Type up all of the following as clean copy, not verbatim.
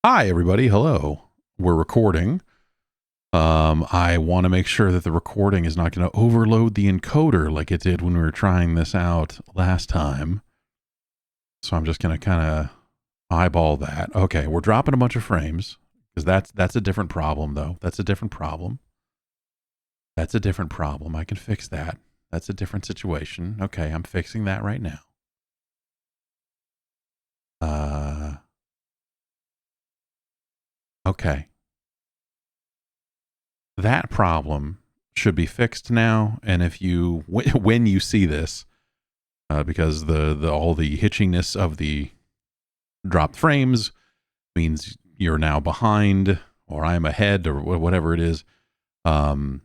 Hi, everybody. Hello. We're recording. I want to make sure that the recording is not going to overload the encoder like it did when we were trying this out last time. So I'm just going to kind of eyeball that. Okay, we're dropping a bunch of frames because that's a different problem, though. That's a different problem. That's a different problem. I can fix that. That's a different situation. Okay, I'm fixing that right now. Okay. That problem should be fixed now. And if you, when you see this, because the all the hitchiness of the dropped frames means you're now behind, or I'm ahead, or whatever it is. Go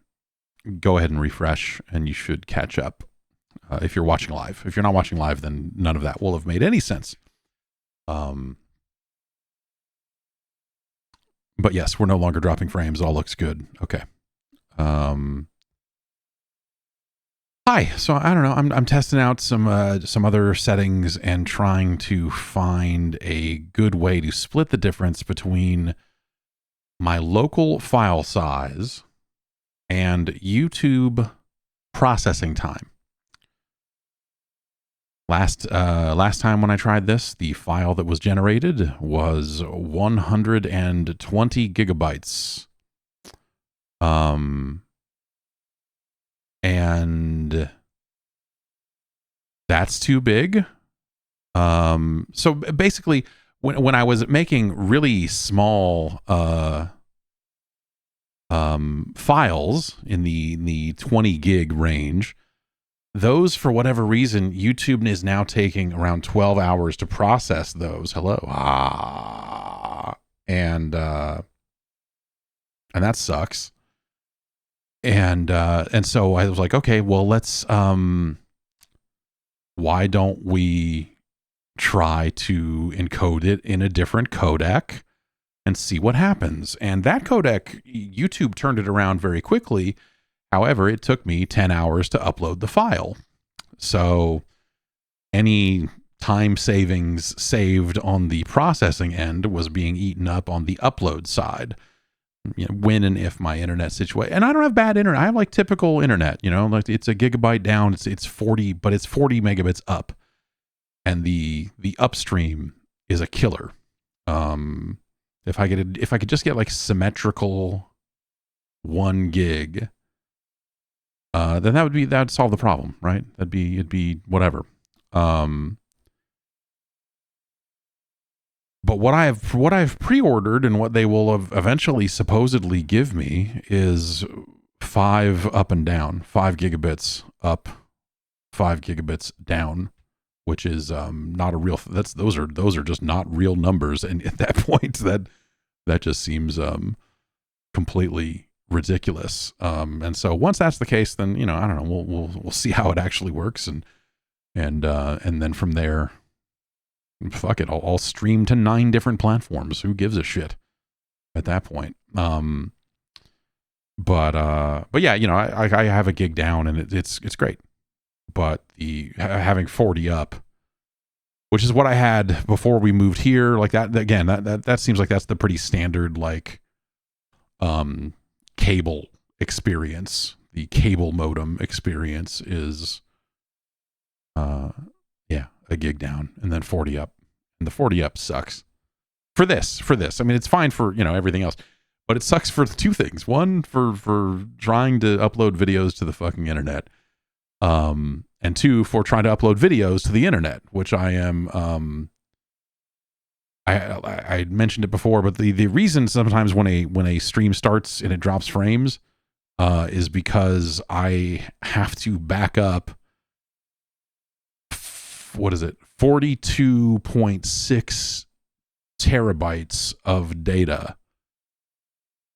ahead and refresh, and you should catch up. If you're watching live, if you're not watching live, then none of that will have made any sense. But yes, we're no longer dropping frames. All looks good. Okay. Hi. So I don't know. I'm testing out some other settings and trying to find a good way to split the difference between my local file size and YouTube processing time. Last time when I tried this, the file that was generated was 120 gigabytes. And that's too big. So basically, when I was making really small files in the 20 gig range, those, for whatever reason, YouTube is now taking around 12 hours to process those. Hello. And that sucks. And so I was like, okay, well, let's, why don't we try to encode it in a different codec and see what happens? And that codec, YouTube turned it around very quickly. However, it took me 10 hours to upload the file. So any time savings saved on the processing end was being eaten up on the upload side. You know, when and if my internet situation, and I don't have bad internet. I have like typical internet, you know, like it's a gigabyte down. It's 40, but it's 40 megabits up. And the upstream is a killer. If I could just get like symmetrical 1 gig, then that'd solve the problem, right? It'd be whatever. But what I've pre-ordered and what they will have eventually supposedly give me is 5 up and down, 5 gigabits up, 5 gigabits down, which is not a real. Those are just not real numbers, and at that point, that just seems completely ridiculous. And so once that's the case, then I don't know. We'll see how it actually works, and then from there, fuck it, I'll stream to 9 different platforms. Who gives a shit at that point? But yeah, I have a gig down, and it's great. But the having 40 up, which is what I had before we moved here, like that again, that seems like that's the pretty standard like cable experience. The cable modem experience is a gig down and then 40 up. And the 40 up sucks. For this. I mean, it's fine for, everything else. But it sucks for 2 things. One, for trying to upload videos to the fucking internet. And 2, for trying to upload videos to the internet, which I am I mentioned it before, but the reason sometimes when a stream starts and it drops frames is because I have to back up 42.6 terabytes of data,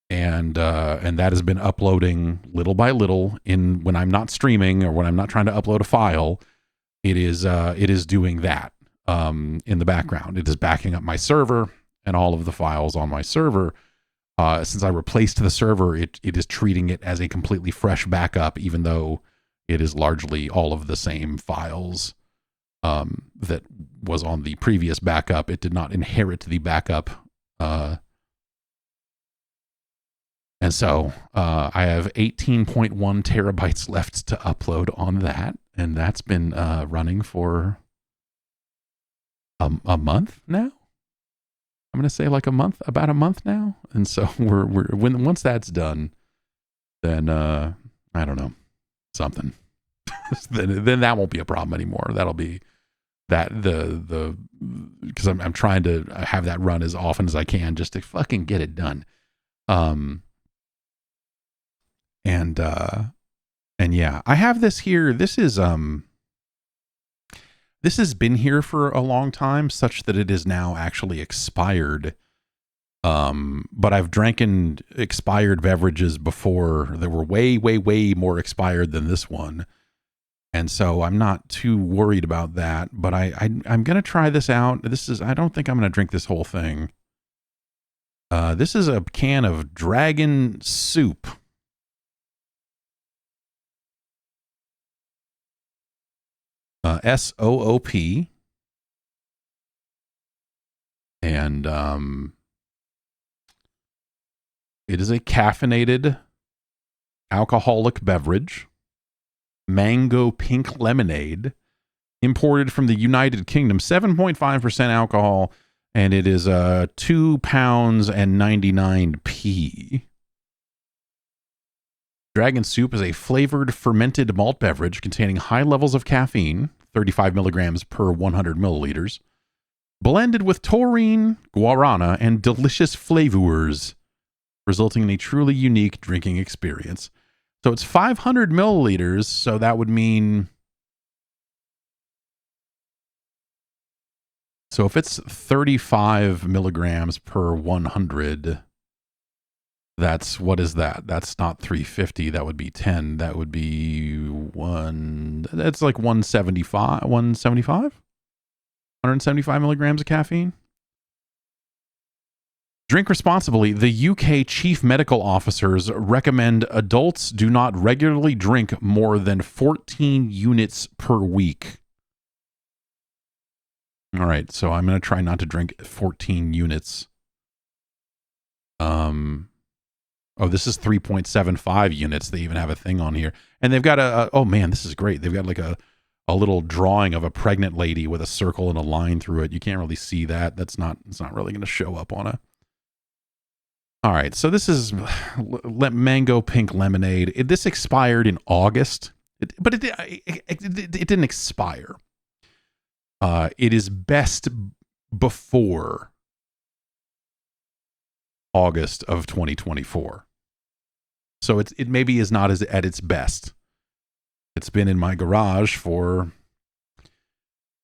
and that has been uploading little by little when I'm not streaming or when I'm not trying to upload a file. It is doing that in the background. It is backing up my server and all of the files on my server. Since I replaced the server, it is treating it as a completely fresh backup, even though it is largely all of the same files that was on the previous backup. It did not inherit the backup And so I have 18.1 terabytes left to upload on that. And that's been running for a month now. I'm going to say like about a month now. And so once that's done, then I don't know, something. then that won't be a problem anymore. That'll be because I'm trying to have that run as often as I can just to fucking get it done. And yeah, I have this here. This has been here for a long time, such that it is now actually expired. But I've drank expired beverages before that were way, way, way more expired than this one. And so I'm not too worried about that, but I'm going to try this out. I don't think I'm going to drink this whole thing. This is a can of Dragon Soop. SOOP. And it is a caffeinated alcoholic beverage, mango pink lemonade, imported from the United Kingdom, 7.5% alcohol, and it is £2 and 99p. Dragon Soop is a flavored fermented malt beverage containing high levels of caffeine, 35 milligrams per 100 milliliters, blended with taurine, guarana, and delicious flavors, resulting in a truly unique drinking experience. So it's 500 milliliters, so that would mean... So if it's 35 milligrams per 100... what is that? That's not 350. That would be 10. That would be that's like 175, 175 milligrams of caffeine. Drink responsibly. The UK chief medical officers recommend adults do not regularly drink more than 14 units per week. All right. So I'm going to try not to drink 14 units. Oh, this is 3.75 units. They even have a thing on here. And they've got oh man, this is great. They've got like a little drawing of a pregnant lady with a circle and a line through it. You can't really see that. It's not really going to show up on a... All right. So this is mango pink lemonade. This expired in August, but it didn't expire. It is best before August of 2024. So it maybe is not at its best. It's been in my garage for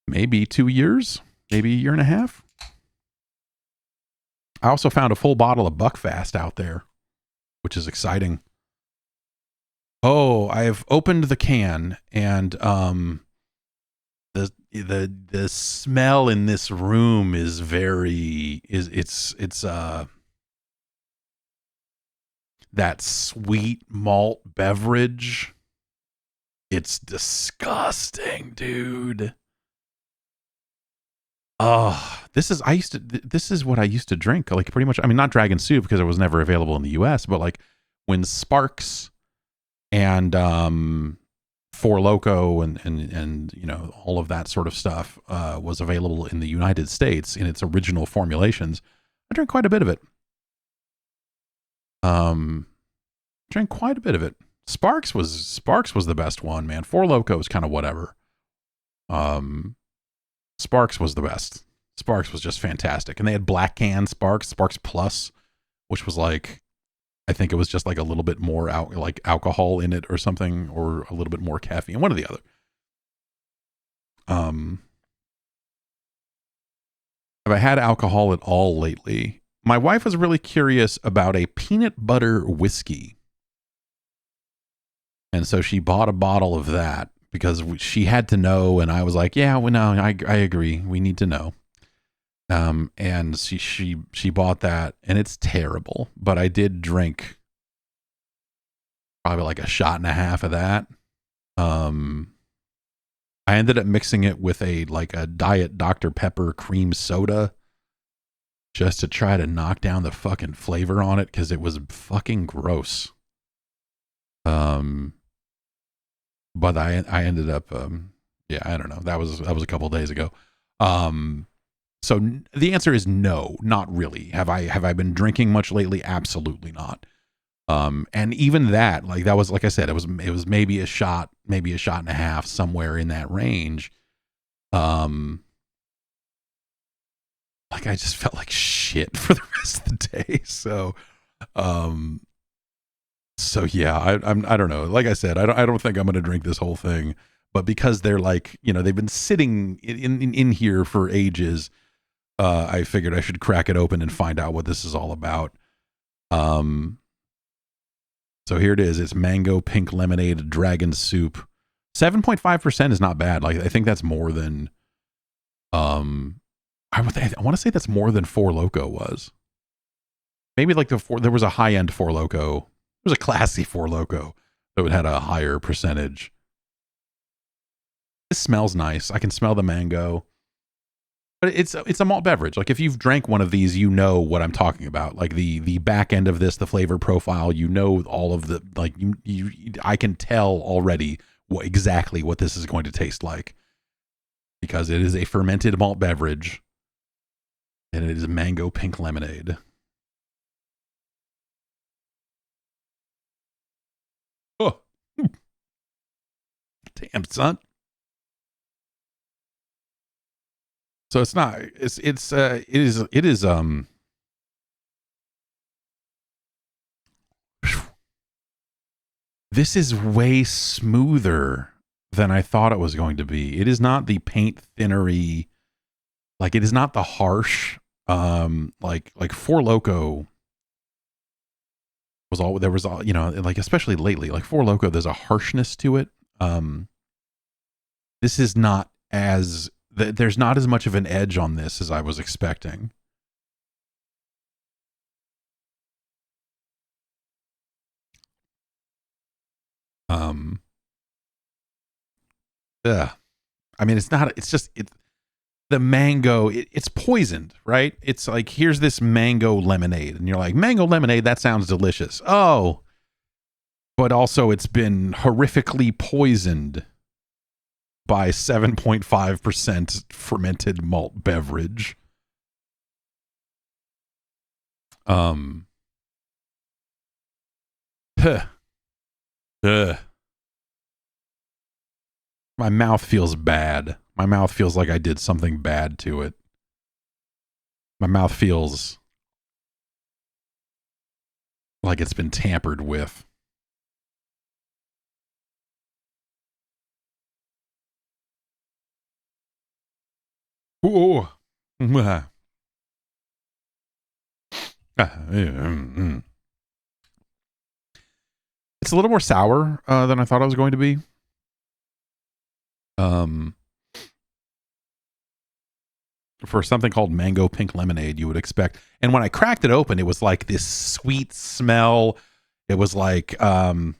maybe 2 years, maybe a year and a half. I also found a full bottle of Buckfast out there, which is exciting. Oh, I've opened the can, and the smell in this room is that sweet malt beverage. It's disgusting, dude. Oh, this is what I used to drink. Like pretty much, I mean, not Dragon Soop because it was never available in the US, but like when Sparks and Four Loko and you know, all of that sort of stuff was available in the United States in its original formulations, I drank quite a bit of it. Drank quite a bit of it. Sparks was the best one, man. Four Loko was kind of whatever. Sparks was the best. Sparks was just fantastic. And they had black can Sparks Plus, which was like, I think it was just like a little bit more like alcohol in it or something, or a little bit more caffeine, one or the other. Have I had alcohol at all lately? My wife was really curious about a peanut butter whiskey. And so she bought a bottle of that because she had to know. And I was like, yeah, well, no, I agree. We need to know. And she bought that, and it's terrible, but I did drink probably like a shot and a half of that. I ended up mixing it with a Diet Dr. Pepper cream soda. just to try to knock down the fucking flavor on it because it was fucking gross. But I ended up yeah, I don't know. That was a couple days ago. So the answer is no, not really. Have I been drinking much lately? Absolutely not. And even that, like that was, like I said, it was maybe a shot and a half, somewhere in that range. Like I just felt like shit for the rest of the day. So yeah, I don't know. Like I said, I don't think I'm going to drink this whole thing, but because they're like, you know, they've been sitting in here for ages, I figured I should crack it open and find out what this is all about. So here it is. It's mango pink lemonade dragon soup. 7.5% is not bad. Like I think that's more than I want to say that's more than Four Loko was. Maybe like there was a high end Four Loko. There was a classy Four Loko that had a higher percentage. This smells nice. I can smell the mango. But it's a malt beverage. Like if you've drank one of these, you know what I'm talking about. Like the back end of this, the flavor profile, you know all of the, like I can tell already exactly what this is going to taste like, because it is a fermented malt beverage and it is mango pink lemonade. Oh, damn son. So it's not, it is this is way smoother than I thought it was going to be. It is not the paint thinnery, like it is not the harsh, like Four Loko was all, there was all, you know, like especially lately, like Four Loko, there's a harshness to it. This is not as, there's not as much of an edge on this as I was expecting. Yeah. I mean, it's not, it's just, the mango, it's poisoned, right? It's like, here's this mango lemonade. And you're like, mango lemonade, that sounds delicious. Oh, but also it's been horrifically poisoned by 7.5% fermented malt beverage. My mouth feels bad. My mouth feels like I did something bad to it. My mouth feels like it's been tampered with. Ooh. It's a little more sour than I thought it was going to be. For something called mango pink lemonade, you would expect. And when I cracked it open, it was like this sweet smell. It was like, you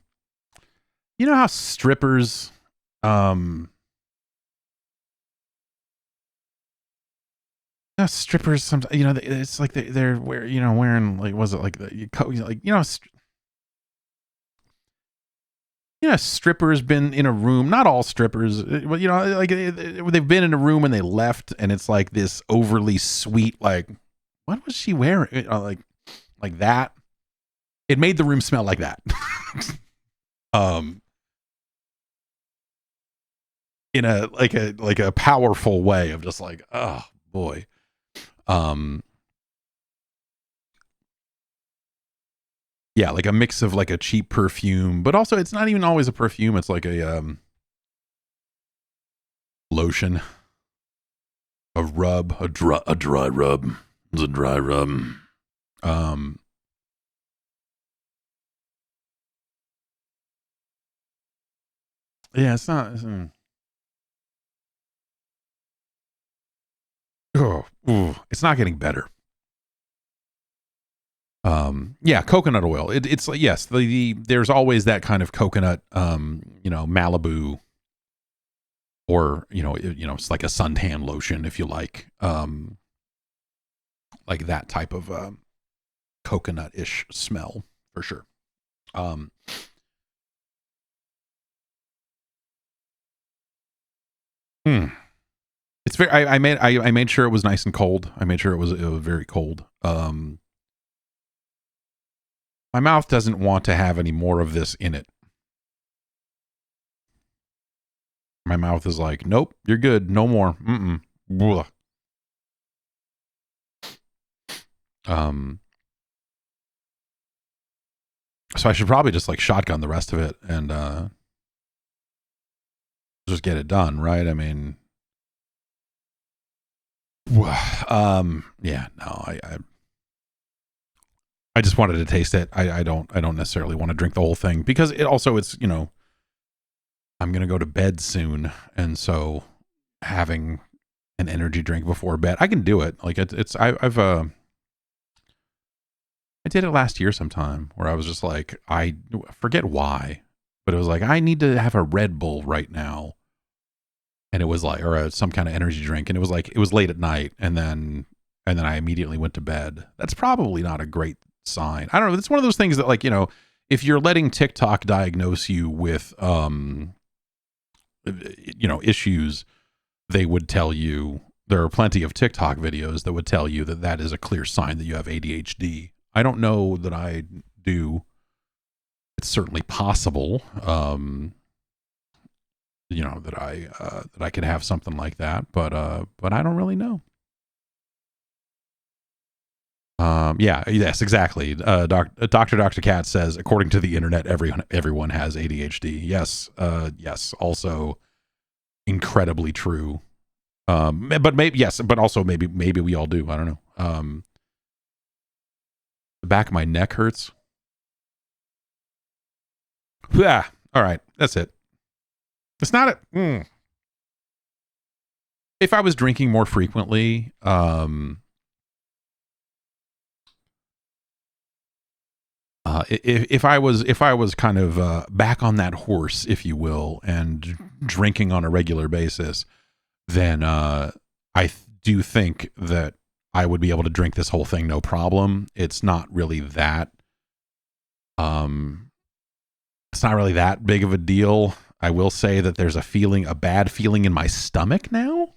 know how strippers, strippers, sometimes, you know, it's like they're wearing, like, was it like strippers been in a room, not all strippers, but you know, like they've been in a room and they left, and it's like this overly sweet, like, what was she wearing? Like that. It made the room smell like that. In a powerful way of just like, oh boy. Yeah, like a mix of like a cheap perfume, but also it's not even always a perfume. It's like a lotion, a rub, a dry rub. It's a dry rub. Yeah, it's not. It's not getting better. Yeah, coconut oil. It's like, yes, there's always that kind of coconut, Malibu, or it's like a suntan lotion, if you like. like that type of coconut-ish smell for sure. It's very. I made sure it was nice and cold. I made sure it was very cold. My mouth doesn't want to have any more of this in it. My mouth is like, nope, you're good, no more. Blah. So I should probably just like shotgun the rest of it and just get it done, right? I mean, yeah, no, I just wanted to taste it. I don't necessarily want to drink the whole thing because it's I'm gonna go to bed soon, and so having an energy drink before bed, I can do it. Like I did it last year sometime where I was just like, I forget why, but it was like I need to have a Red Bull right now, and it was like some kind of energy drink, and it was like it was late at night, and then I immediately went to bed. That's probably not a great sign. I don't know. It's one of those things that like if you're letting TikTok diagnose you with issues, they would tell you there are plenty of TikTok videos that would tell you that that is a clear sign that you have ADHD. I don't know that I do. It's certainly possible, that I could have something like that, but I don't really know. Yes, exactly. Dr. Cat says, according to the internet, everyone has ADHD. Yes, yes. Also, incredibly true. But maybe yes, but also maybe we all do. I don't know. The back of my neck hurts. Yeah. All right, that's it. It's not a. If I was drinking more frequently, if I was kind of back on that horse, if you will, and drinking on a regular basis, then I do think that I would be able to drink this whole thing no problem. It's not really that. It's not really that big of a deal. I will say that there's a bad feeling in my stomach now,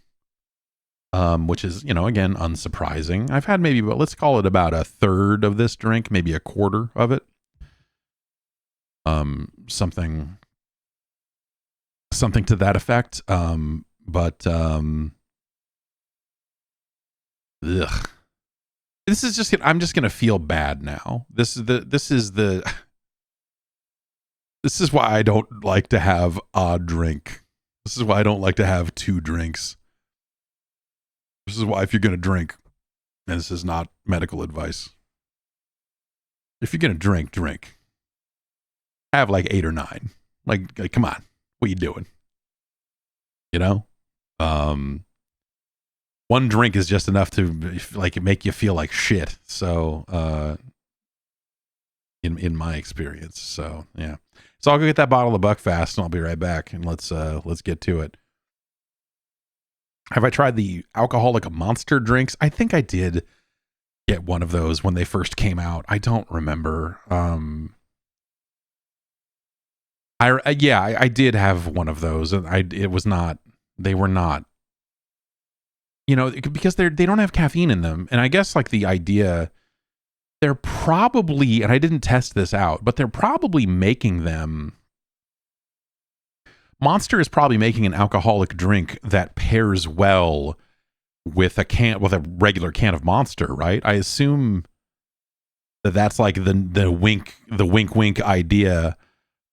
which is, again, unsurprising. I've had maybe, let's call it about a third of this drink, maybe a quarter of it. Something to that effect. Ugh. This is just, I'm just going to feel bad now. This is why I don't like to have a drink. This is why I don't like to have two drinks. This is why if you're going to drink, and this is not medical advice, if you're going to drink. Have like 8 or 9. Like come on. What are you doing? One drink is just enough to like make you feel like shit. So, in my experience. So yeah. So I'll go get that bottle of Buckfast and I'll be right back, and let's get to it. Have I tried the alcoholic monster drinks? I think I did get one of those when they first came out. I don't remember. I did have one of those, and they were not, because they don't have caffeine in them. And I guess like the idea, they're probably, and I didn't test this out, but they're probably making them. Monster is probably making an alcoholic drink that pairs well with a regular can of Monster, right? I assume that's like the wink idea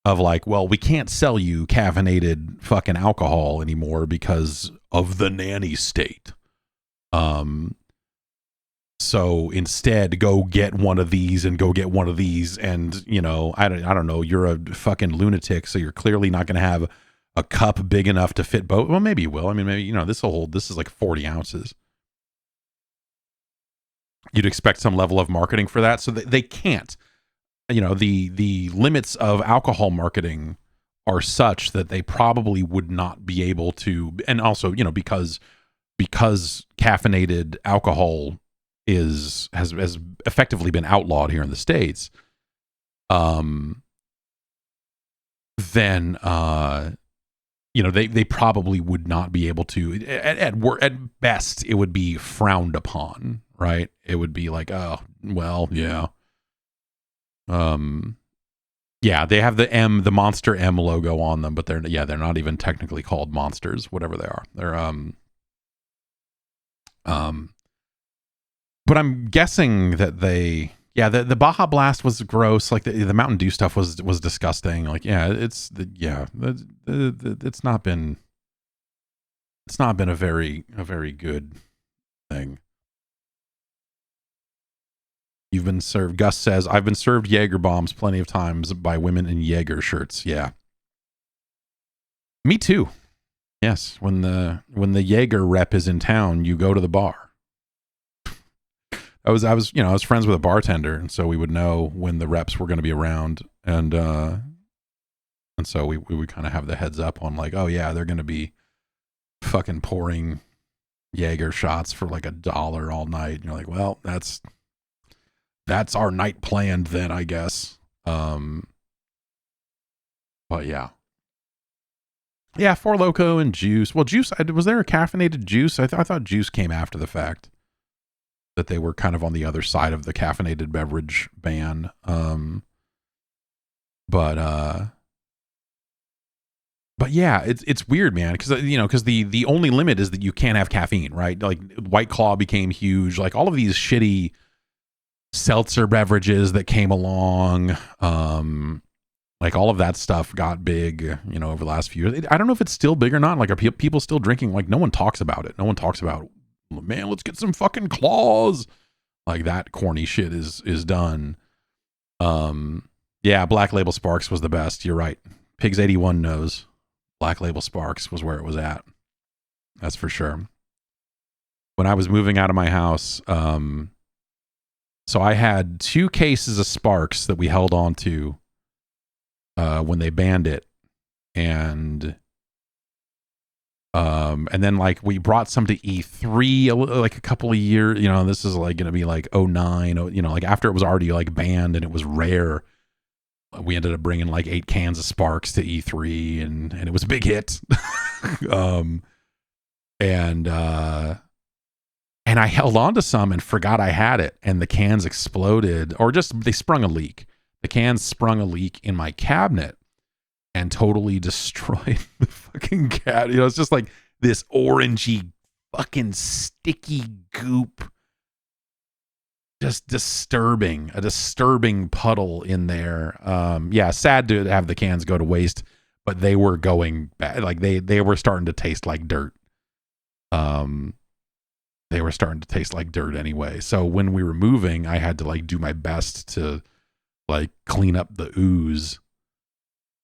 of like, well, we can't sell you caffeinated fucking alcohol anymore because of the nanny state. So instead, go get one of these and go get one of these. And, I don't know, you're a fucking lunatic. So you're clearly not going to have a cup big enough to fit both. Well, maybe you will. I mean, maybe, this is like 40 ounces. You'd expect some level of marketing for that. So they can't, the limits of alcohol marketing are such that they probably would not be able to. And also, because caffeinated alcohol has effectively been outlawed here in the States, then they probably would not be able to. At best, it would be frowned upon, right? It would be like, oh, well, yeah. Yeah, they have the monster M logo on them, but they're not even technically called monsters, whatever they are. They're but I'm guessing that the Baja Blast was gross. Like the Mountain Dew stuff was disgusting. Like, it's not been a very good thing. You've been served. Gus says, I've been served Jaeger bombs plenty of times by women in Jaeger shirts. Yeah. Me too. Yes. When the Jaeger rep is in town, you go to the bar. I was friends with a bartender, and so we would know when the reps were going to be around, and so we would kind of have the heads up on like, oh yeah, they're going to be fucking pouring Jaeger shots for like $1 all night. And you're like, well, that's our night planned then, I guess. But yeah. Yeah, Four Loko and Juice. Well, Juice, was there a caffeinated Juice? I thought Juice came after the fact. That they were kind of on the other side of the caffeinated beverage ban. But yeah, it's weird, man, because the only limit is that you can't have caffeine, right? Like White Claw became huge. Like all of these shitty seltzer beverages that came along, like all of that stuff got big, over the last few years. I don't know if it's still big or not. Like, are people still drinking? Like, no one talks about it. No one talks about, man, let's get some fucking claws. Like that corny shit is done. Yeah, Black Label Sparks was the best. You're right. Pigs 81 knows. Black Label Sparks was where it was at. That's for sure. When I was moving out of my house, so I had 2 cases of Sparks that we held on to when they banned it, and then like we brought some to E3 like a couple of years. This is like going to be like 09. Like after it was already like banned and it was rare. We ended up bringing like 8 cans of Sparks to E3, and it was a big hit. And I held on to some and forgot I had it, and the cans exploded, or just they sprung a leak. The cans sprung a leak in my cabinet and totally destroyed the fucking cabinet. It's just like this orangey fucking sticky goop. Just a disturbing puddle in there. Yeah, sad to have the cans go to waste, but they were going bad. Like they were starting to taste like dirt. They were starting to taste like dirt anyway. So when we were moving, I had to like do my best to like clean up the ooze.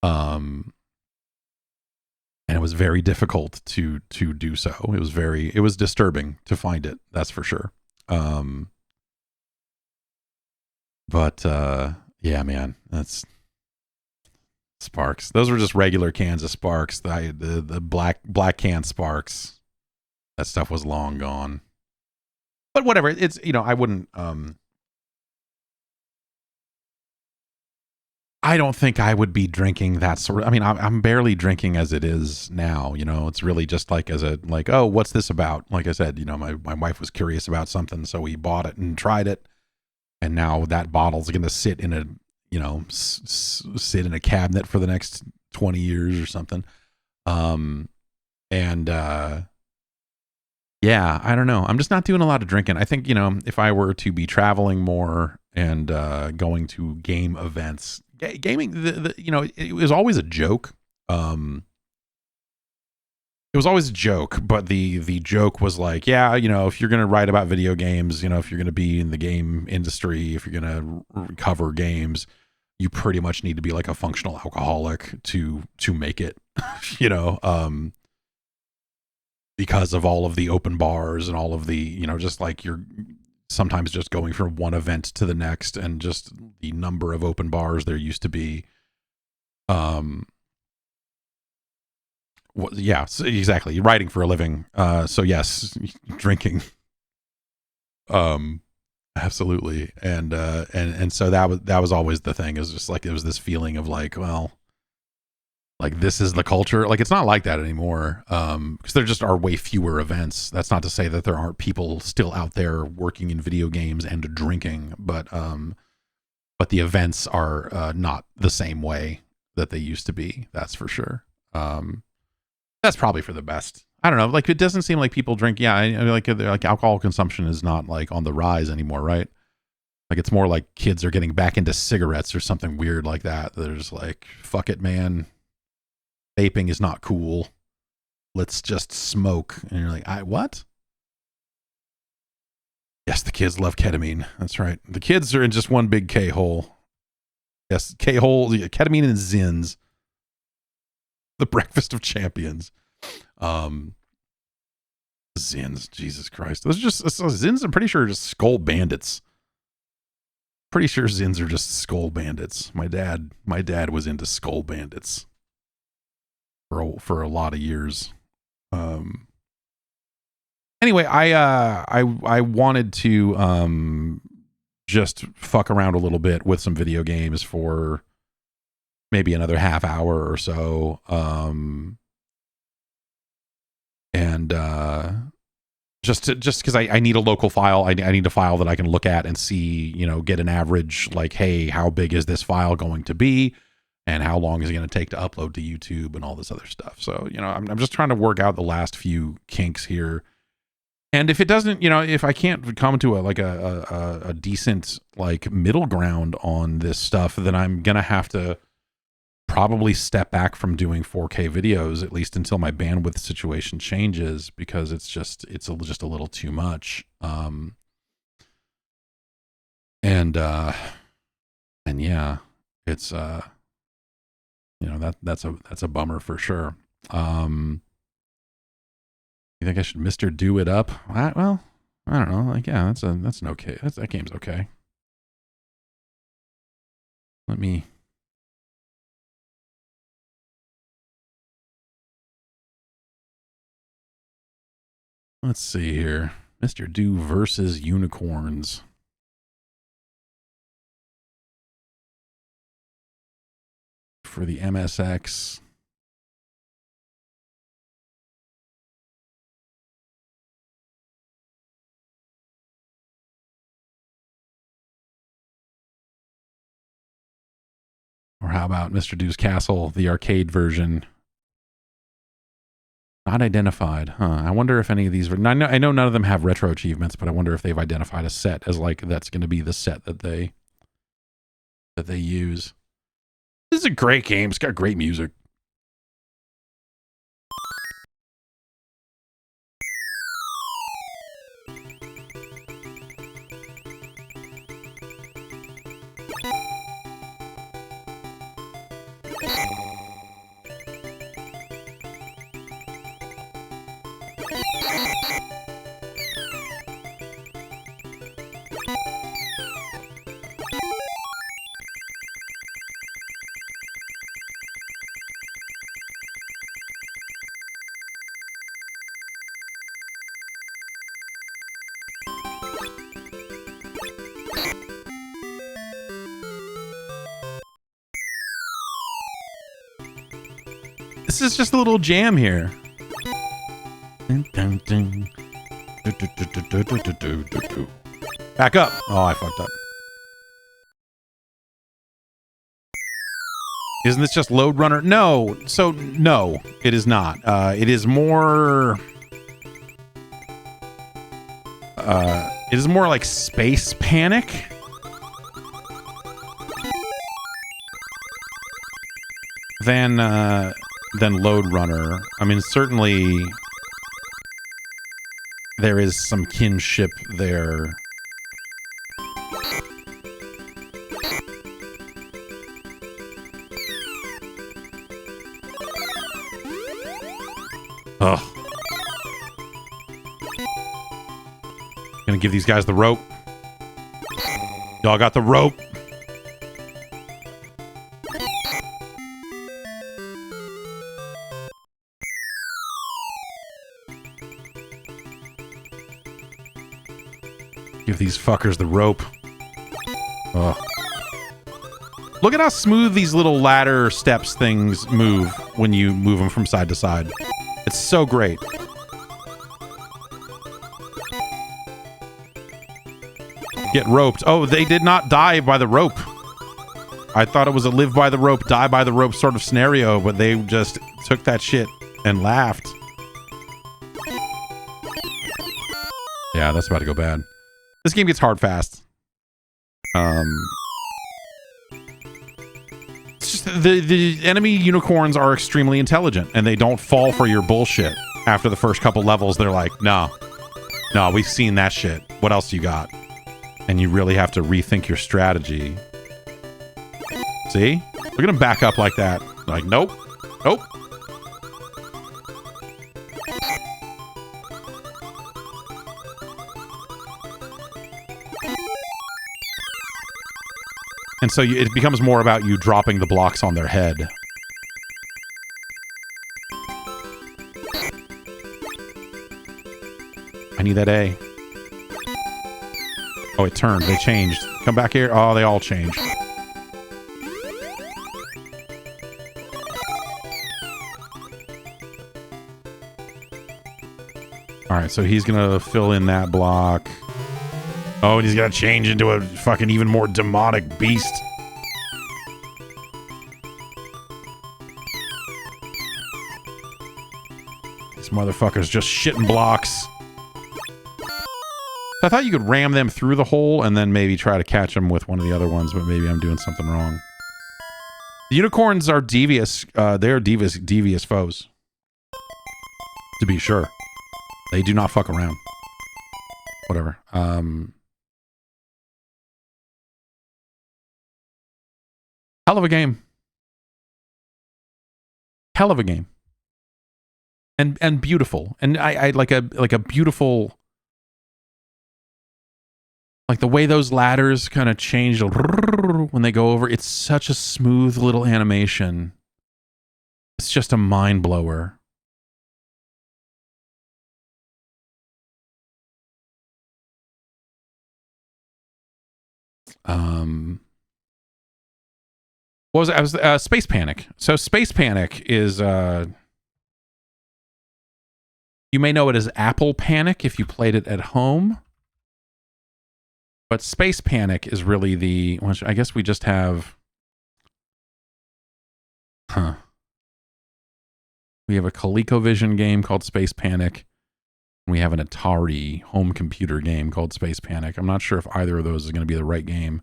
And it was very difficult to do so. It was disturbing to find it. That's for sure. But yeah, man, that's Sparks. Those were just regular cans of Sparks. The black can Sparks. That stuff was long gone. But whatever. It's I wouldn't. I don't think I would be drinking that sort of. I mean, I'm barely drinking as it is now. It's really just like oh, what's this about? Like I said, my wife was curious about something, so we bought it and tried it. And now that bottle's going to sit in a, sit in a cabinet for the next 20 years or something. Yeah, I don't know. I'm just not doing a lot of drinking. I think, if I were to be traveling more and going to game events, gaming, it was always a joke. It was always a joke, but the joke was like, yeah, if you're going to write about video games, if you're going to be in the game industry, if you're going to cover games, you pretty much need to be like a functional alcoholic to make it, because of all of the open bars and all of the, just like you're sometimes just going from one event to the next, and just the number of open bars there used to be. Yeah, exactly. You're writing for a living. So yes, drinking. Absolutely. And so that was always the thing. It was just like, it was this feeling of like, well, like this is the culture. Like it's not like that anymore. Because there just are way fewer events. That's not to say that there aren't people still out there working in video games and drinking, but the events are not the same way that they used to be. That's for sure. That's probably for the best. I don't know. Like it doesn't seem like people drink. Yeah, I mean, like alcohol consumption is not like on the rise anymore, right? Like it's more like kids are getting back into cigarettes or something weird like that. There's like, fuck it, man. Vaping is not cool. Let's just smoke. And you're like, what? Yes, the kids love ketamine. That's right. The kids are in just one big K-hole. Yes, K-hole, ketamine and Zins. The breakfast of champions. Zins, Jesus Christ. Those are just Zins, I'm pretty sure are just skull bandits. Pretty sure Zins are just skull bandits. My dad was into skull bandits for a lot of years. Anyway, I wanted to just fuck around a little bit with some video games for maybe another half hour or so. And just because I need a local file. I need a file that I can look at and see, get an average, like, hey, how big is this file going to be? And how long is it going to take to upload to YouTube and all this other stuff? So, I'm just trying to work out the last few kinks here. And if it doesn't, if I can't come to a decent like middle ground on this stuff, then I'm going to have to probably step back from doing 4K videos, at least until my bandwidth situation changes, because it's just a little too much. And yeah, it's that's a bummer for sure. You think I should Mr. Do It Up? Well, I don't know. Like, yeah, that's an okay. That game's okay. Let's see here. Mr. Do versus unicorns. For the MSX. Or how about Mr. Do's Castle, the arcade version? Not identified, huh? I wonder if any of these. I know none of them have retro achievements, but I wonder if they've identified a set as like that's going to be the set that they use. This is a great game. It's got great music. This is just a little jam here. Back up. Oh, I fucked up. Isn't this just Load Runner? No. So, no, it is not. It is more like Space Panic. Than Load Runner. I mean, certainly there is some kinship there. Ugh. Gonna give these guys the rope. Y'all got the rope. Give these fuckers the rope. Ugh. Look at how smooth these little ladder steps things move when you move them from side to side. It's so great. Get roped. Oh, they did not die by the rope. I thought it was a live by the rope, die by the rope sort of scenario, but they just took that shit and laughed. Yeah, that's about to go bad. This game gets hard fast. It's just the enemy unicorns are extremely intelligent, and they don't fall for your bullshit. After the first couple levels, they're like, no, we've seen that shit. What else you got? And you really have to rethink your strategy. See? Look at them back up like that. Like, nope. Nope. And so it becomes more about you dropping the blocks on their head. I need that A. Oh, it turned. They changed. Come back here. Oh, they all changed. Alright, so he's gonna fill in that block. Oh, and he's gonna change into a fucking even more demonic beast. These motherfuckers just shitting blocks. I thought you could ram them through the hole and then maybe try to catch them with one of the other ones, but maybe I'm doing something wrong. The unicorns are devious. They're devious foes. To be sure. They do not fuck around. Whatever. Hell of a game. Hell of a game. And beautiful. And I like a beautiful, like the way those ladders kind of change when they go over. It's such a smooth little animation. It's just a mind blower. What was it? I was Space Panic. So Space Panic is you may know it as Apple Panic if you played it at home. But Space Panic is really the, which I guess we just have, we have a ColecoVision game called Space Panic. And we have an Atari home computer game called Space Panic. I'm not sure if either of those is going to be the right game.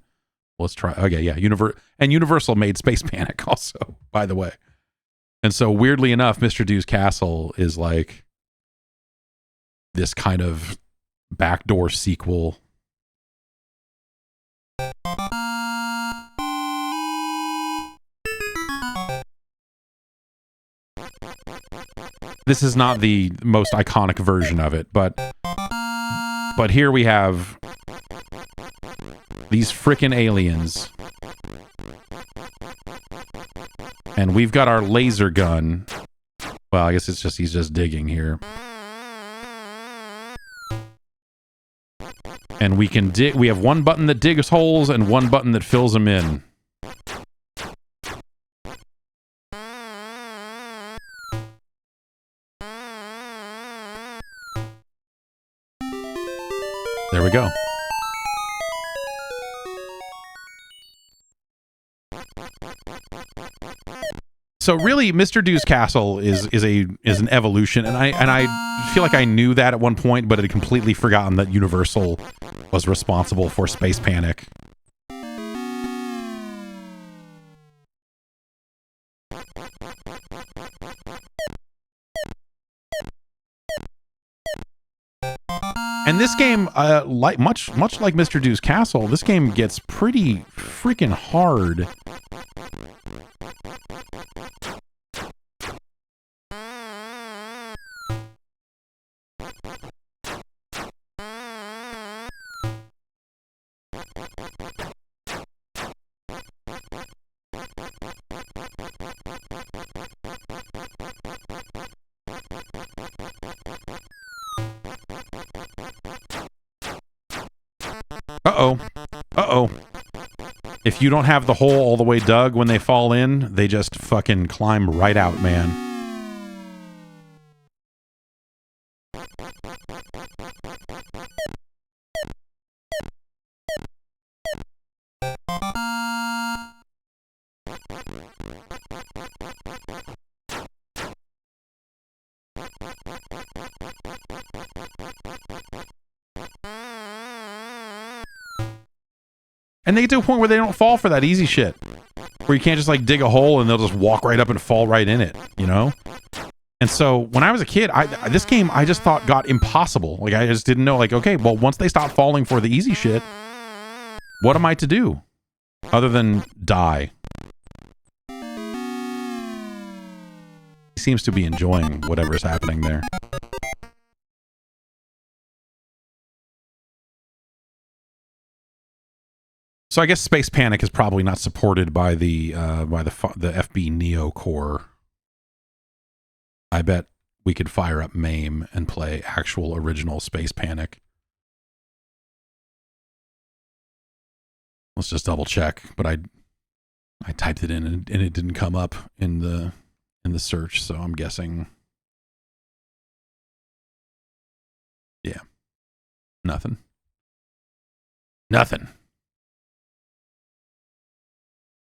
Let's try. Okay, yeah, Universal made Space Panic also, by the way. And so weirdly enough, Mr. Dew's Castle is like this kind of backdoor sequel. This is not the most iconic version of it, but here we have these frickin' aliens. And we've got our laser gun. Well, I guess it's just he's just digging here. And we can dig. We have one button that digs holes and one button that fills them in. There we go. So really, Mr. Dew's Castle is an evolution, and I feel like I knew that at one point, but had completely forgotten that Universal was responsible for Space Panic. And this game, much like Mr. Dew's Castle, this game gets pretty freaking hard. Uh-oh. Uh-oh. If you don't have the hole all the way dug when they fall in, they just fucking climb right out, man. And they get to a point where they don't fall for that easy shit. Where you can't just like dig a hole and they'll just walk right up and fall right in it, you know? And so when I was a kid, this game I just thought got impossible. Like I just didn't know, like, okay, well, once they stop falling for the easy shit, what am I to do? Other than die. He seems to be enjoying whatever's happening there. So I guess Space Panic is probably not supported by the FB Neo core. I bet we could fire up MAME and play actual original Space Panic. Let's just double check. But I typed it in and it didn't come up in the search, so I'm guessing. Yeah. Nothing. Nothing.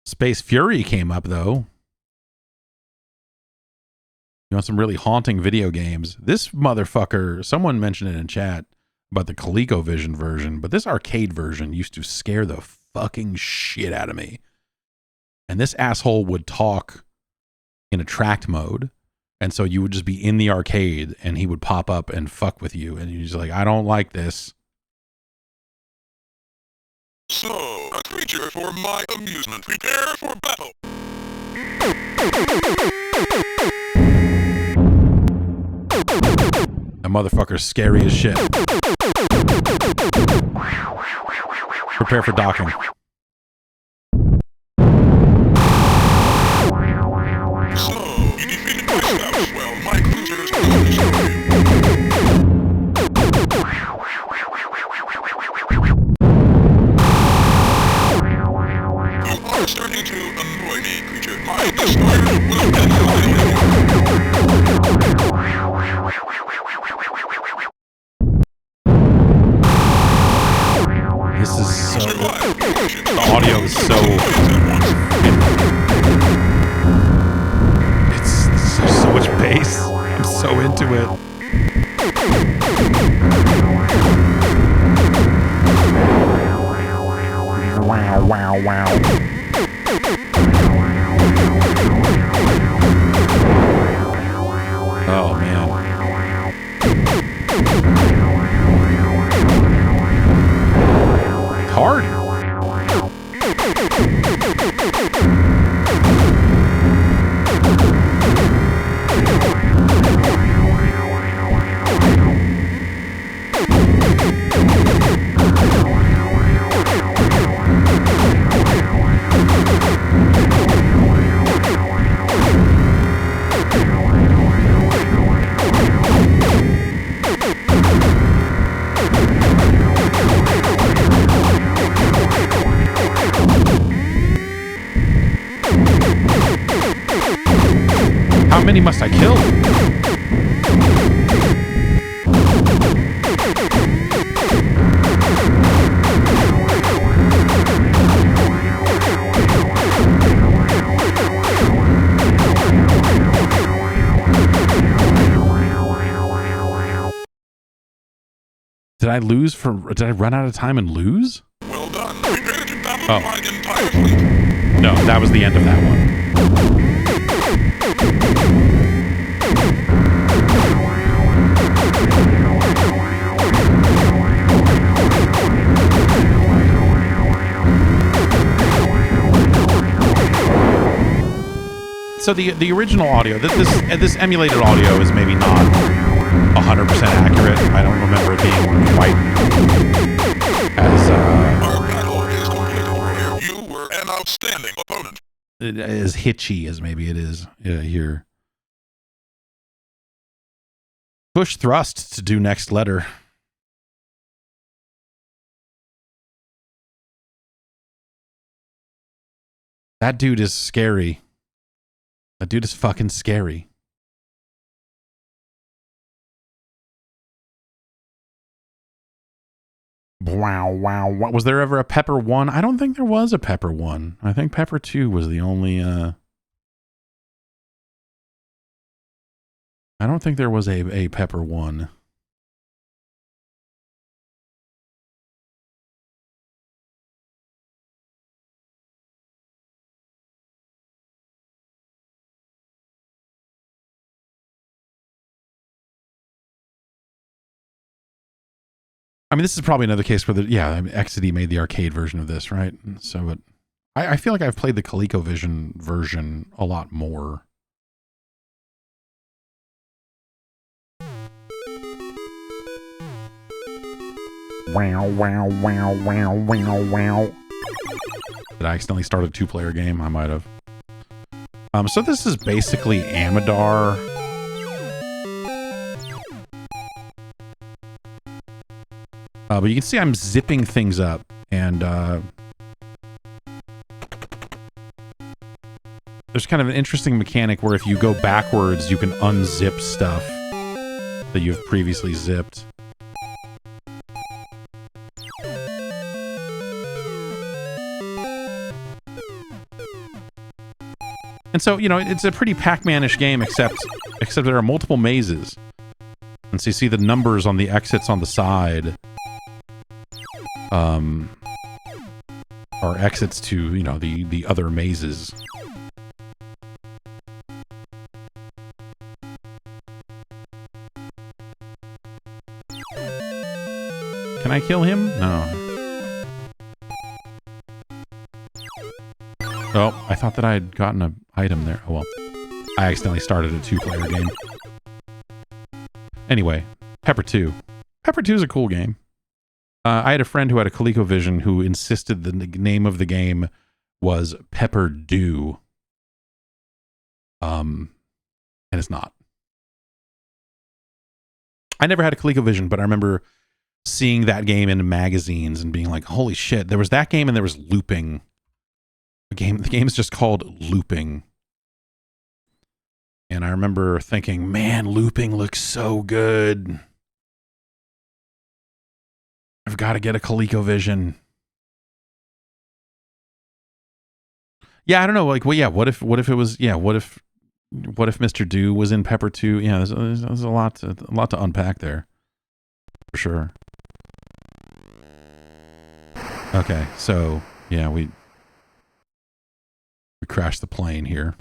Space Fury came up, though. You want some really haunting video games? This motherfucker, someone mentioned it in chat about the ColecoVision version, but this arcade version used to scare the fucking shit out of me. And this asshole would talk in attract mode. And so you would just be in the arcade and he would pop up and fuck with you. And you're just like, I don't like this. So, a creature for my amusement. Prepare for battle. That motherfucker's scary as shit. Prepare for docking. So, you defeated my scouts. Well, my creatures will destroy you. You are starting to annoy me, creature. My destroyer will annihilate you. This is so... The audio is so... There's so much bass. I'm so into it. Wow, wow, wow. Oh, man. It's hard. How many must I kill? Did I lose for... Did I run out of time and lose? Well done. Prepare to battle my entire fleet. No, that was the end of that one. So the original audio, this emulated audio is maybe not 100% accurate. I don't remember it being quite as Our battle is completed. You were an outstanding opponent. as hitchy as maybe it is here. Push thrust to do next letter. That dude is scary. That dude is fucking scary. Wow, wow. What was there ever a Pepper 1? I don't think there was a Pepper 1. I think Pepper 2 was the only I don't think there was a Pepper 1. I mean, this is probably another case where Exidy made the arcade version of this, right? So I feel like I've played the ColecoVision version a lot more. Wow, wow, wow, wow, wow, wow. Did I accidentally start a 2-player game? I might have. So this is basically Amadar. But you can see I'm zipping things up, and there's kind of an interesting mechanic where if you go backwards, you can unzip stuff that you've previously zipped. And so, you know, it's a pretty Pac-Man-ish game, except there are multiple mazes. And so you see the numbers on the exits on the side are exits to, you know, the other mazes. Can I kill him? No. Oh, I thought that I had gotten an item there. Oh, well. I accidentally started a 2-player game. Anyway, Pepper 2. Pepper 2 is a cool game. I had a friend who had a ColecoVision who insisted the name of the game was Pepper Dew. And it's not. I never had a ColecoVision, but I remember seeing that game in magazines and being like, holy shit, there was that game and there was Looping. The game is just called Looping. And I remember thinking, man, Looping looks so good. I've got to get a ColecoVision. Yeah, I don't know. Like, well, yeah. What if it was? Yeah, what if Mr. Dew was in Pepper 2? Yeah, there's a lot to unpack there, for sure. Okay, so yeah, we crashed the plane here.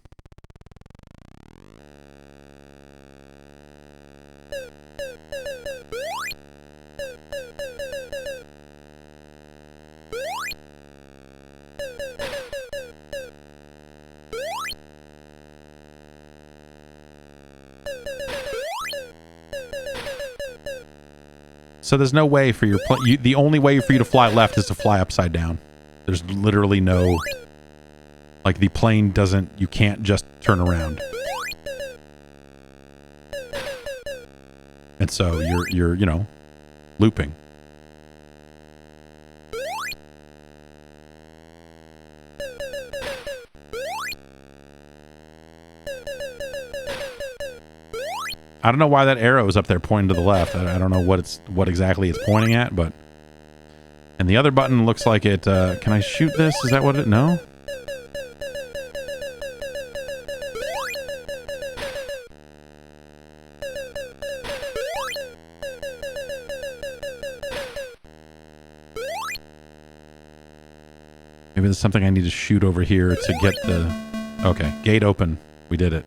So there's no way for your the only way for you to fly left is to fly upside down. There's literally no, like, the plane doesn't, you can't just turn around. And so you're you know, looping. I don't know why that arrow is up there pointing to the left. I don't know what exactly it's pointing at, but... And the other button looks like it... can I shoot this? Is that what it... No? Maybe there's something I need to shoot over here to get the... Okay, gate open. We did it.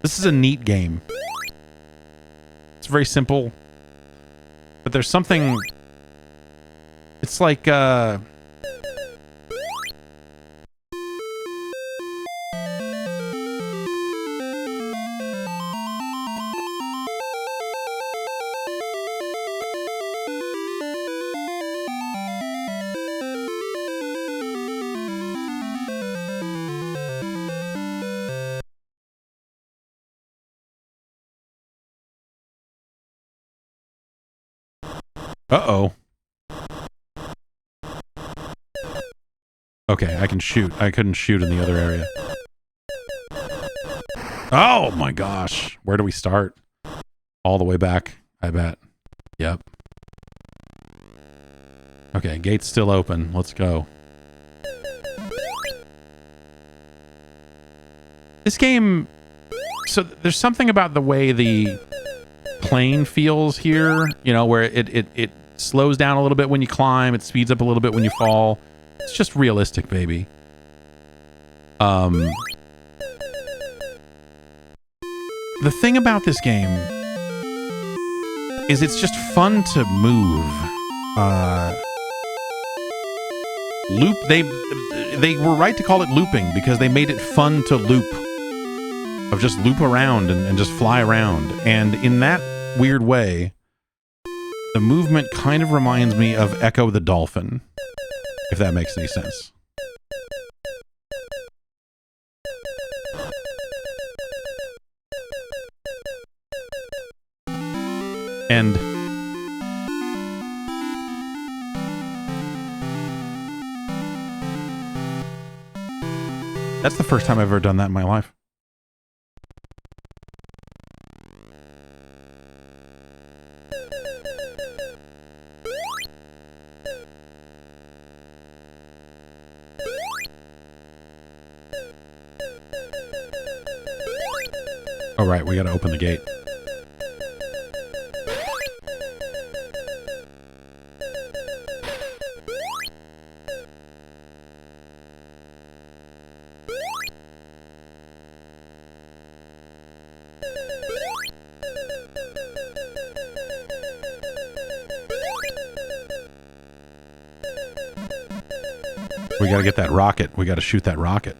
This is a neat game. It's very simple. But there's something... It's like, uh-oh. Okay, I can shoot. I couldn't shoot in the other area. Oh my gosh. Where do we start? All the way back, I bet. Yep. Okay, gate's still open. Let's go. This game... So there's something about the way the plane feels here, you know, where it slows down a little bit when you climb, it speeds up a little bit when you fall. It's just realistic, baby. The thing about this game is it's just fun to move. Loop, they were right to call it looping because they made it fun to loop. Of just loop around and just fly around. And in that weird way, the movement kind of reminds me of Echo the Dolphin, if that makes any sense. And that's the first time I've ever done that in my life. Oh, right, we gotta open the gate. We gotta get that rocket. We gotta shoot that rocket.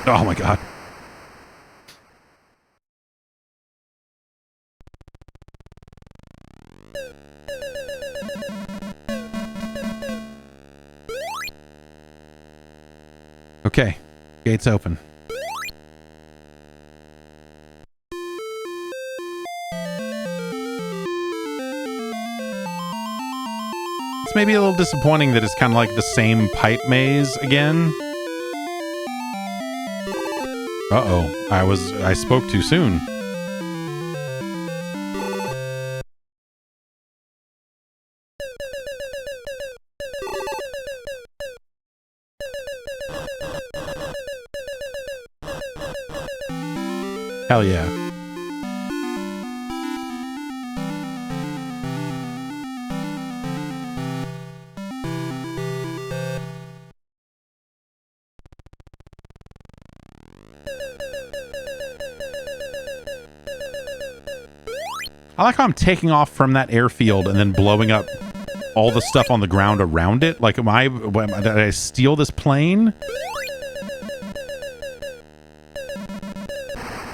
Oh my god. Okay, gate's open. It's maybe a little disappointing that it's kind of like the same pipe maze again. Uh-oh, I spoke too soon. Hell yeah. I like how I'm taking off from that airfield and then blowing up all the stuff on the ground around it. Like, did I steal this plane?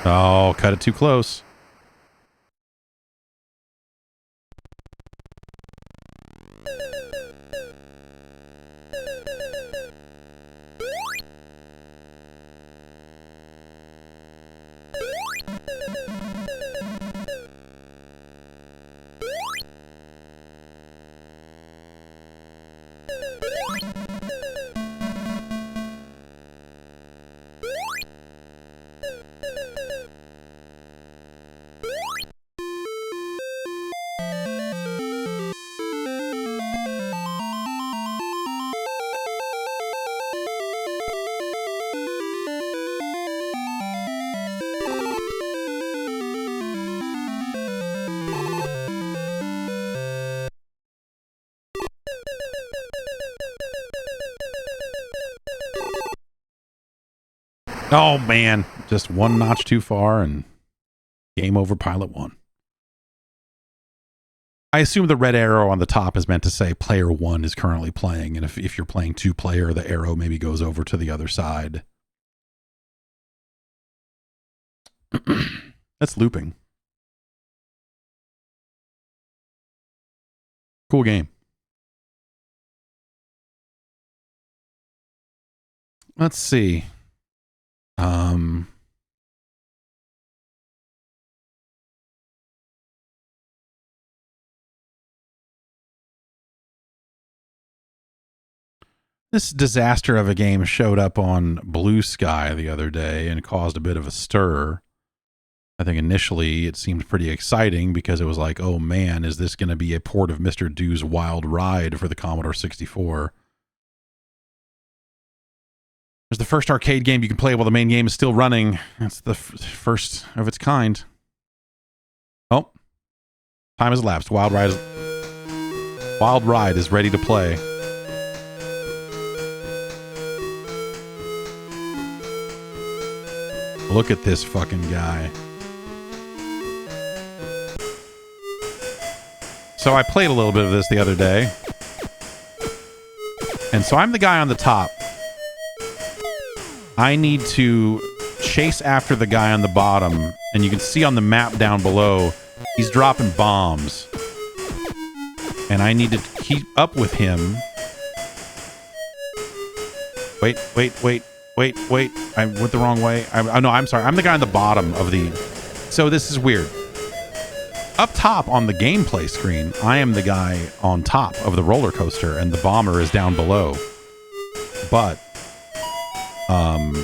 Oh, cut it too close. Oh, man. Just one notch too far and game over, Pilot 1. I assume the red arrow on the top is meant to say player 1 is currently playing. And if you're playing 2-player, the arrow maybe goes over to the other side. That's looping. Cool game. Let's see. This disaster of a game showed up on Blue Sky the other day and caused a bit of a stir. I think initially it seemed pretty exciting because it was like, oh man, is this going to be a port of Mr. Do's Wild Ride for the Commodore 64? There's the first arcade game you can play while the main game is still running. It's the first of its kind. Oh, time has elapsed. Wild Ride is ready to play. Look at this fucking guy. So I played a little bit of this the other day. And so I'm the guy on the top. I need to chase after the guy on the bottom. And you can see on the map down below, he's dropping bombs. And I need to keep up with him. Wait. I went the wrong way. No, I'm sorry. I'm the guy on the bottom of the... So this is weird. Up top on the gameplay screen, I am the guy on top of the roller coaster, and the bomber is down below. But on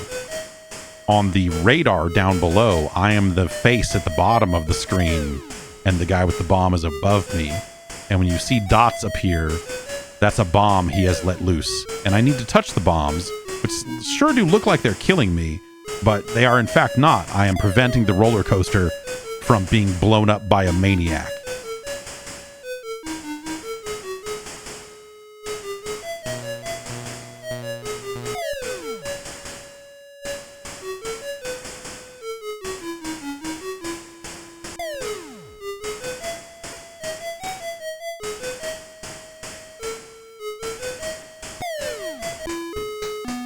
the radar down below, I am the face at the bottom of the screen, and the guy with the bomb is above me. And when you see dots appear, that's a bomb he has let loose. And I need to touch the bombs, which sure do look like they're killing me, but they are in fact not. I am preventing the roller coaster from being blown up by a maniac.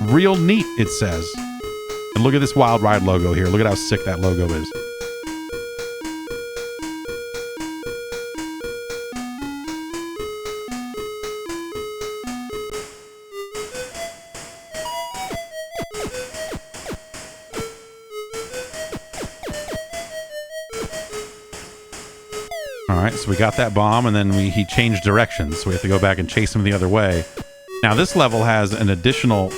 Real neat, it says. And look at this Wild Ride logo here. Look at how sick that logo is. Alright, so we got that bomb, and then he changed directions, so we have to go back and chase him the other way. Now, this level has an additional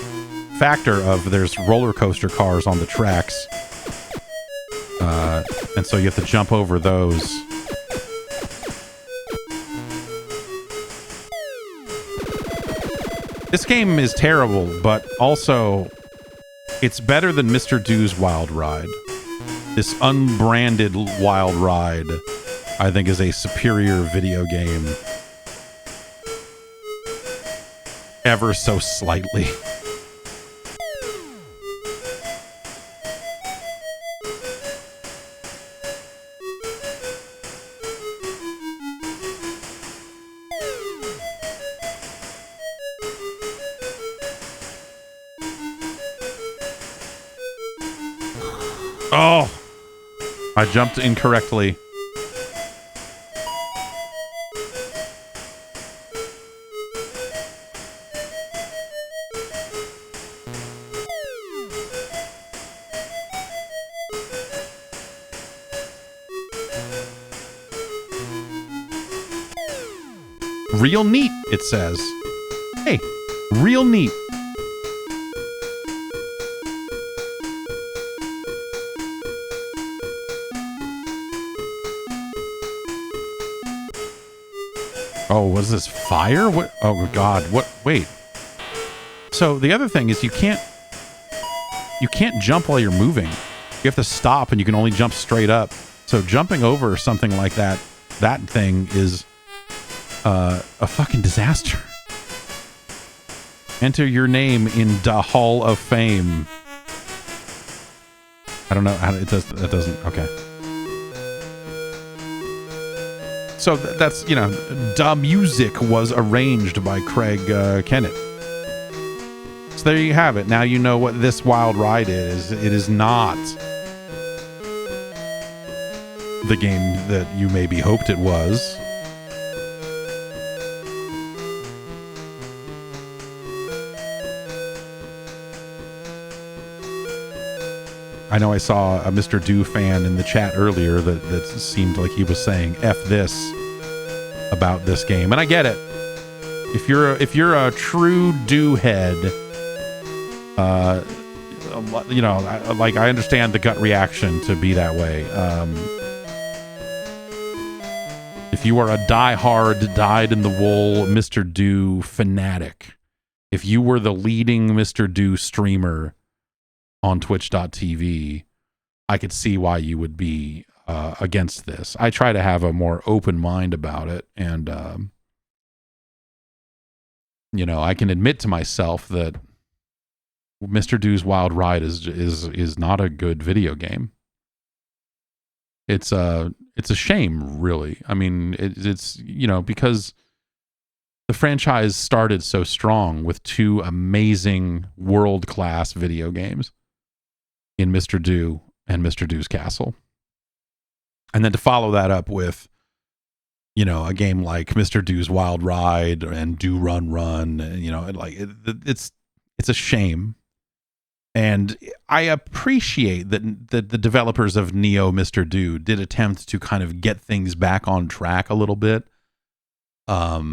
factor of there's roller coaster cars on the tracks. And so you have to jump over those. This game is terrible, but also it's better than Mr. Do's Wild Ride. This unbranded Wild Ride, I think, is a superior video game. Ever so slightly. Oh! I jumped incorrectly. Real neat, it says. Hey, real neat. Oh, what is this? Fire? What? Oh, God. What? Wait. So the other thing is you can't jump while you're moving. You have to stop, and you can only jump straight up. So jumping over something like that thing is a fucking disaster. Enter your name in the Hall of Fame. I don't know. It doesn't. Okay. So that's, you know, the music was arranged by Craig Kennett. So there you have it. Now you know what this Wild Ride is. It is not the game that you maybe hoped it was. I know I saw a Mr. Do fan in the chat earlier that seemed like he was saying F this about this game. And I get it. if you're a true do head, you know, I understand the gut reaction to be that way. If you are a diehard, dyed-in-the-wool Mr. Do fanatic, if you were the leading Mr. Do streamer on Twitch.tv, I could see why you would be against this. I try to have a more open mind about it, and you know, I can admit to myself that Mr. Do's Wild Ride is not a good video game. It's a shame, really. I mean, it's you know, because the franchise started so strong with two amazing world-class video games in Mr. Do and Mr. Do's Castle. And then to follow that up with, you know, a game like Mr. Do's Wild Ride and Do Run Run, you know, it's a shame. And I appreciate that the developers of Neo Mr. Do did attempt to kind of get things back on track a little bit. But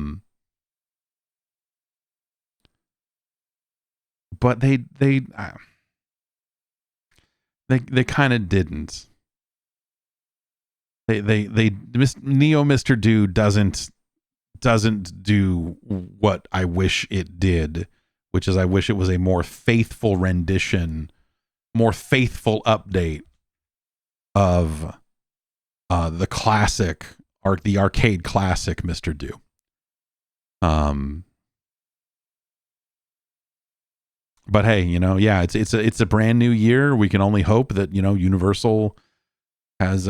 they kind of didn't. Neo Mr. Do doesn't do what I wish it did, which is I wish it was a more faithful rendition, more faithful update of the classic, the arcade classic Mr. Do. But hey, you know, yeah, it's a brand new year. We can only hope that, you know, Universal has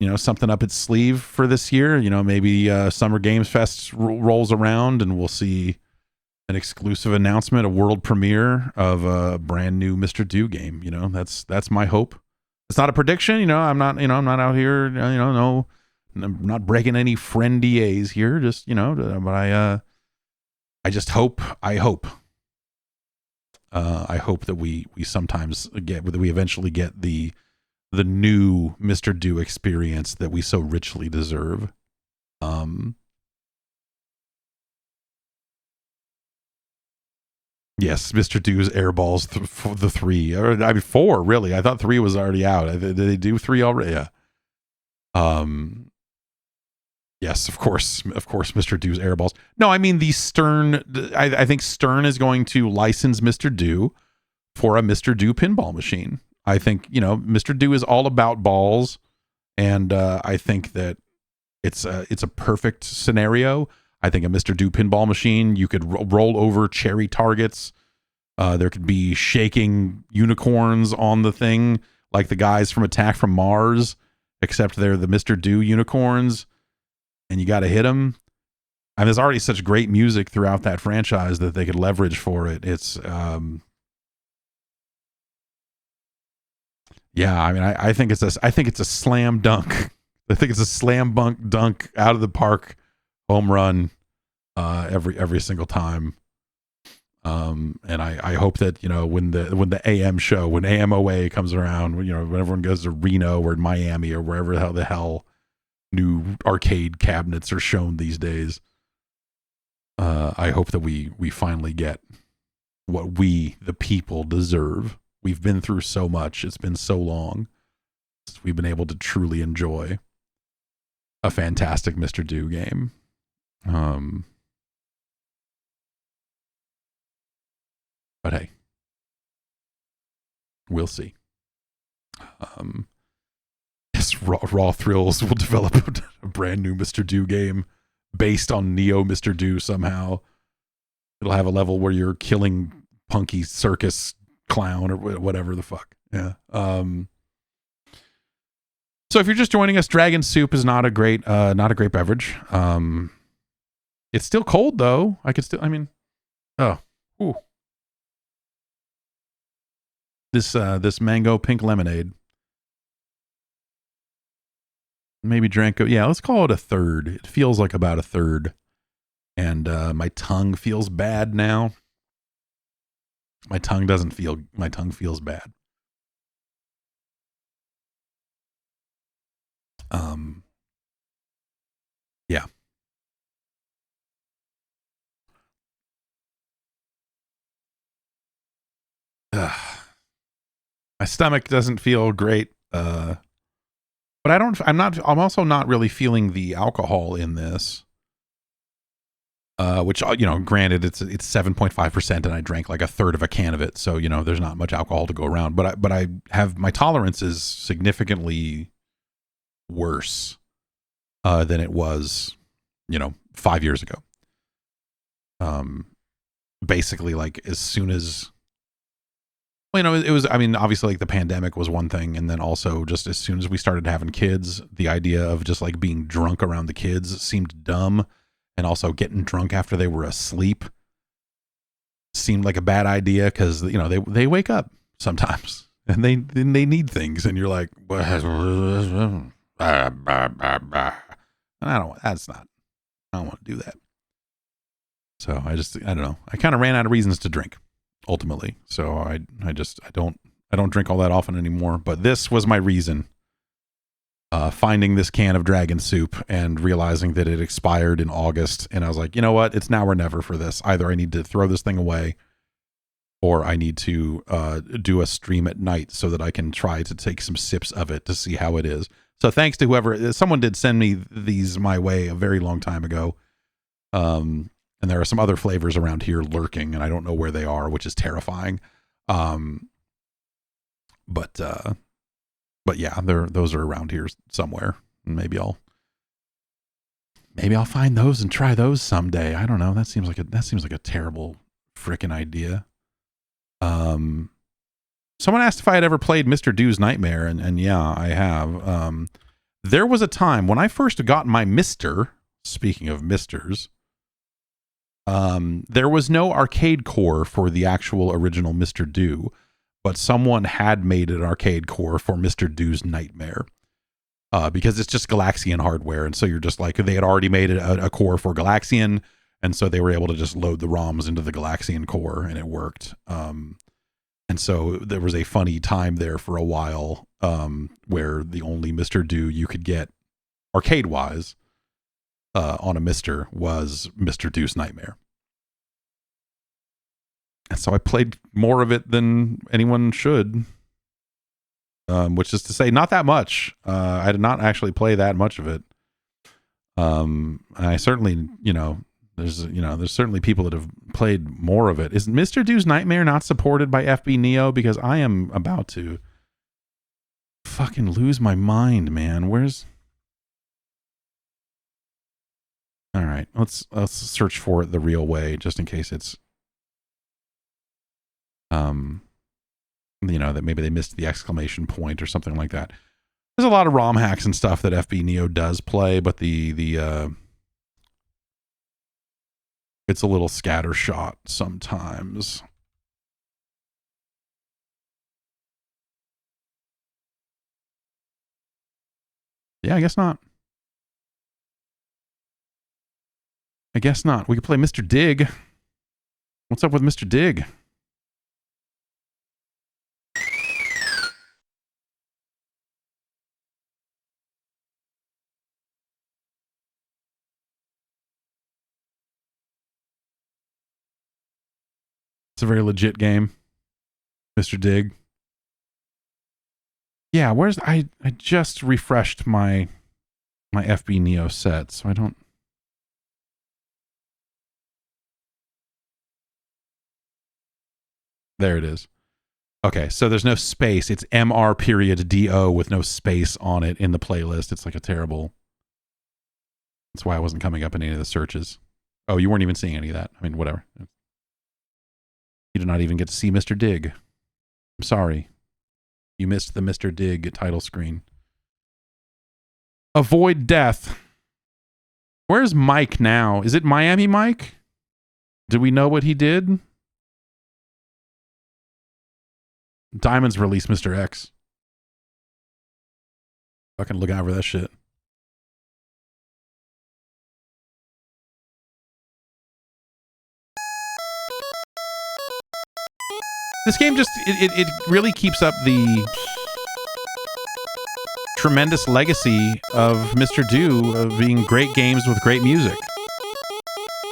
you know, something up its sleeve for this year. You know, maybe Summer Games Fest rolls around and we'll see an exclusive announcement, a world premiere of a brand new Mr. Do game. You know, that's my hope. It's not a prediction. You know, I'm not out here. You know, no, I'm not breaking any friend DAs here. Just, you know, but I just hope. I hope that we sometimes get, that we eventually get the new Mr. Do experience that we so richly deserve. Yes, Mr. Do's Airballs the 3, or I mean 4, really. I thought 3 was already out. Did they do 3 already? Yeah. Yes, of course, Mr. Do's Airballs. No, I mean the Stern. I think Stern is going to license Mr. Do for a Mr. Do pinball machine. I think, you know, Mr. Do is all about balls, and I think that it's a perfect scenario. I think a Mr. Do pinball machine, you could roll over cherry targets. There could be shaking unicorns on the thing, like the guys from Attack from Mars, except they're the Mr. Do unicorns, and you got to hit them. And there's already such great music throughout that franchise that they could leverage for it. It's yeah, I mean, I think it's a slam dunk. I think it's a slam dunk out of the park home run every single time. And I hope that, you know, when the AM show, when AMOA comes around, you know, when everyone goes to Reno or Miami or wherever the hell new arcade cabinets are shown these days, I hope that we finally get what we, the people, deserve. We've been through so much. It's been so long since we've been able to truly enjoy a fantastic Mr. Do game. But hey, we'll see. Yes, Raw Thrills will develop a brand new Mr. Do game based on Neo Mr. Do somehow. It'll have a level where you're killing Punky Circus Clown or whatever the fuck. Yeah. So if you're just joining us, Dragon Soup is not a great beverage. It's still cold though. Ooh. This mango pink lemonade. Maybe drank. Yeah, let's call it a third. It feels like about a third. And my tongue feels bad now. My tongue feels bad. Yeah. my stomach doesn't feel great. But I'm also not really feeling the alcohol in this. Which, granted it's 7.5% and I drank like a third of a can of it. So, there's not much alcohol to go around, but I have, my tolerance is significantly worse, than it was, 5 years ago. Basically like as soon as, it was, obviously like the pandemic was one thing. And then also just as soon as we started having kids, the idea of just like being drunk around the kids seemed dumb. And also getting drunk after they were asleep seemed like a bad idea because, they wake up sometimes and they need things. And you're like, I don't want to do that. So I don't know. I kind of ran out of reasons to drink ultimately. So I don't drink all that often anymore, but this was my reason. Finding this can of dragon soup and realizing that it expired in August. And I was like, you know what? It's now or never for this. Either I need to throw this thing away or I need to do a stream at night so that I can try to take some sips of it to see how it is. So thanks to someone did send me these my way a very long time ago. And there are some other flavors around here lurking and I don't know where they are, which is terrifying. But yeah, those are around here somewhere. Maybe I'll find those and try those someday. I don't know. That seems like a terrible freaking idea. Someone asked if I had ever played Mr. Dew's Nightmare, and yeah, I have. There was a time when I first got my Mister. Speaking of Misters, there was no arcade core for the actual original Mr. Dew. But someone had made an arcade core for Mr. Dew's Nightmare because it's just Galaxian hardware. And so you're just like, they had already made a core for Galaxian. And so they were able to just load the ROMs into the Galaxian core and it worked. And so there was a funny time there for a while where the only Mr. Dew you could get arcade wise on a Mister was Mr. Dew's Nightmare. And so I played more of it than anyone should, which is to say not that much. I did not actually play that much of it. I certainly, there's certainly people that have played more of it. Is Mr. Dew's Nightmare not supported by FB Neo? Because I am about to fucking lose my mind, man. All right, let's search for it the real way, just in case it's that maybe they missed the exclamation point or something like that. There's a lot of ROM hacks and stuff that FB Neo does play, but the it's a little scattershot sometimes. Yeah, I guess not. We could play Mr. Dig. What's up with Mr. Dig? It's a very legit game. Mr. Dig. Yeah, I just refreshed my FB Neo set, so I don't. There it is. Okay, so there's no space. It's MR.DO with no space on it in the playlist. It's like a terrible. That's why I wasn't coming up in any of the searches. Oh, you weren't even seeing any of that. I mean, whatever. You did not even get to see Mr. Dig. I'm sorry. You missed the Mr. Dig title screen. Avoid death. Where's Mike now? Is it Miami Mike? Do we know what he did? Diamonds released Mr. X. Fucking look out for that shit. This game just, it really keeps up the tremendous legacy of Mr. Dew of being great games with great music.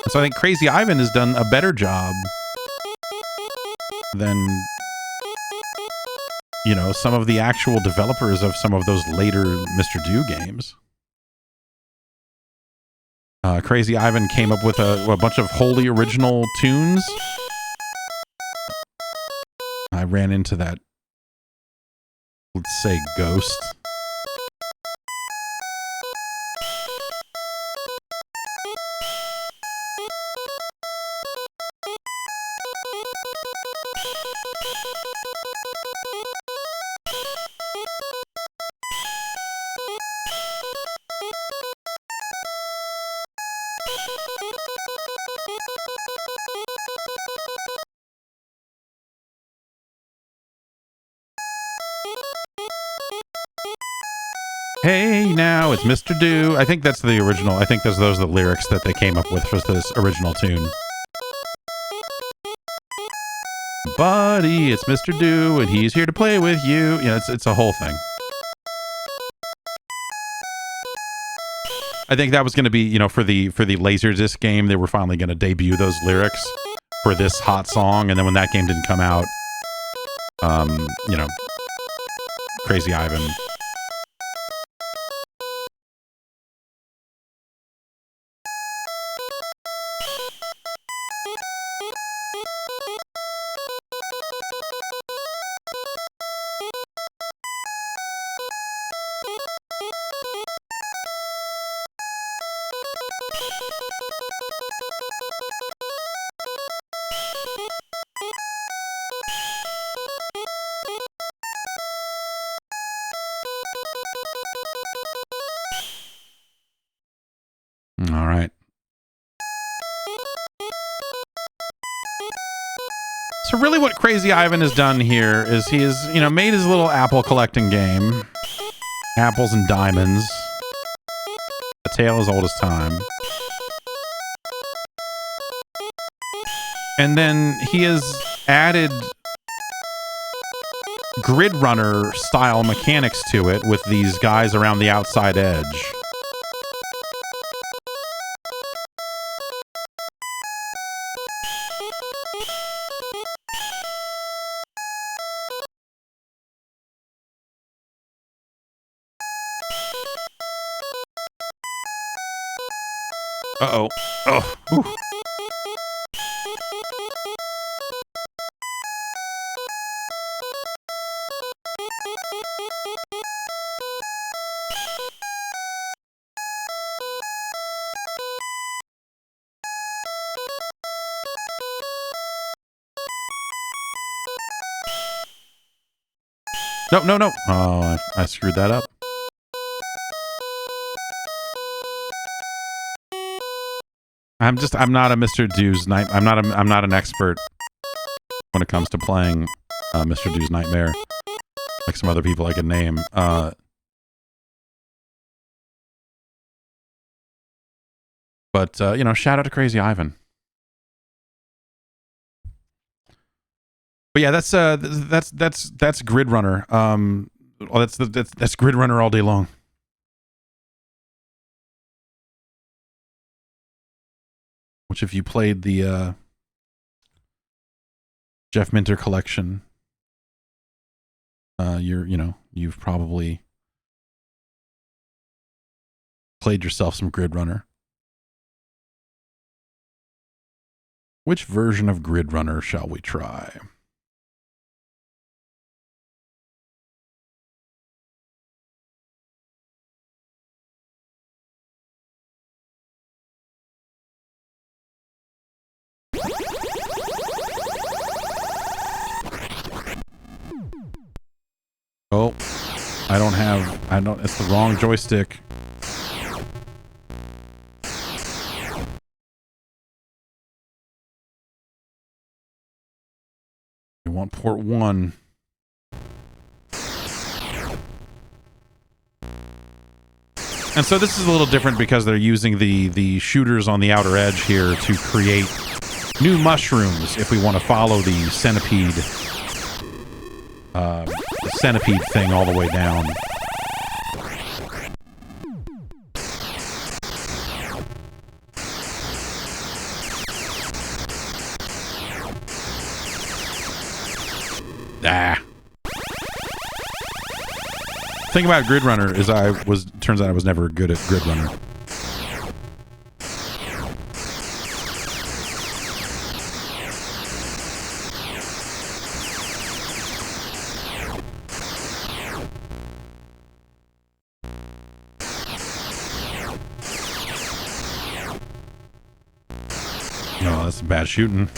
So I think Crazy Ivan has done a better job than you know, some of the actual developers of some of those later Mr. Do games. Crazy Ivan came up with a bunch of wholly original tunes. I ran into that, let's say, ghost. Hey, now it's Mr. Do. I think that's the original. I think those are the lyrics that they came up with for this original tune. Buddy, it's Mr. Do, and he's here to play with you. Yeah, it's a whole thing. I think that was going to be, you know, for the Laserdisc game, they were finally going to debut those lyrics for this hot song, and then when that game didn't come out, you know, Crazy Ivan. All right. So really what Crazy Ivan has done here is he has, you know, made his little apple collecting game. Apples and diamonds. A tale as old as time. And then he has added Grid Runner style mechanics to it with these guys around the outside edge. Uh-oh. Oh. Whew. No, no, no. Oh, I screwed that up. I'm not a Mr. Do's night. I'm not an expert when it comes to playing Mr. Do's Nightmare, like some other people I could name. But you know, shout out to Crazy Ivan. But yeah, that's Grid Runner. Well, that's Grid Runner all day long. Which, if you played the Jeff Minter collection, you've probably played yourself some Grid Runner. Which version of Grid Runner shall we try? Oh, it's the wrong joystick. You want port 1. And so this is a little different because they're using the shooters on the outer edge here to create new mushrooms if we want to follow the centipede thing all the way down. Ah. thing about Grid Runner is turns out I was never good at Grid Runner. Oh, that's bad shooting.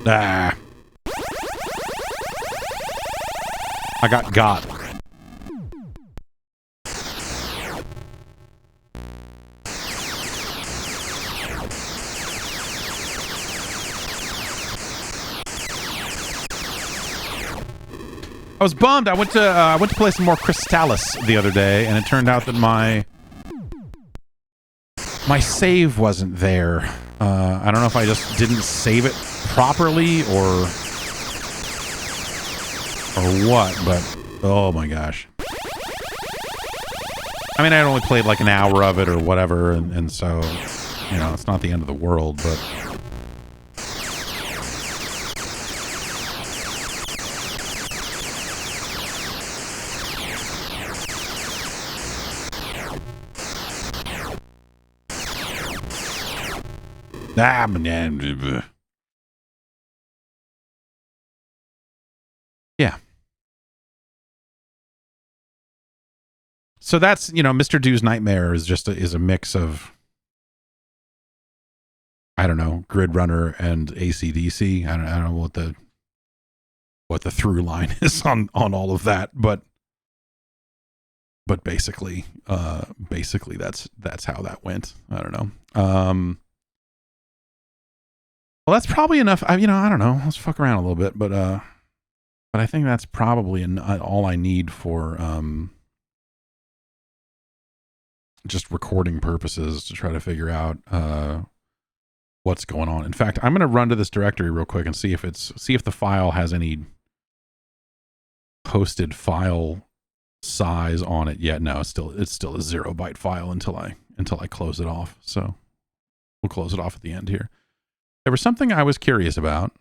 Ah. I got. I was bummed. I went to play some more Crystallis the other day, and it turned out that my save wasn't there. I don't know if I just didn't save it properly or what, but oh my gosh. I mean, I had only played like an hour of it or whatever, and so, you know, it's not the end of the world, but yeah. So that's, you know, Mr. Do's Nightmare is just is a mix of, I don't know, Grid Runner and AC/DC. I don't know what the through line is on all of that, but basically that's how that went. I don't know. Well, that's probably enough. You know, I don't know. Let's fuck around a little bit, but I think that's probably all I need for just recording purposes to try to figure out what's going on. In fact, I'm going to run to this directory real quick and see if the file has any posted file size on it yet. No, it's still a 0-byte file until I close it off. So we'll close it off at the end here. There was something I was curious about.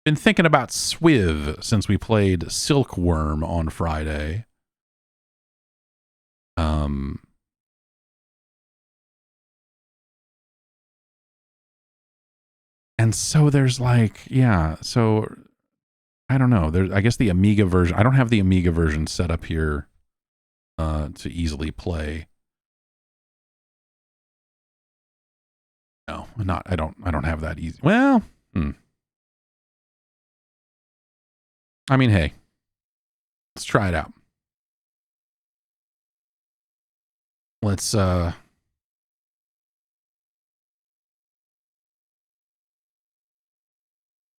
Been thinking about Swiv since we played Silkworm on Friday. And so there's like, yeah, so I don't know. I guess the Amiga version, I don't have the Amiga version set up here to easily play. No, I don't have that easy. Well, I mean, hey, let's try it out. Let's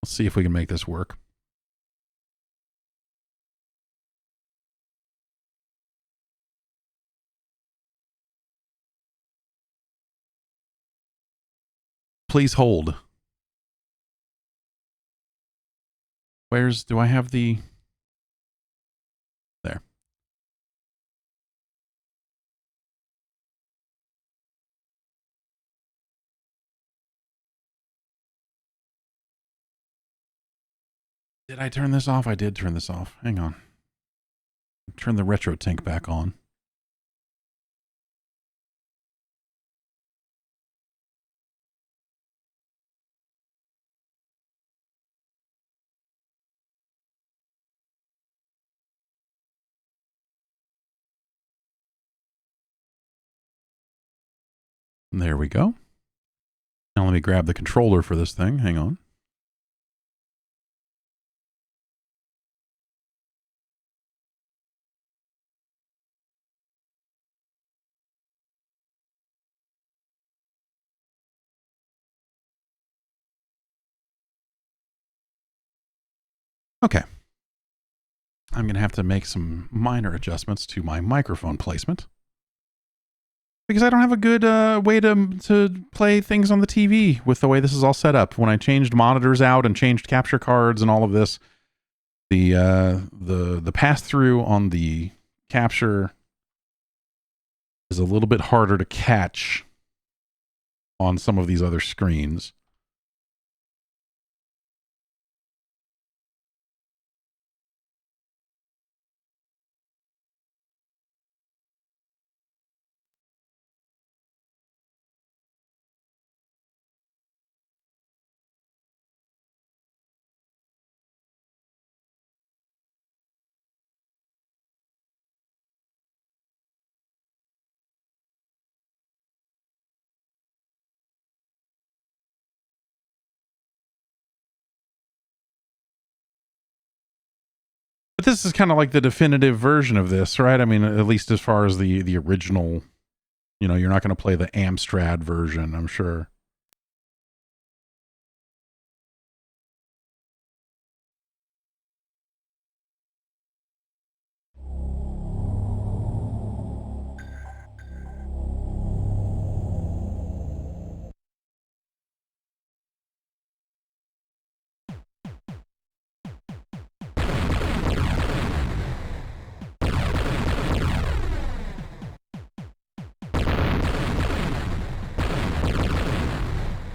see if we can make this work. Please hold. Do I have the... There. Did I turn this off? I did turn this off. Hang on. Turn the retro tank back on. There we go. Now let me grab the controller for this thing. Hang on. Okay. I'm going to have to make some minor adjustments to my microphone placement. Because I don't have a good way to play things on the TV with the way this is all set up. When I changed monitors out and changed capture cards and all of this, the pass-through on the capture is a little bit harder to catch on some of these other screens. But this is kind of like the definitive version of this, right? I mean, at least as far as the original, you know, you're not going to play the Amstrad version, I'm sure.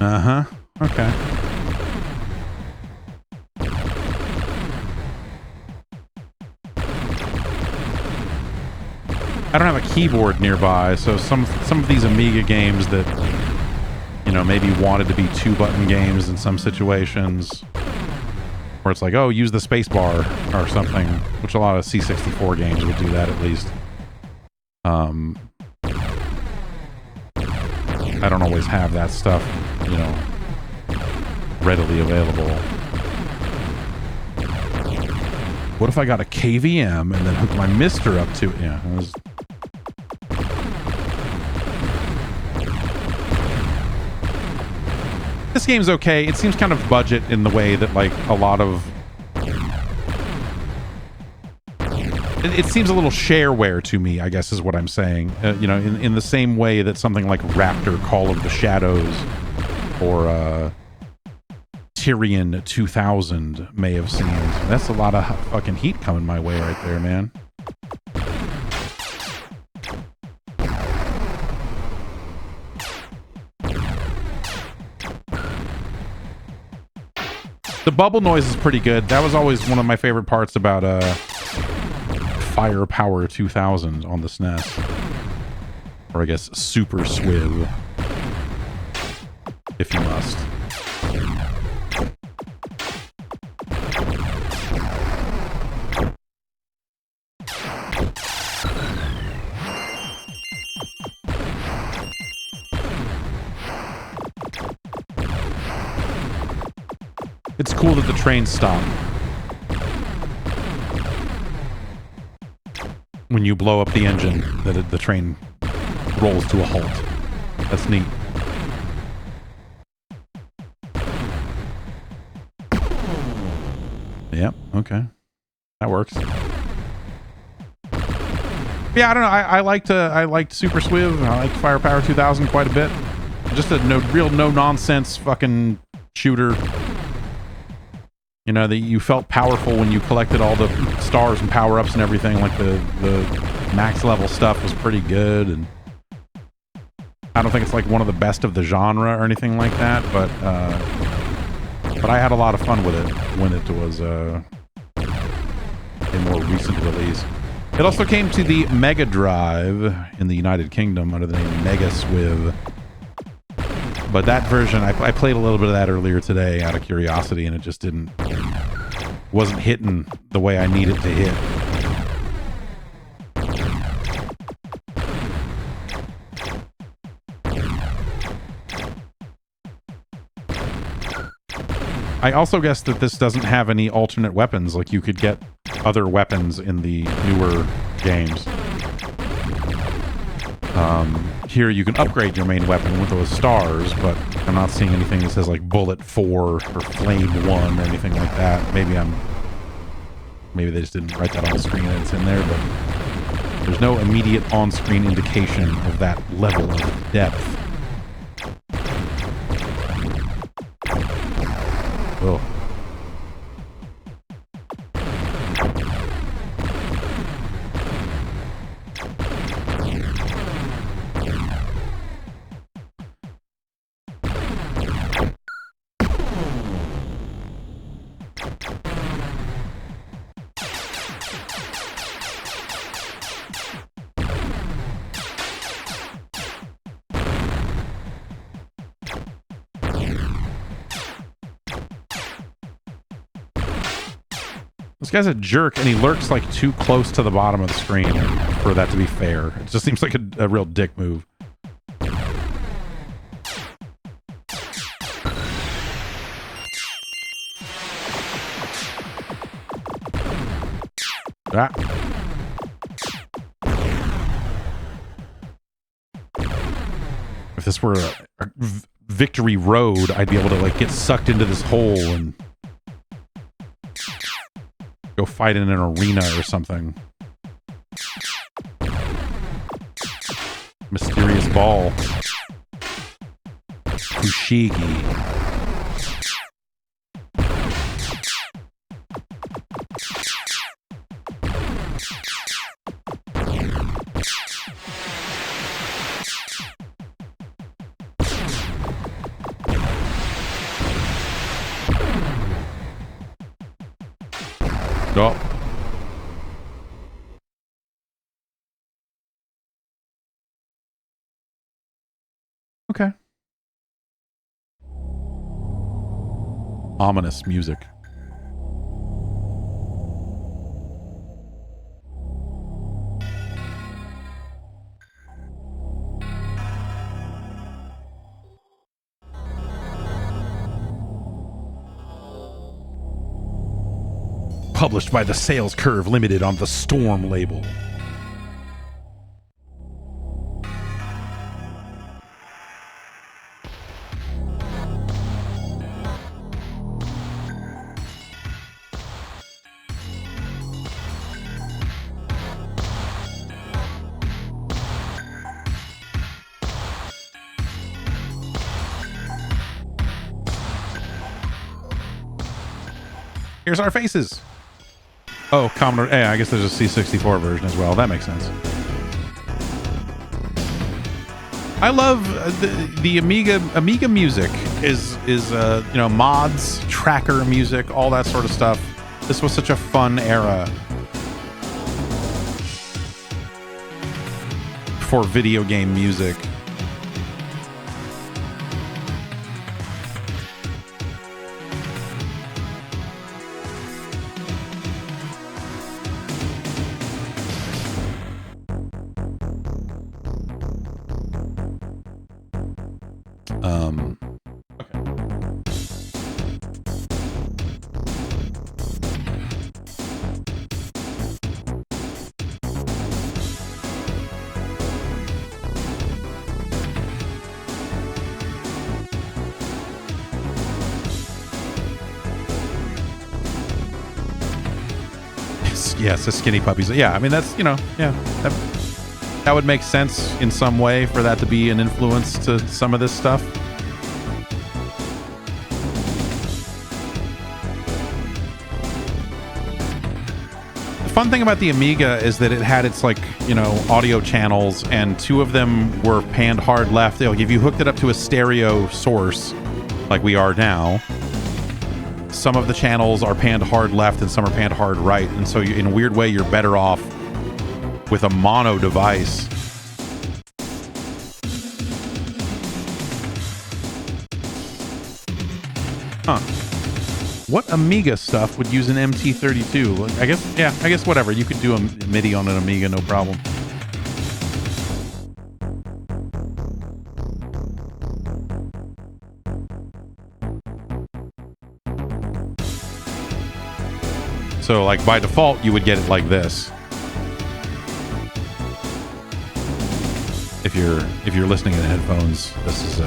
Uh-huh. Okay. I don't have a keyboard nearby, so some of these Amiga games that, you know, maybe wanted to be 2-button games in some situations, where it's like, oh, use the space bar or something, which a lot of C64 games would do that at least. I don't always have that stuff, you know, readily available. What if I got a KVM and then hooked my Mister up to it? Yeah, it was... This game's okay. It seems kind of budget in the way that, like, a lot of... It seems a little shareware to me, I guess is what I'm saying. You know, in the same way that something like Raptor, Call of the Shadows, or Tyrion 2000 may have seemed. That's a lot of fucking heat coming my way right there, man. The bubble noise is pretty good. That was always one of my favorite parts about Firepower 2000 on the SNES. Or I guess Super Swiv, if you must. It's cool that the trains stop when you blow up the engine, that the train rolls to a halt. That's neat. Yep, okay. That works. Yeah, I don't know. I liked Super Swiv. I liked Firepower 2000 quite a bit. Just a real no-nonsense fucking shooter. You know, that you felt powerful when you collected all the stars and power-ups and everything. Like the max level stuff was pretty good, and I don't think it's like one of the best of the genre or anything like that, but I had a lot of fun with it when it was a more recent release. It also came to the Mega Drive in the United Kingdom under the name Mega Swiv. But that version, I played a little bit of that earlier today out of curiosity, and it just wasn't hitting the way I need it to hit. I also guess that this doesn't have any alternate weapons. Like, you could get other weapons in the newer games. Here you can upgrade your main weapon with those stars, but I'm not seeing anything that says like Bullet 4 or Flame 1 or anything like that. Maybe I'm Maybe they just didn't write that on the screen and it's in there, but there's no immediate on-screen indication of that level of depth. Oh. This guy's a jerk, and he lurks like too close to the bottom of the screen for that to be fair. It just seems like a real dick move. Ah. If this were a victory road, I'd be able to like get sucked into this hole and go fight in an arena or something. Mysterious ball. Kushigi. Oh. Okay. Ominous music. Published by the Sales Curve Limited on the Storm label. Here's our faces. Oh, Commodore. Yeah, I guess there's a C64 version as well. That makes sense. I love the Amiga music is you know, mods, tracker music, all that sort of stuff. This was such a fun era for video game music. Yes, the skinny puppies. Yeah, I mean, that's, you know, yeah, that would make sense in some way for that to be an influence to some of this stuff. The fun thing about the Amiga is that it had its, like, you know, audio channels, and two of them were panned hard left. Like, if you hooked it up to a stereo source, like we are now, some of the channels are panned hard left and some are panned hard right, and so in a weird way you're better off with a mono device. Huh. What Amiga stuff would use an MT32? I guess whatever. You could do a MIDI on an Amiga, no problem. So, like, by default, you would get it like this. If you're listening in headphones, this is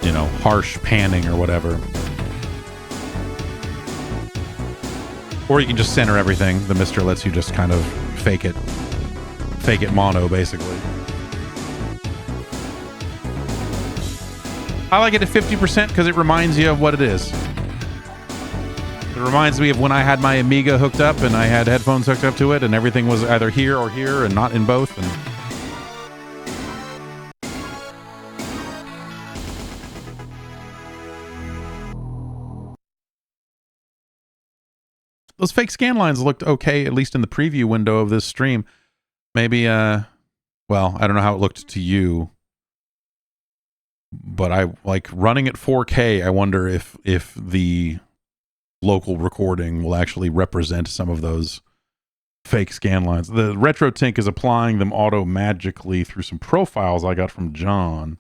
you know, harsh panning or whatever. Or you can just center everything. The Mister lets you just kind of fake it mono, basically. I like it at 50% because it reminds you of what it is. It reminds me of when I had my Amiga hooked up and I had headphones hooked up to it and everything was either here or here and not in both. And those fake scan lines looked okay, at least in the preview window of this stream. Maybe, well, I don't know how it looked to you, but I like running at 4K. I wonder if the local recording will actually represent some of those fake scan lines. The RetroTink is applying them auto magically through some profiles I got from John.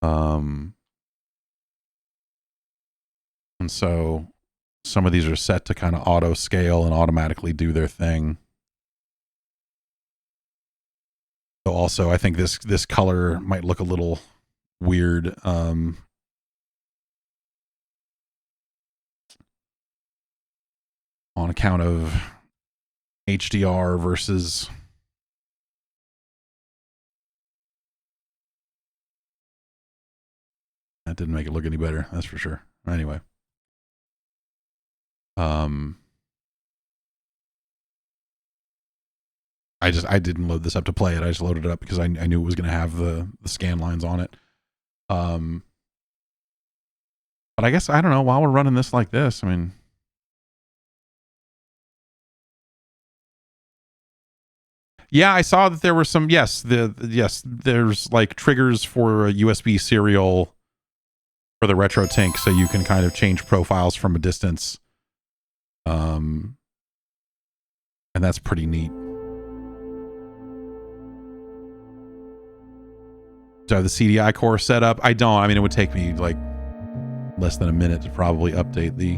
And so some of these are set to kind of auto scale and automatically do their thing. So also, I think this color might look a little weird. On account of HDR versus that didn't make it look any better, that's for sure. Anyway. I didn't load this up to play it. I just loaded it up because I knew it was going to have the scan lines on it. But I guess, I don't know, while we're running this like this, I mean, yeah, I saw that there were some, yes, there's like triggers for a USB serial for the RetroTink, so you can kind of change profiles from a distance. And that's pretty neat. Do I have the CDI core set up? I don't. I mean, it would take me like less than a minute to probably update the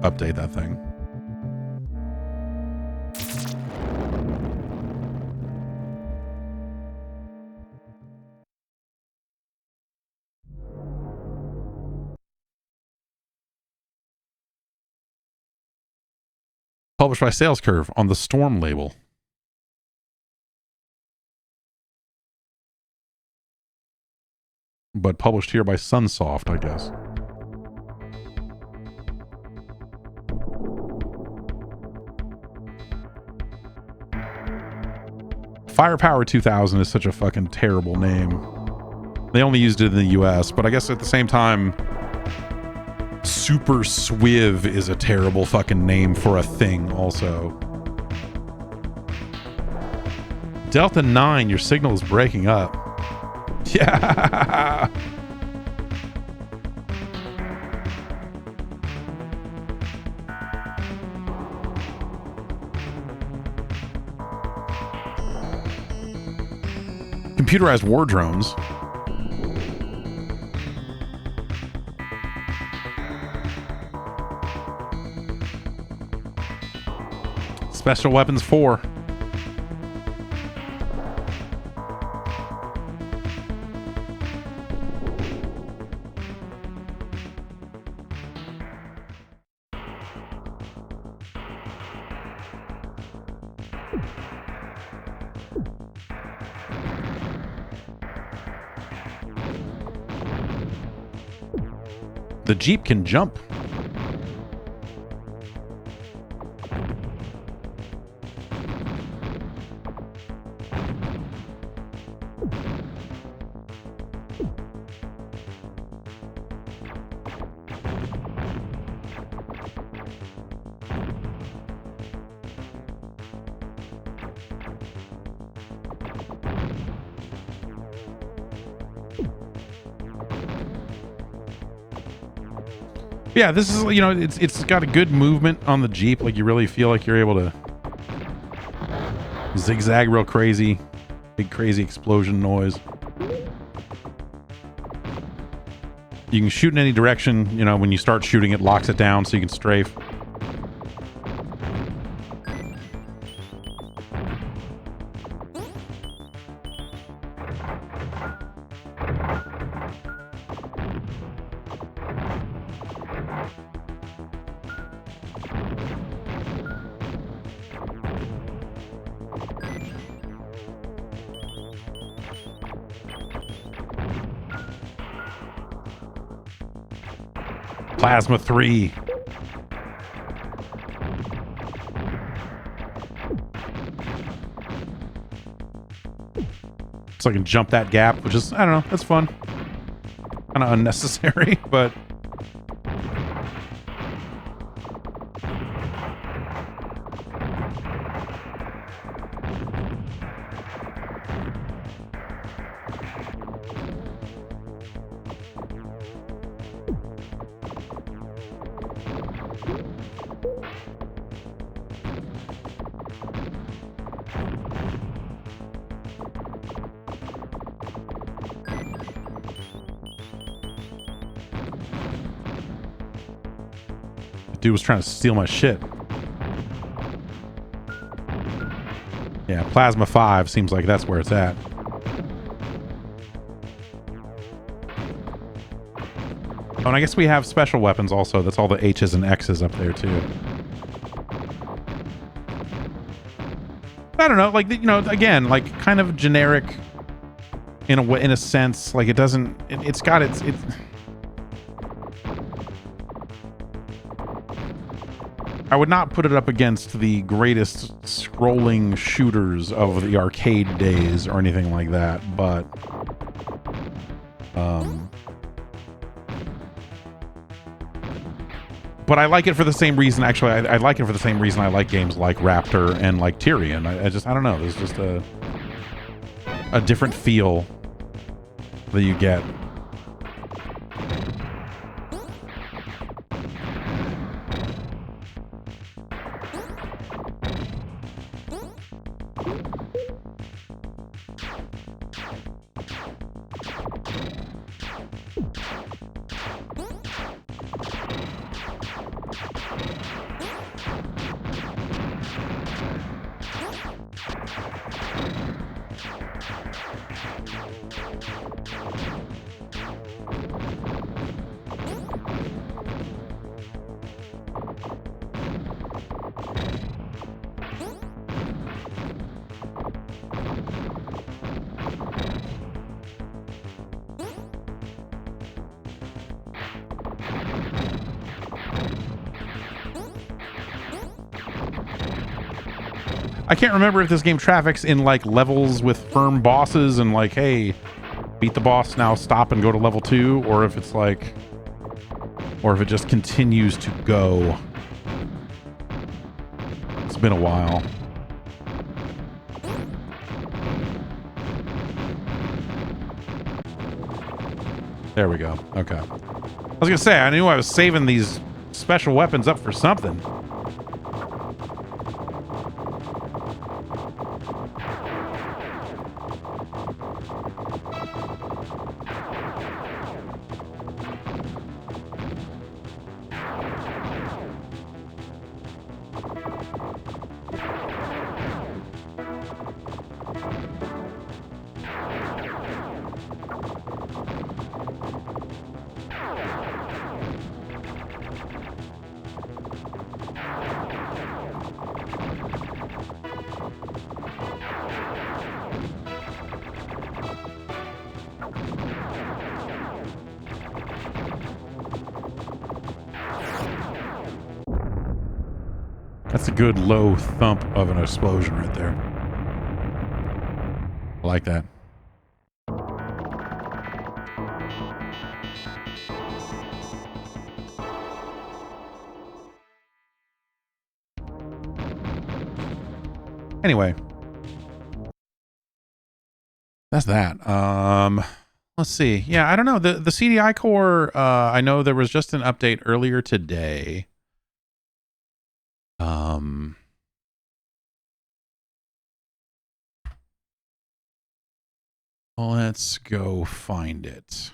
update that thing. Published by Sales Curve on the Storm label. But published here by Sunsoft, I guess. Firepower 2000 is such a fucking terrible name. They only used it in the US, but I guess at the same time, Super Swiv is a terrible fucking name for a thing also. Delta 9, your signal is breaking up. Yeah. Computerized war drones. Special Weapons 4. The Jeep can jump. Yeah, this is, you know, it's got a good movement on the Jeep. Like, you really feel like you're able to zigzag real crazy. Big crazy explosion noise. You can shoot in any direction. You know, when you start shooting, it locks it down so you can strafe. Plasma 3. So I can jump that gap, which is, I don't know, that's fun. Kind of unnecessary, but... Dude was trying to steal my shit. Yeah, Plasma 5 seems like that's where it's at. Oh, and I guess we have special weapons also. That's all the H's and X's up there, too. I don't know, like, you know, again, like, kind of generic in a way, in a sense. Like, it doesn't... It's got its... I would not put it up against the greatest scrolling shooters of the arcade days or anything like that, but I like it for the same reason. Actually, I like it for the same reason I like games like Raptor and like Tyrion. I don't know. There's just a different feel that you get. I can't remember if this game traffics in like levels with firm bosses and like, hey, beat the boss, now stop and go to level 2, or if it's like, or if it just continues to go. It's been a while. There we go. Okay. I was gonna say, I knew I was saving these special weapons up for something. That's a good low thump of an explosion right there. I like that. Anyway. That's that. Let's see. Yeah, I don't know. The CDI core, I know there was just an update earlier today. Let's go find it.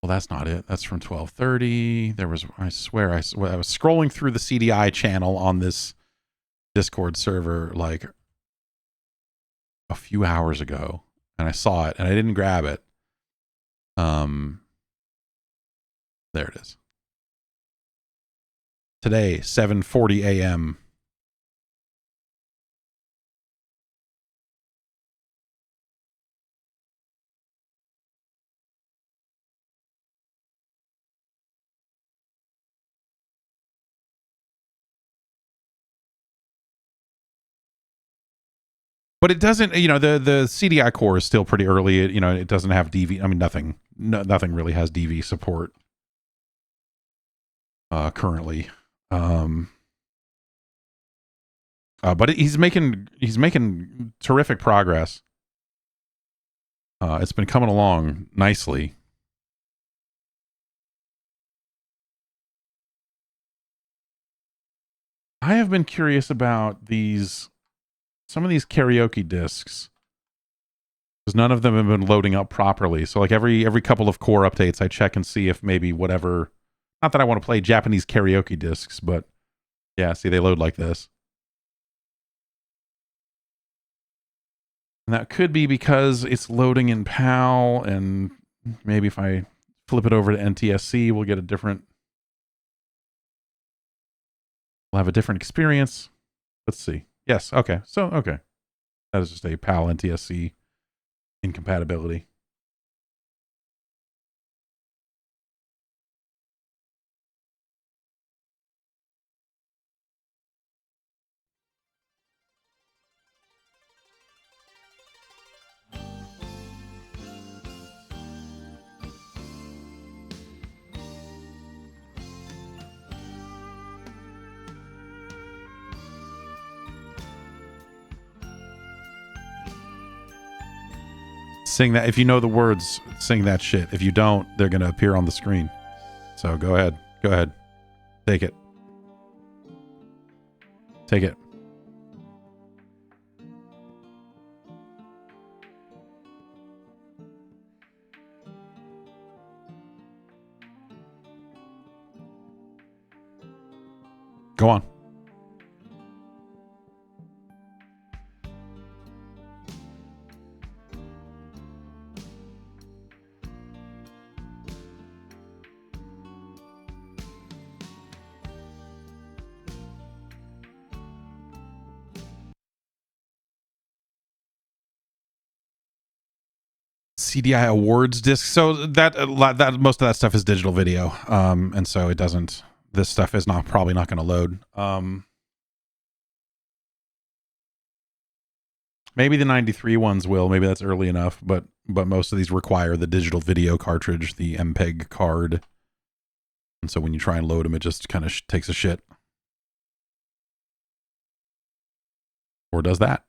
Well, that's not it. That's from 12:30. There was, I swear, I was scrolling through the CDI channel on this Discord server like a few hours ago, and I saw it, and I didn't grab it. There it is. Today, 7:40 a.m. But it doesn't, the CDI core is still pretty early. It doesn't have DV. I mean, nothing really has DV support currently. But he's making terrific progress. It's been coming along nicely. I have been curious about some of these karaoke discs, because none of them have been loading up properly. So like every couple of core updates, I check and see if maybe whatever. Not that I want to play Japanese karaoke discs, but yeah, see, they load like this. And that could be because it's loading in PAL, and maybe if I flip it over to NTSC, we'll get we'll have a different experience. Let's see. Yes, okay. So, okay. That is just a PAL NTSC incompatibility. Sing that. If you know the words, sing that shit. If you don't, they're going to appear on the screen. So go ahead. Go ahead. Take it. Take it. Go on. CDI awards disc. So that most of that stuff is digital video, and so it doesn't. This stuff is probably not going to load. Maybe the 93 ones will. Maybe that's early enough, but most of these require the digital video cartridge, the MPEG card, and so when you try and load them, it just kind of takes a shit, or does that.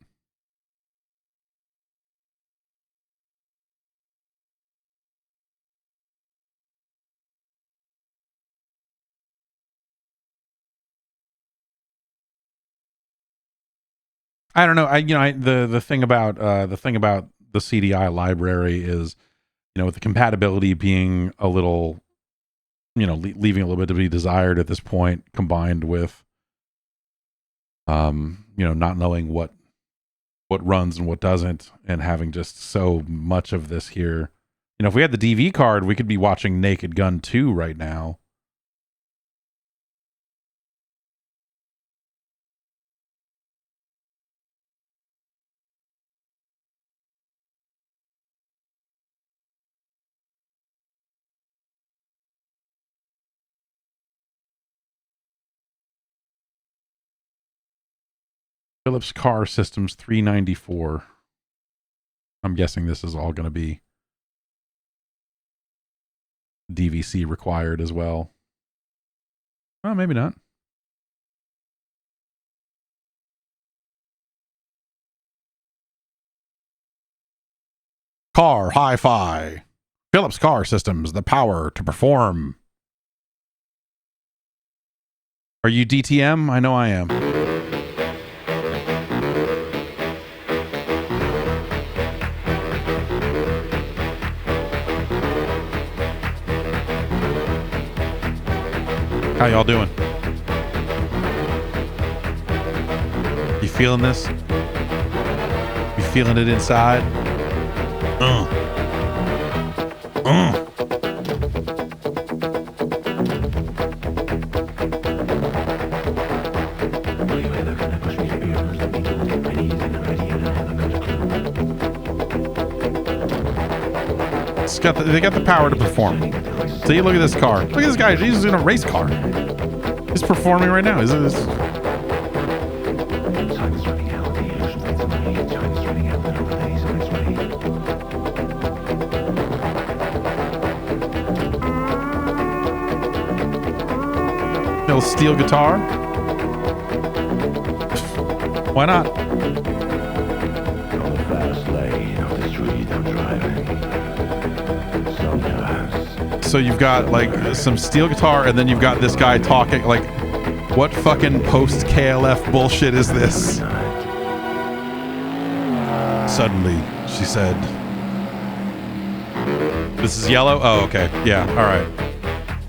I don't know. The thing about the CDI library is, with the compatibility being a little, leaving a little bit to be desired at this point, combined with, not knowing what runs and what doesn't, and having just so much of this here. If we had the DV card, we could be watching Naked Gun 2 right now. Philips Car Systems 394. I'm guessing this is all going to be DVC required as well. Well, maybe not. Car Hi-Fi. Philips Car Systems, the power to perform. Are you DTM? I know I am. How y'all doing? You feeling this? You feeling it inside? They got the power to perform. See, look at this car. Look at this guy. He's in a race car. He's performing right now. Little steel guitar. Why not? On the fast lane of the street I'm driving. Sometimes. So you've got like some steel guitar, and then you've got this guy talking. Like, what fucking post KLF bullshit is this? Suddenly, she said, "This is yellow." Oh, okay. Yeah. All right.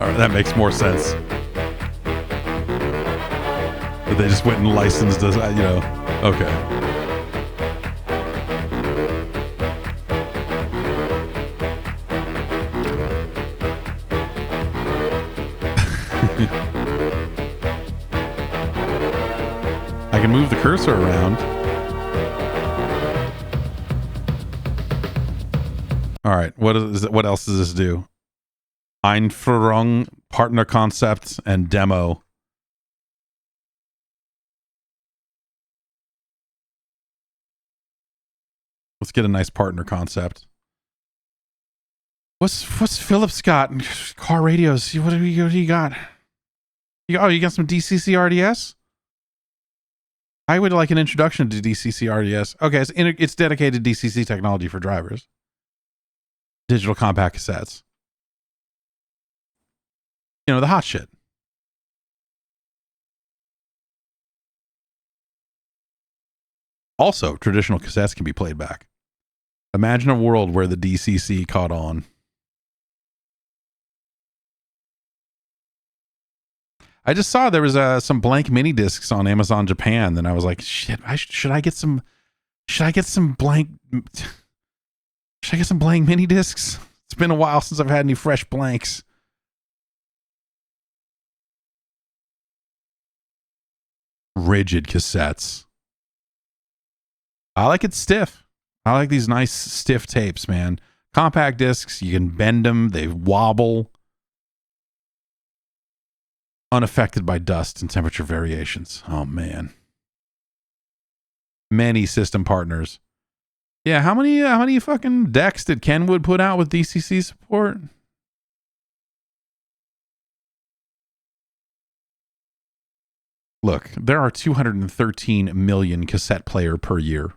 All right. That makes more sense. But they just went and licensed us, you know. Okay. I can move the cursor around. All right. What else does this do? Einführung, partner concept, and demo. Let's get a nice partner concept. What's Phillips got? Car radios. What do you got? You got some DCC RDS? I would like an introduction to DCC RDS. Okay, it's dedicated DCC technology for drivers. Digital compact cassettes. You know, the hot shit. Also, traditional cassettes can be played back. Imagine a world where the DCC caught on. I just saw there was some blank mini discs on Amazon Japan, and I was like, shit, should I get some blank mini discs? It's been a while since I've had any fresh blanks. Rigid cassettes. I like it stiff. I like these nice stiff tapes, man. Compact discs, you can bend them, they wobble. Unaffected by dust and temperature variations. Oh, man. Many system partners. Yeah, how many fucking decks did Kenwood put out with DCC support? Look, there are 213 million cassette player per year.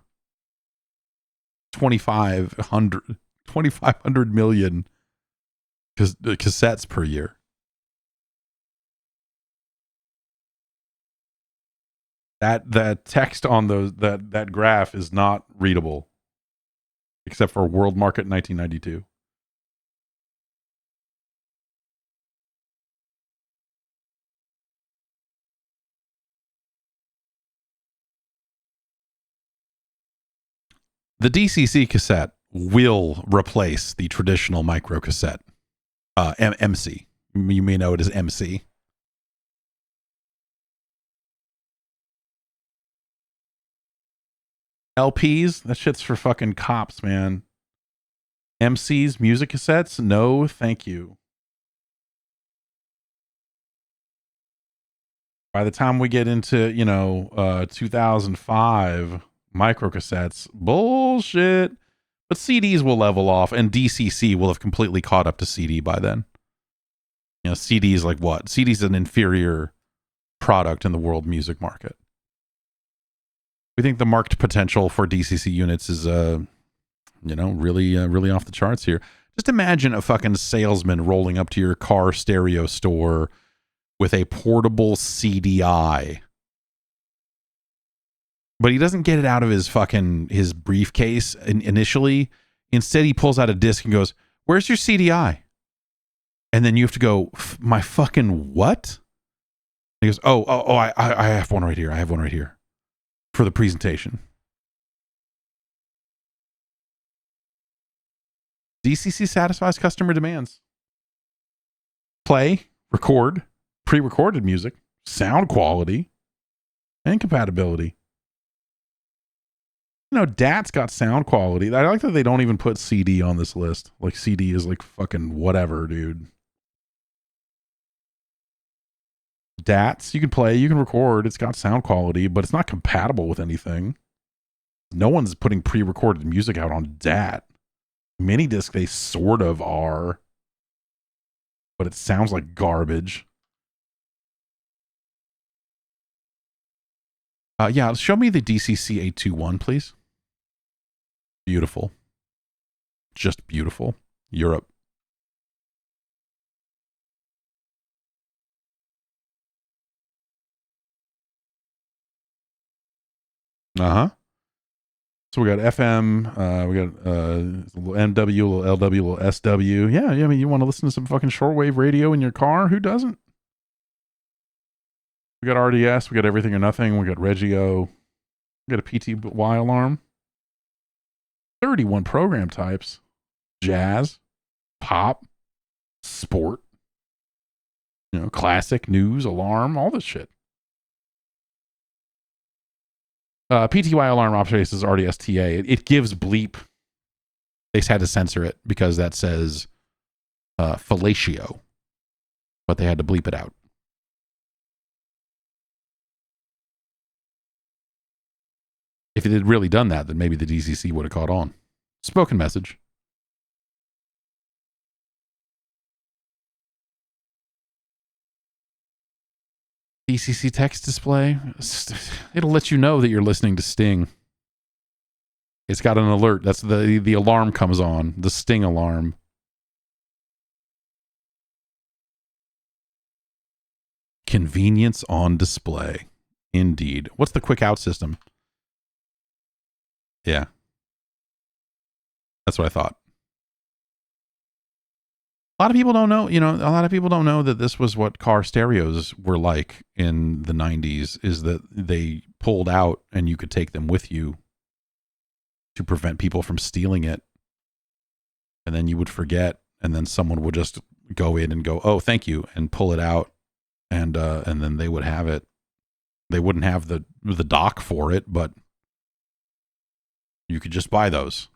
2,500 million cassettes per year. That text on that graph is not readable, except for World Market 1992. The DCC cassette will replace the traditional micro cassette, MC. You may know it as MC. LPs, that shit's for fucking cops, man. MCs, music cassettes, no, thank you. By the time we get into, 2005, microcassettes, bullshit. But CDs will level off, and DCC will have completely caught up to CD by then. CD is like what? CD is an inferior product in the world music market. We think the marked potential for DCC units is, really off the charts here. Just imagine a fucking salesman rolling up to your car stereo store with a portable CDI. But he doesn't get it out of his briefcase initially. Instead, he pulls out a disc and goes, "Where's your CDI?" And then you have to go, "My fucking what?" And he goes, "Oh, I have one right here. I have one right here for the presentation." DCC satisfies customer demands. Play, record, pre-recorded music, sound quality, and compatibility. DAT's got sound quality. I like that they don't even put CD on this list. Like, CD is like fucking whatever, dude. DATs, you can play, you can record. It's got sound quality, but it's not compatible with anything. No one's putting pre-recorded music out on DAT. Mini disc, they sort of are, but it sounds like garbage. Yeah, show me the DCC 821, please. Beautiful. Just beautiful. Europe. Uh-huh. So we got FM, we got a little MW, a little LW, a little SW. Yeah, I mean, you want to listen to some fucking shortwave radio in your car? Who doesn't? We got RDS, we got Everything or Nothing, we got Regio, we got a PTY alarm. 31 program types. Jazz, pop, sport, classic, news, alarm, all this shit. PTY alarm operates as RDSTA. It gives bleep. They had to censor it because that says fellatio, but they had to bleep it out. If it had really done that, then maybe the DCC would have caught on. Spoken message. DCC text display. It'll let you know that you're listening to Sting. It's got an alert. That's the alarm comes on. The Sting alarm. Convenience on display. Indeed. What's the quick out system? Yeah. That's what I thought. A lot of people don't know, a lot of people don't know that this was what car stereos were like in the 90s, is that they pulled out and you could take them with you to prevent people from stealing it. And then you would forget, and then someone would just go in and go, "Oh, thank you," and pull it out, and then they would have it. They wouldn't have the dock for it, but you could just buy those.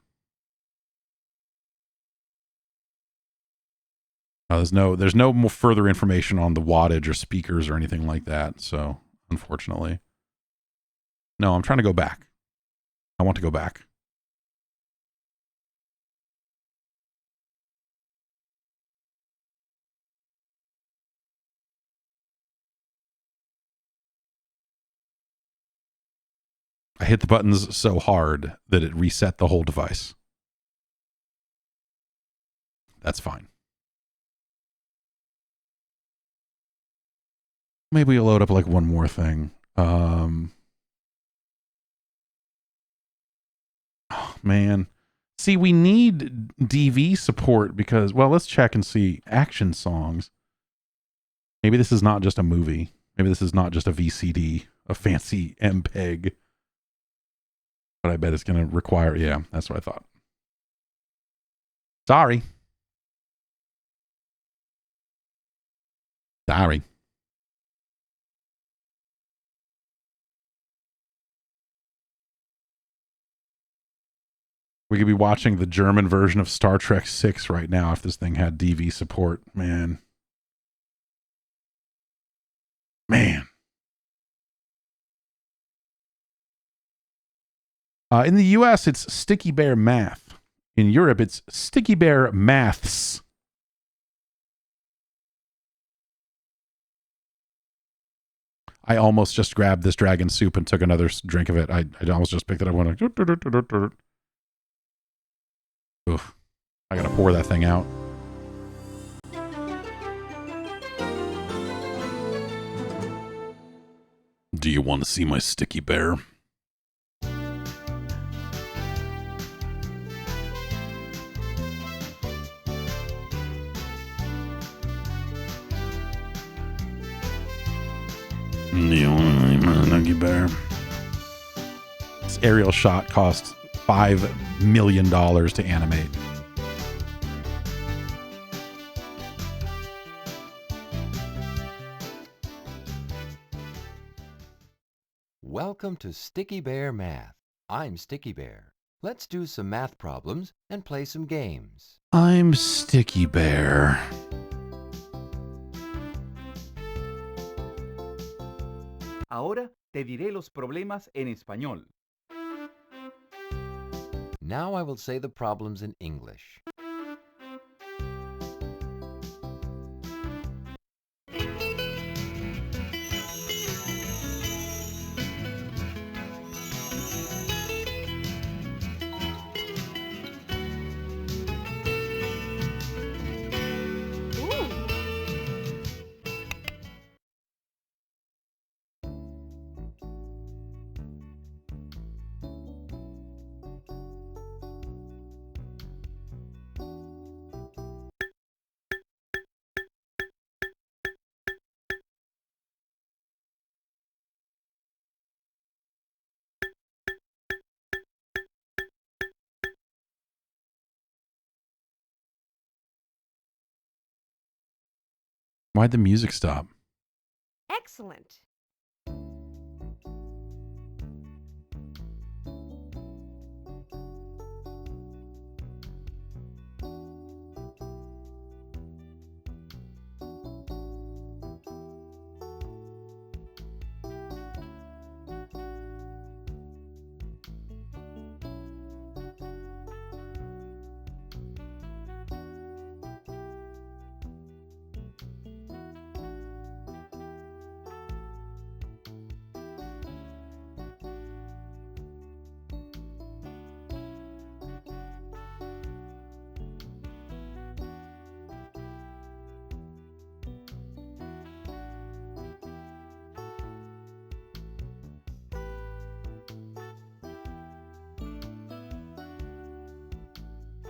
There's no more further information on the wattage or speakers or anything like that. So, unfortunately, no. I'm trying to go back. I want to go back. I hit the buttons so hard that it reset the whole device. That's fine. Maybe we'll load up like one more thing. Oh, man. See, we need DV support because, well, let's check and see action songs. Maybe this is not just a movie. Maybe this is not just a VCD, a fancy MPEG. But I bet it's going to require, yeah, that's what I thought. Sorry. We could be watching the German version of Star Trek 6 right now if this thing had DV support. Man. In the US, it's Sticky Bear Math. In Europe, it's Sticky Bear Maths. I almost just grabbed this dragon soup and took another drink of it. I almost just picked it up and went like, oof. I gotta pour that thing out. Do you want to see my sticky bear? Bear. This aerial shot cost $5 million to animate. Welcome to Sticky Bear Math. I'm Sticky Bear. Let's do some math problems and play some games. I'm Sticky Bear. Ahora te diré los problemas en español. Now I will say the problems in English. Why'd the music stop? Excellent.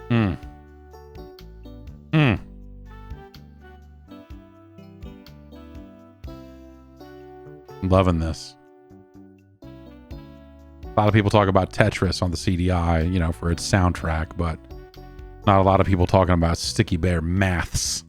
Hmm. Hmm. I'm loving this. A lot of people talk about Tetris on the CDI, you know, for its soundtrack, but not a lot of people talking about Sticky Bear maths.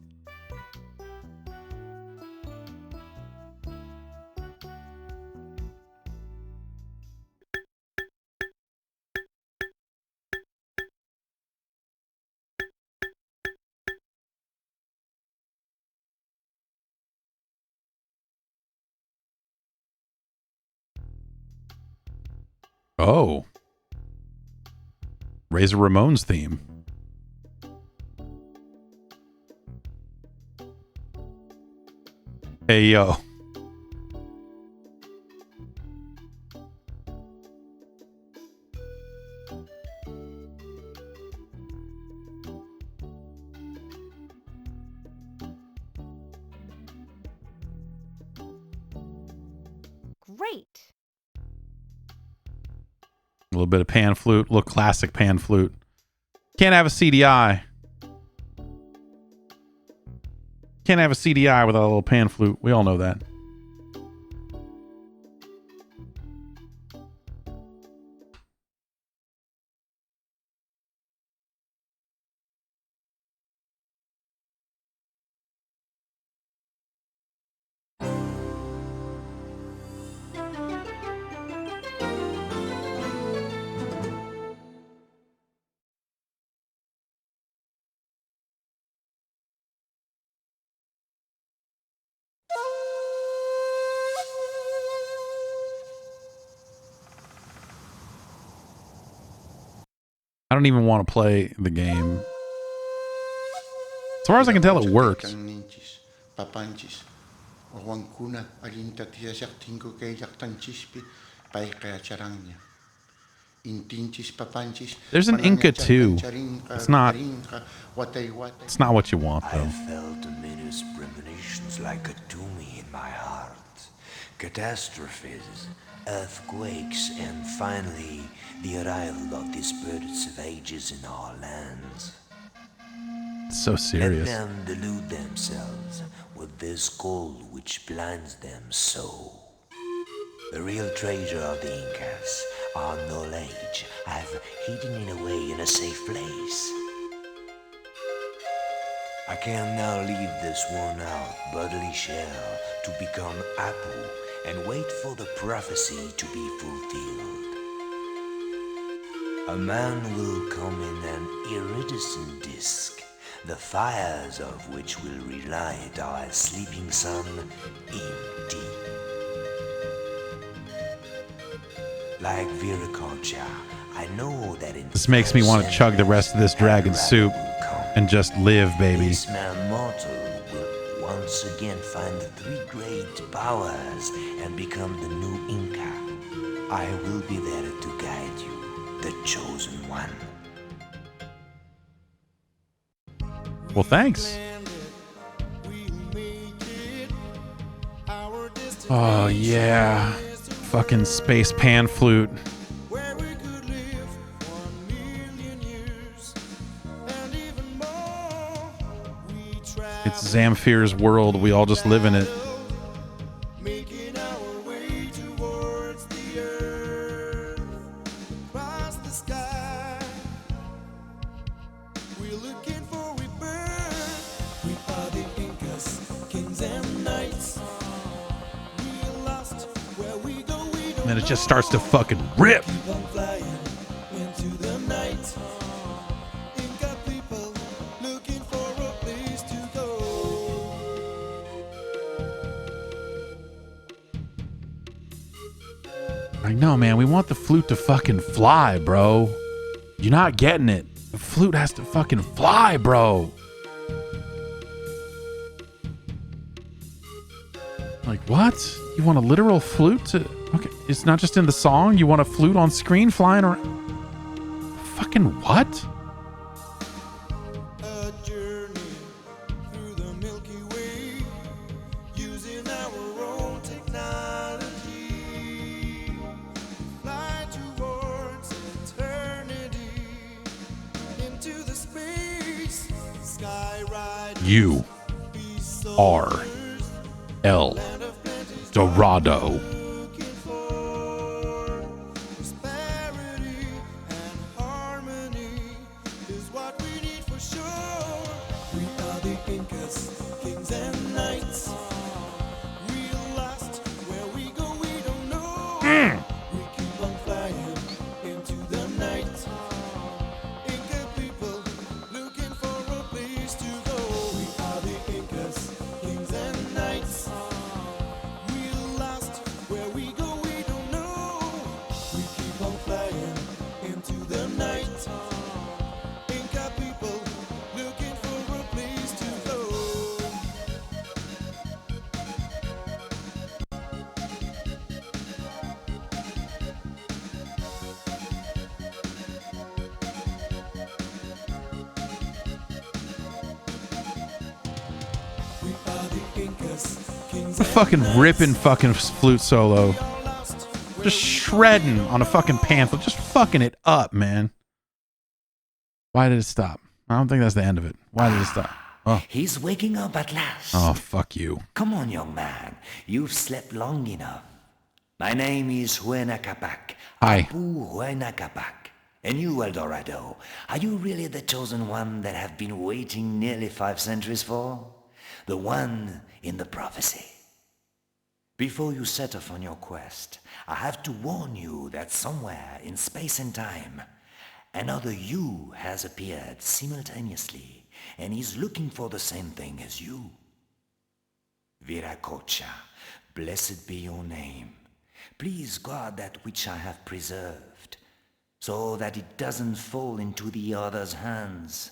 Oh. Razor Ramon's theme. Hey, yo. Great. A little bit of pan flute, a little classic pan flute. Can't have a CDI. Can't have a CDI without a little pan flute. We all know that. I don't even want to play the game. As far as I can tell, it works. There's an Inca II. It's not what you want, though. I felt ominous premonitions like a doom in my heart. Catastrophes, earthquakes, and finally, the arrival of the spirits of ages in our lands. It's so serious. Let them delude themselves with this gold which blinds them so. The real treasure of the Incas, our knowledge, I've hidden it away in a safe place. I can now leave this worn-out bodily shell to become Apu and wait for the prophecy to be fulfilled. A man will come in an iridescent disk, the fires of which will relight our sleeping sun in deep. Like Viracocha, I know that in This makes me want to chug the rest of this dragon soup and just live, baby. This man mortal will once again find the three great powers and become the new Inca. I will be there to guide you, the chosen one. Well, thanks. Oh, yeah. Fucking space pan flute. It's Zamfir's world. We all just live in it. And then it just starts to fucking rip. I know, man. We want the flute to fucking fly, bro. You're not getting it. The flute has to fucking fly, bro. Like, what? You want a literal flute to... Okay, it's not just in the song. You want a flute on screen flying around? Fucking what? A journey through the Milky Way, using our own technology. Fly towards eternity, into the space, sky riding. You are El Dorado. Fucking ripping fucking flute solo. Just shredding on a fucking pamphlet. Just fucking it up, man. Why did it stop? I don't think that's the end of it. Why did it stop? Oh. He's waking up at last. Oh, fuck you. Come on, young man. You've slept long enough. My name is Huayna Capac. Hi. Apu Huayna Capac. And you, El Dorado, are you really the chosen one that have been waiting nearly 5 centuries for? The one in the prophecy. Before you set off on your quest, I have to warn you that somewhere in space and time, another you has appeared simultaneously and is looking for the same thing as you. Viracocha, blessed be your name. Please guard that which I have preserved, so that it doesn't fall into the other's hands.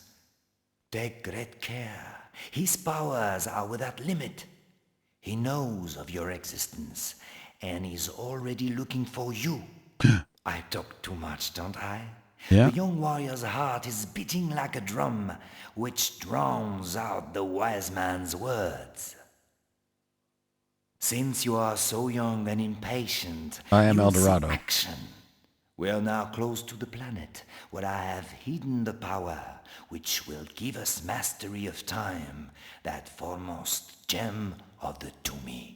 Take great care. His powers are without limit. He knows of your existence, and is already looking for you. I talk too much, don't I? Yeah. The young warrior's heart is beating like a drum, which drowns out the wise man's words. Since you are so young and impatient, I am you El see Dorado. action. We are now close to the planet where I have hidden the power which will give us mastery of time, that foremost gem of the Tumi.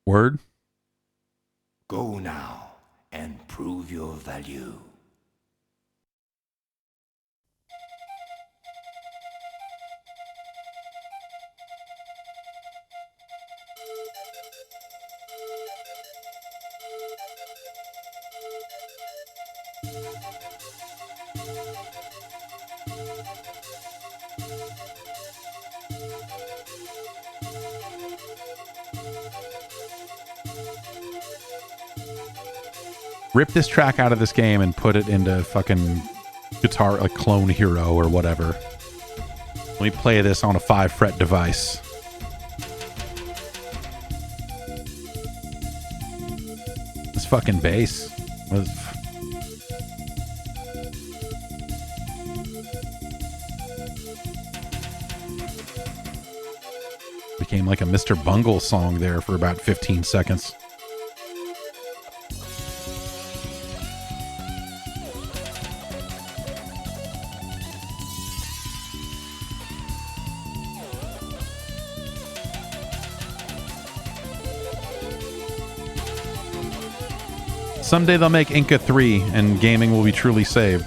Word? Go now and prove your value. Rip this track out of this game and put it into fucking Guitar, like Clone Hero or whatever. Let me play this on a 5-fret device. This fucking bass was... became like a Mr. Bungle song there for about 15 seconds. Someday they'll make Inca III and gaming will be truly saved.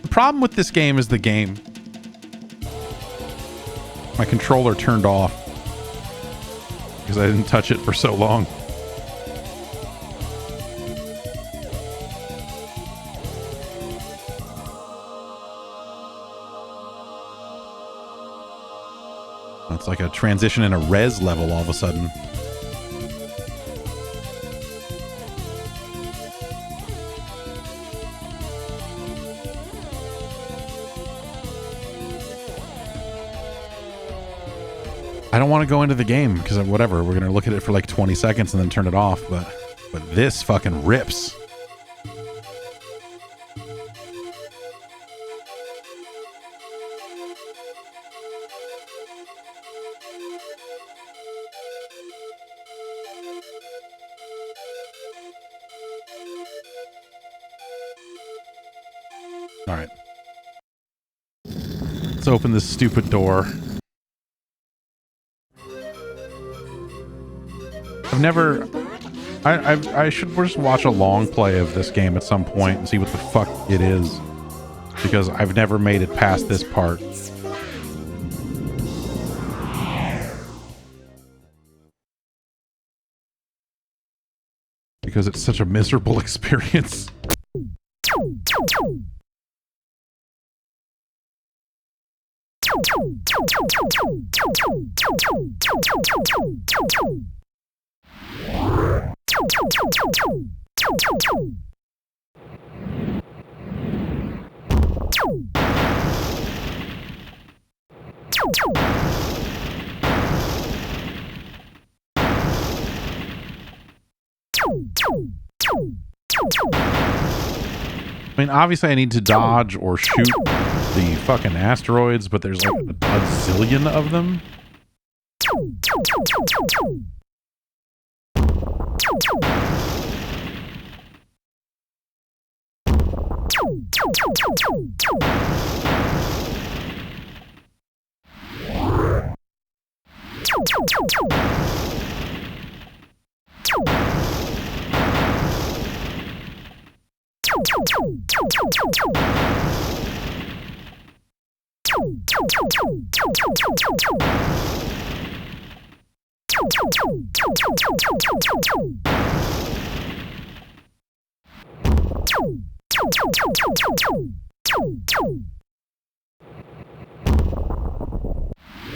The problem with this game is the game. My controller turned off because I didn't touch it for so long. It's like a transition in a res level all of a sudden. I don't want to go into the game because whatever, we're going to look at it for like 20 seconds and then turn it off, but this fucking rips. All right. Let's open this stupid door. I've never... I should just watch a long play of this game at some point and see what the fuck it is. Because I've never made it past this part. Because it's such a miserable experience. I mean, obviously I need to dodge or shoot the fucking asteroids, but there's like a bazillion of them.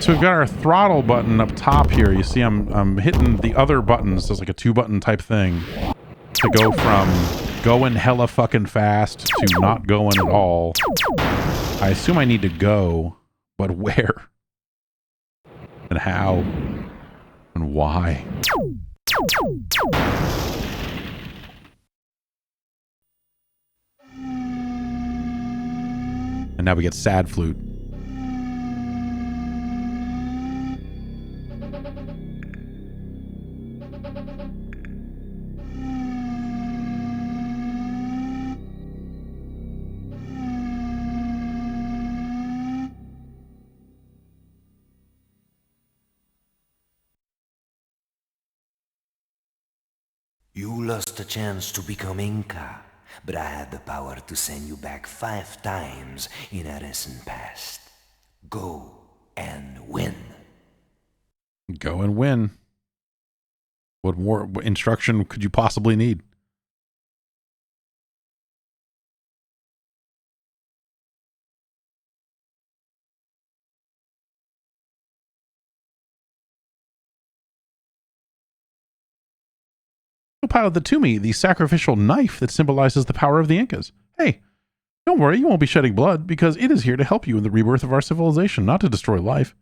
So we've got our throttle button up top here. You see I'm hitting the other buttons. There's like a 2-button type thing to go from going hella fucking fast to not going at all. I assume I need to go, but where? And how? And why? And now we get sad flute. You lost a chance to become Inca, but I had the power to send you back 5 times in a recent past. Go and win. Go and win. What more instruction could you possibly need? pilot the Tumi, the sacrificial knife that symbolizes the power of the Incas. Hey, don't worry, you won't be shedding blood because it is here to help you in the rebirth of our civilization, not to destroy life.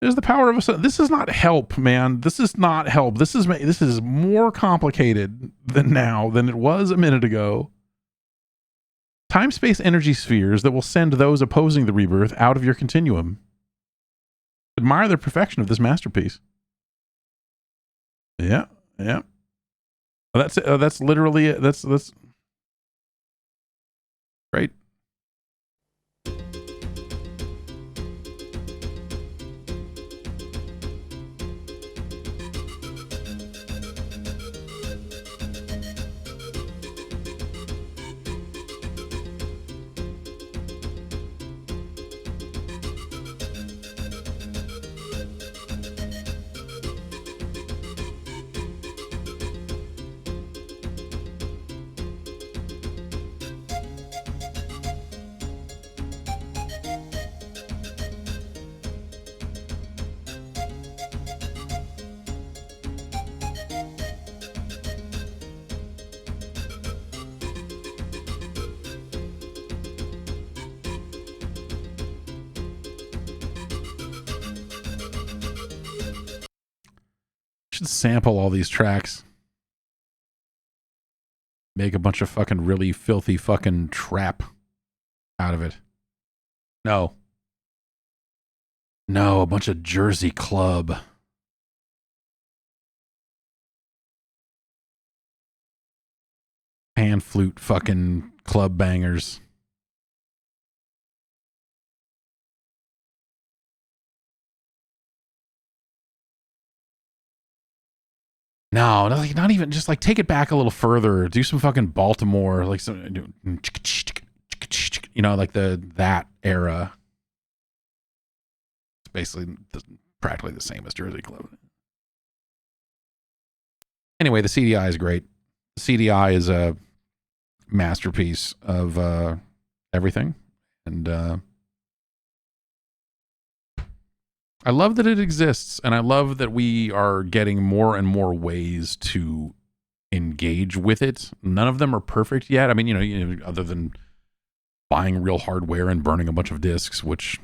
It is the power of a... This is not help, man. This is not help. This is more complicated than it was a minute ago. Time-space energy spheres that will send those opposing the rebirth out of your continuum. Admire the perfection of this masterpiece. Yeah, yeah. That's literally it. That's great. Should sample all these tracks. Make a bunch of fucking really filthy fucking trap out of it. No. No, a bunch of Jersey club. Pan flute fucking club bangers. No, not even, just like take it back a little further. Do some fucking Baltimore, like some, you know, like that era. It's basically practically the same as Jersey Club. Anyway, the CDI is great. The CDI is a masterpiece of everything. And I love that it exists, and I love that we are getting more and more ways to engage with it. None of them are perfect yet. I mean, you know, other than buying real hardware and burning a bunch of discs, which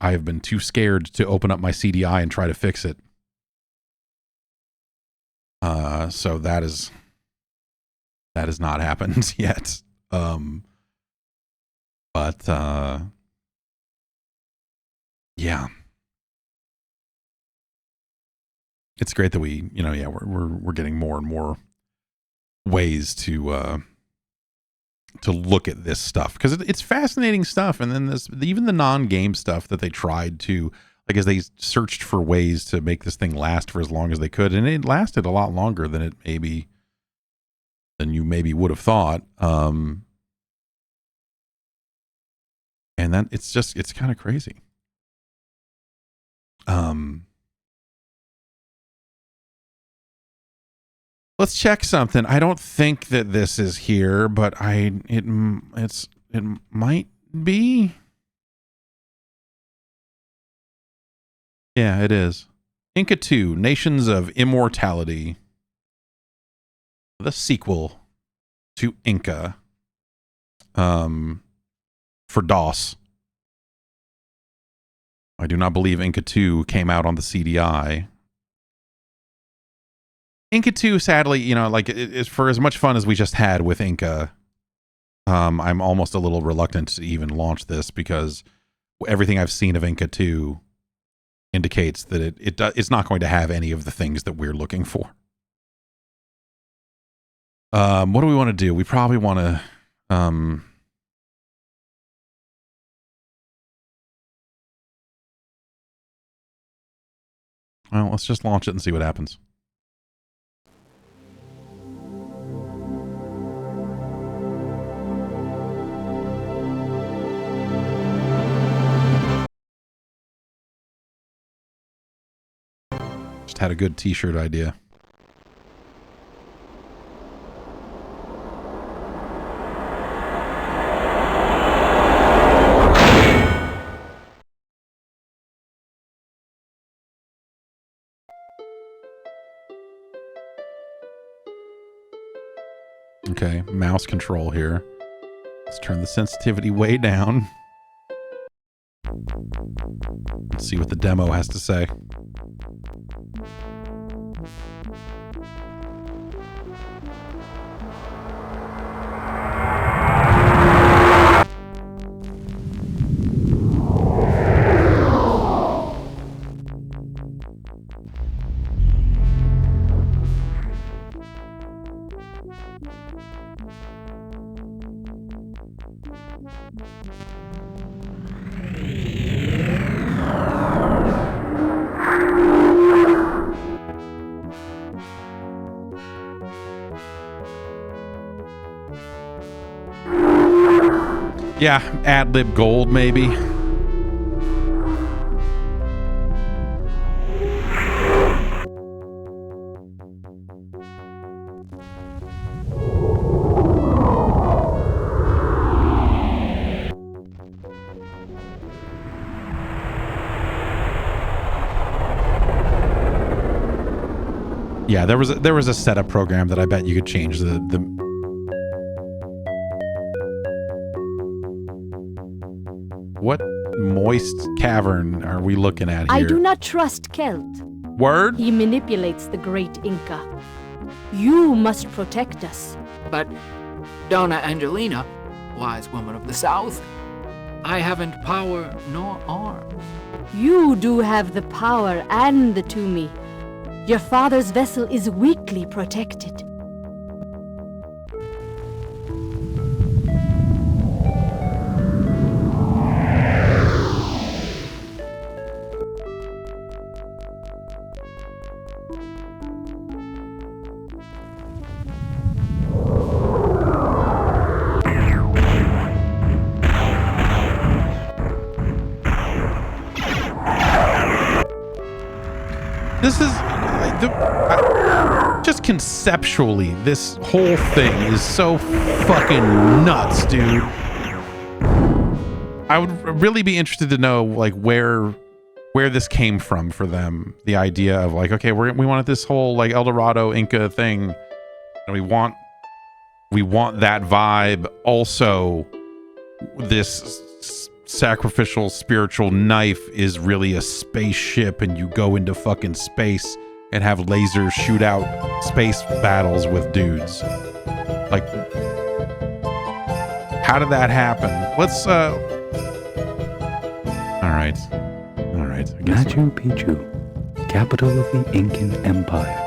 I have been too scared to open up my CDI and try to fix it. So that has not happened yet. But yeah. It's great that we, you know, yeah, we're getting more and more ways to look at this stuff, because it's fascinating stuff. And then even the non-game stuff that they tried to, like, as they searched for ways to make this thing last for as long as they could, and it lasted a lot longer than you maybe would have thought. And that it's kind of crazy. Let's check something. I don't think that this is here, but it might be. Yeah, it is. Inca II, Nations of Immortality. The sequel to Inca. For DOS. I do not believe Inca II came out on the CDI. Inca II, sadly, you know, like, it's for as much fun as we just had with Inca, I'm almost a little reluctant to even launch this, because everything I've seen of Inca II indicates that it's not going to have any of the things that we're looking for. What do we want to do? We probably want to, well, let's just launch it and see what happens. Just had a good t-shirt idea. Okay, mouse control here. Let's turn the sensitivity way down. Let's see what the demo has to say. Yeah, ad-lib gold, maybe. Yeah, there was a setup program that I bet you could change the What moist cavern are we looking at here? I do not trust Kelt. Word? He manipulates the great Inca. You must protect us. But, Donna Angelina, wise woman of the South, I haven't power nor arm. You do have the power and the Tumi. Your father's vessel is weakly protected. This is just conceptually, this whole thing is so fucking nuts, dude. I would really be interested to know like where this came from for them. The idea of like, okay, we wanted this whole like El Dorado Inca thing, and we want that vibe. Also, this sacrificial spiritual knife is really a spaceship, and you go into fucking space and have lasers shoot out space battles with dudes. Like, how did that happen? Let's all right. I guess Machu Picchu, capital of the Incan Empire.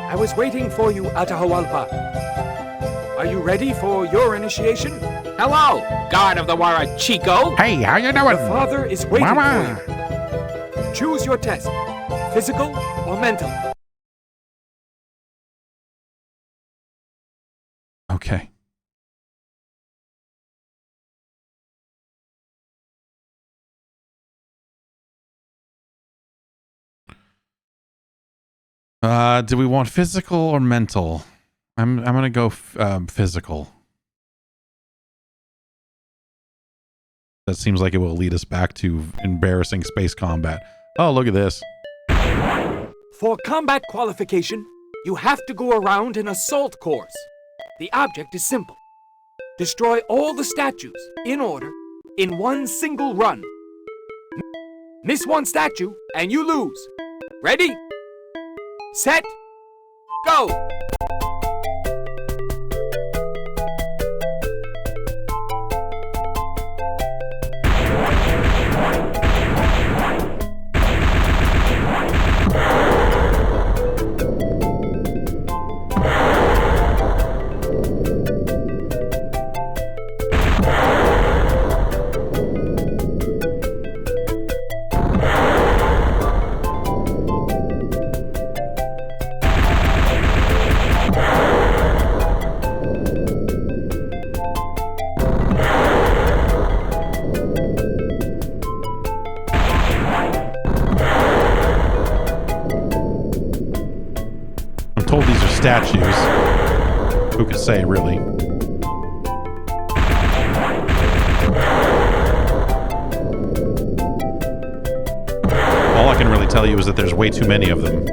I was waiting for you, Atahualpa. Are you ready for your initiation? Hello, God of the Huarachico. Hey, how you doing? Your father is waiting Mama. for you. Choose your test, physical or mental. Okay. Do we want physical or mental? I'm gonna go physical. That seems like it will lead us back to embarrassing space combat. Oh, look at this. For combat qualification, you have to go around an assault course. The object is simple. Destroy all the statues, in order, in one single run. Miss one statue, and you lose. Ready? Set, go! Statues. Who could say, really? All I can really tell you is that there's way too many of them.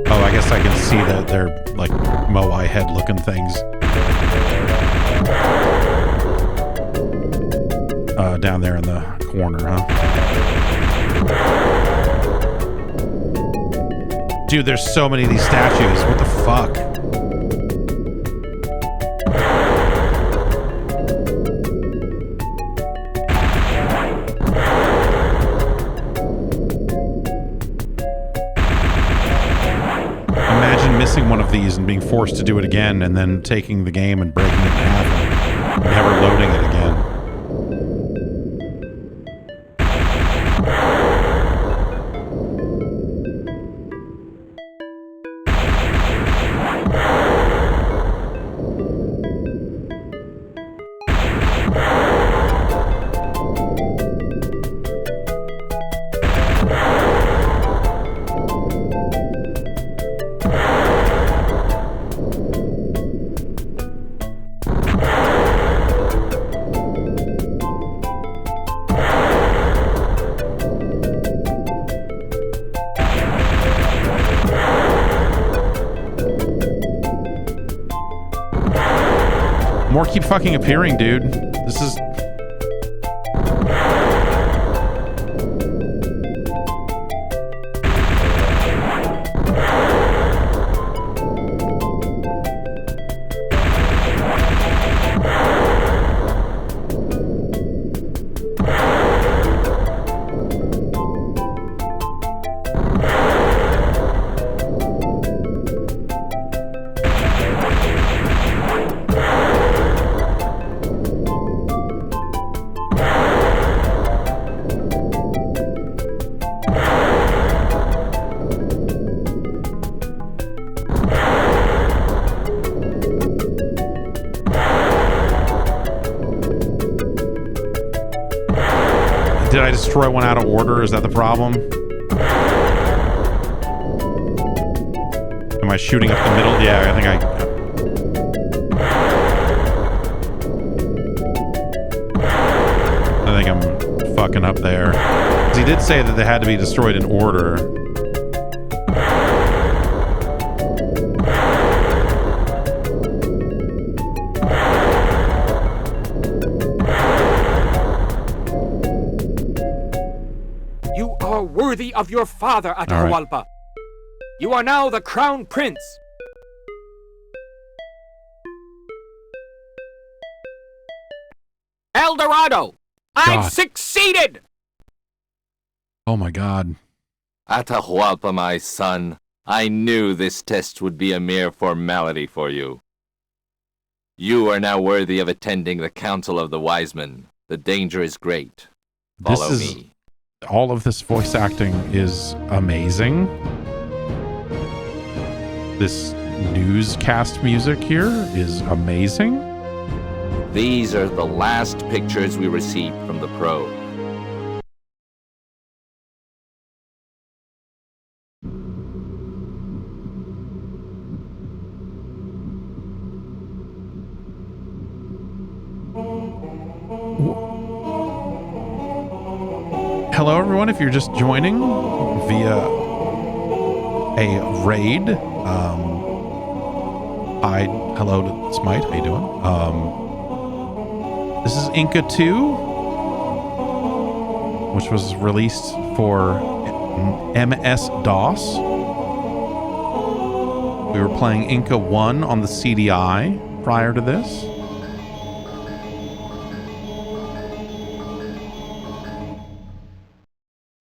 Oh, I guess I can see that they're like Moai head looking things. Down there in the corner, huh? Dude, there's so many of these statues. What the fuck? Imagine missing one of these and being forced to do it again and then taking the game and breaking it in half and never loading it again. More keep fucking appearing, dude. This is... Did I destroy one out of order? Is that the problem? Am I shooting up the middle? Yeah, I think I'm fucking up there. 'Cause he did say that they had to be destroyed in order. You are worthy of your father, Atahualpa. You are now the crown prince. El Dorado! I've succeeded! Oh my god. Atahualpa, my son, I knew this test would be a mere formality for you. You are now worthy of attending the Council of the Wise Men. The danger is great. Follow me. All of this voice acting is amazing. This newscast music here is amazing. These are the last pictures we received from the probe. Hello, everyone. If you're just joining via a raid, hello to Smite. How you doing? This is Inca II, which was released for MS-DOS. We were playing Inca I on the CDI prior to this.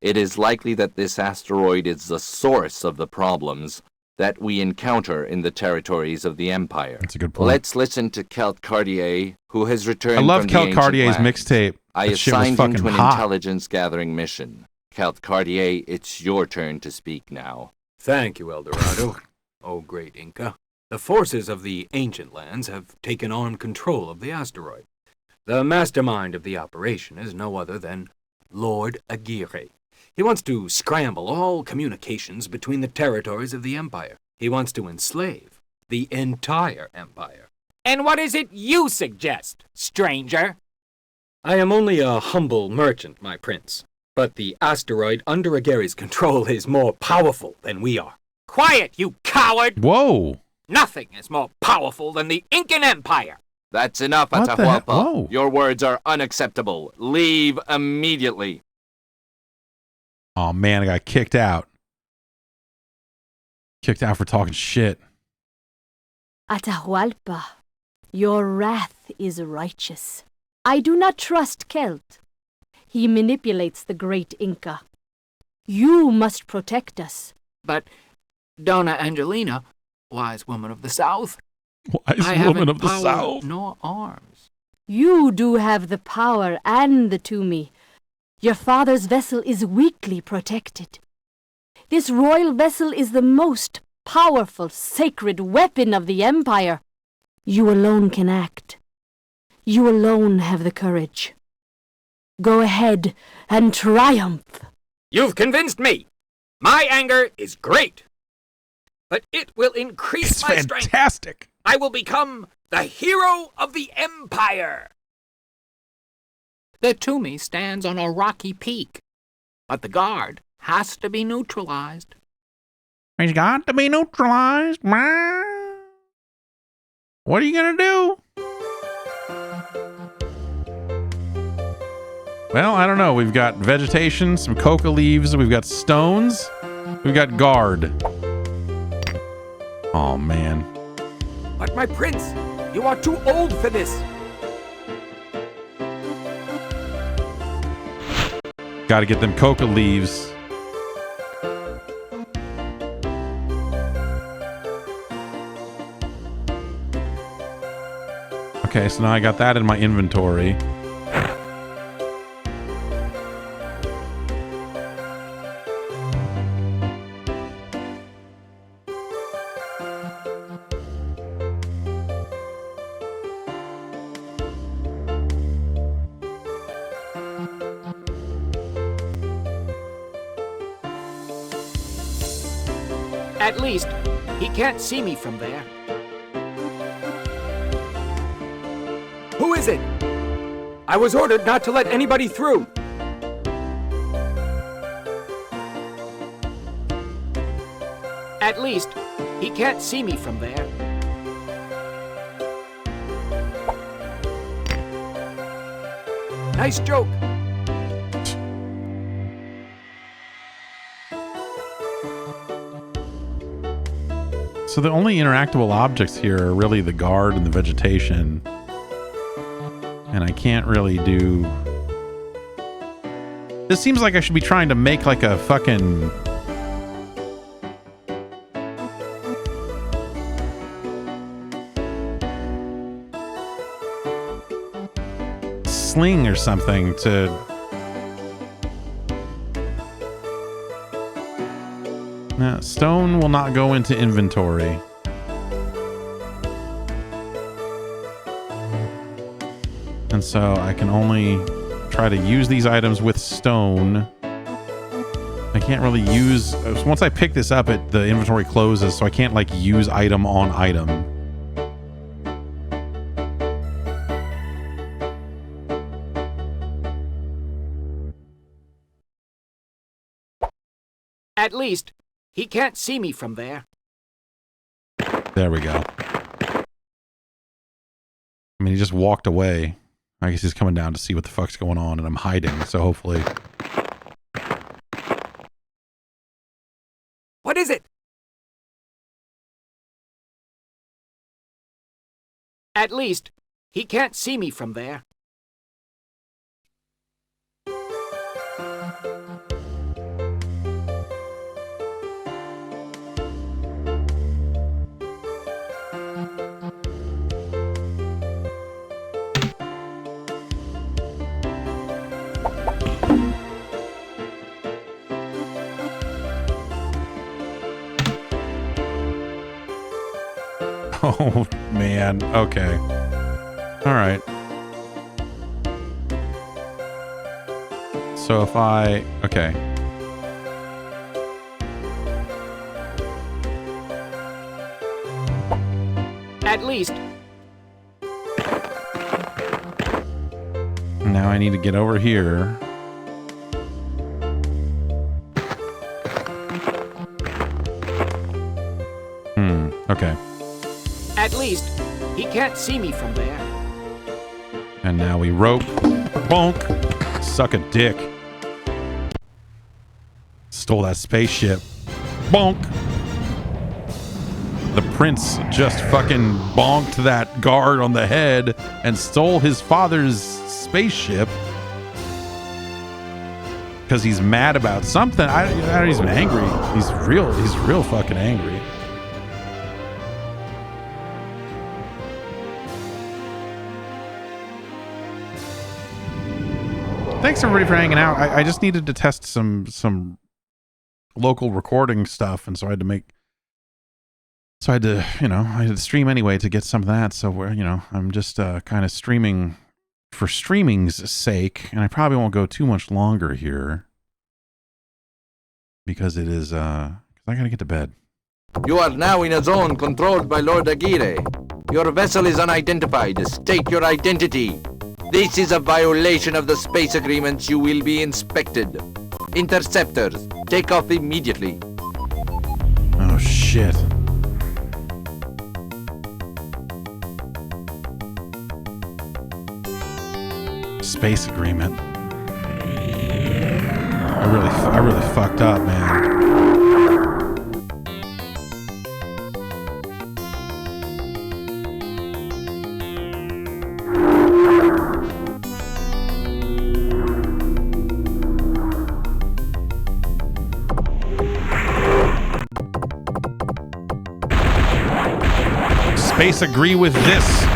It is likely that this asteroid is the source of the problems that we encounter in the territories of the Empire. That's a good point. Let's listen to Kelt Cartier, who has returned I love from Kelt the Cartier's ancient lands. mixtape. I That shit was assigned him fucking to an hot. intelligence gathering mission. Kelt Cartier, it's your turn to speak now. Thank you, El Dorado. Oh, great Inca. The forces of the ancient lands have taken on control of the asteroid. The mastermind of the operation is no other than Lord Aguirre. He wants to scramble all communications between the territories of the Empire. He wants to enslave the entire Empire. And what is it you suggest, stranger? I am only a humble merchant, my prince. But the asteroid under Aguirre's control is more powerful than we are. Quiet, you coward! Whoa! Nothing is more powerful than the Incan Empire. That's enough, What the heck? Atahualpa. Whoa. Your words are unacceptable. Leave immediately. Oh man, I got kicked out. Kicked out for talking shit. Atahualpa, your wrath is righteous. I do not trust Celt. He manipulates the great Inca. You must protect us. But, Donna Angelina, wise woman of the South, Wise I woman haven't of the power South. nor arms. You do have the power and the Tumi. Your father's vessel is weakly protected. This royal vessel is the most powerful, sacred weapon of the Empire. You alone can act. You alone have the courage. Go ahead and triumph. You've convinced me. My anger is great. But it will increase It's my strength. fantastic. I will become the hero of the Empire. The Tumi stands on a rocky peak, but the guard has to be neutralized. He's got to be neutralized. What are you gonna do? Well, I don't know. We've got vegetation, some coca leaves, we've got stones, we've got guard. Oh man. But my prince, you are too old for this. Got to get them coca leaves. Okay, so now I got that in my inventory. At least, he can't see me from there. Who is it? I was ordered not to let anybody through. At least, he can't see me from there. Nice joke. So the only interactable objects here are really the guard and the vegetation. And I can't really do... This seems like I should be trying to make like a fucking... sling or something to... Now, stone will not go into inventory. And so I can only try to use these items with stone. I can't really use... Once I pick this up, the inventory closes, so I can't like use item on item. At least, he can't see me from there. There we go. I mean, he just walked away. I guess he's coming down to see what the fuck's going on, and I'm hiding, so hopefully... What is it? At least, he can't see me from there. Oh, man. Okay. All right. So if I... Okay. At least. Now I need to get over here. Okay. At least, he can't see me from there. And now we rope. Bonk. Suck a dick. Stole that spaceship. Bonk. The prince just fucking bonked that guard on the head and stole his father's spaceship. Because he's mad about something. He's angry. He's real fucking angry. Thanks everybody for hanging out. I just needed to test some local recording stuff, and so I had to I had to stream anyway to get some of that. So I'm just kind of streaming for streaming's sake, and I probably won't go too much longer here because it is I gotta get to bed. You are now in a zone controlled by Lord Aguirre. Your vessel is unidentified. State your identity. This is a violation of the space agreements. You will be inspected. Interceptors, take off immediately. Oh, shit. Space agreement. I really fucked up, man. Space agree with this.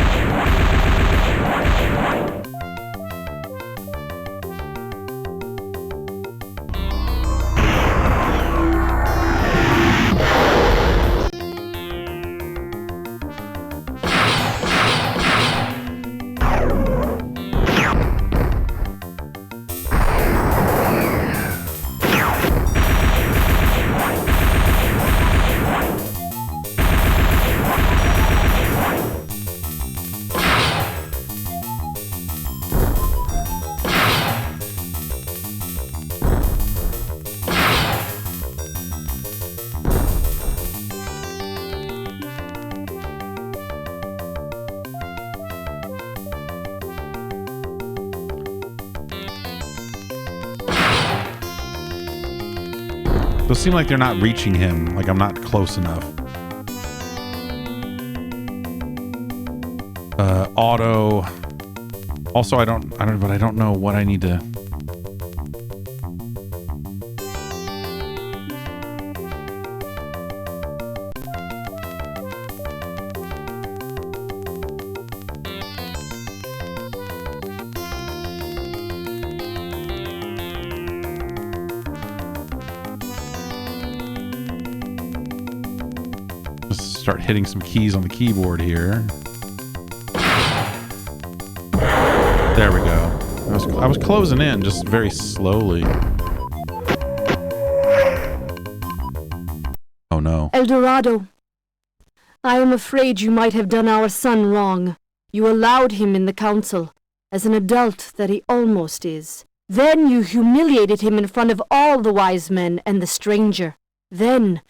Those seem like they're not reaching him. Like I'm not close enough. Auto. Also, I don't know what I need to. Start hitting some keys on the keyboard here. There we go. I was closing in just very slowly. Oh no. El Dorado, I am afraid you might have done our son wrong. You allowed him in the council, as an adult that he almost is. Then you humiliated him in front of all the wise men and the stranger. Then,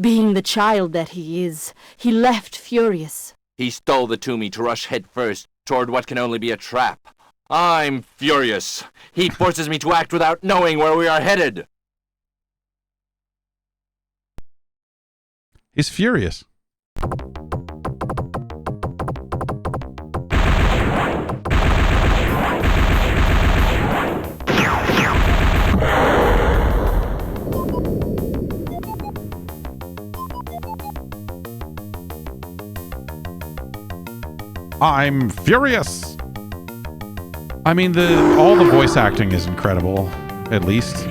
being the child that he is, he left furious. He stole the Toomey to rush headfirst toward what can only be a trap. I'm furious. He forces me to act without knowing where we are headed. He's furious. I'm furious. I mean, all the voice acting is incredible, at least.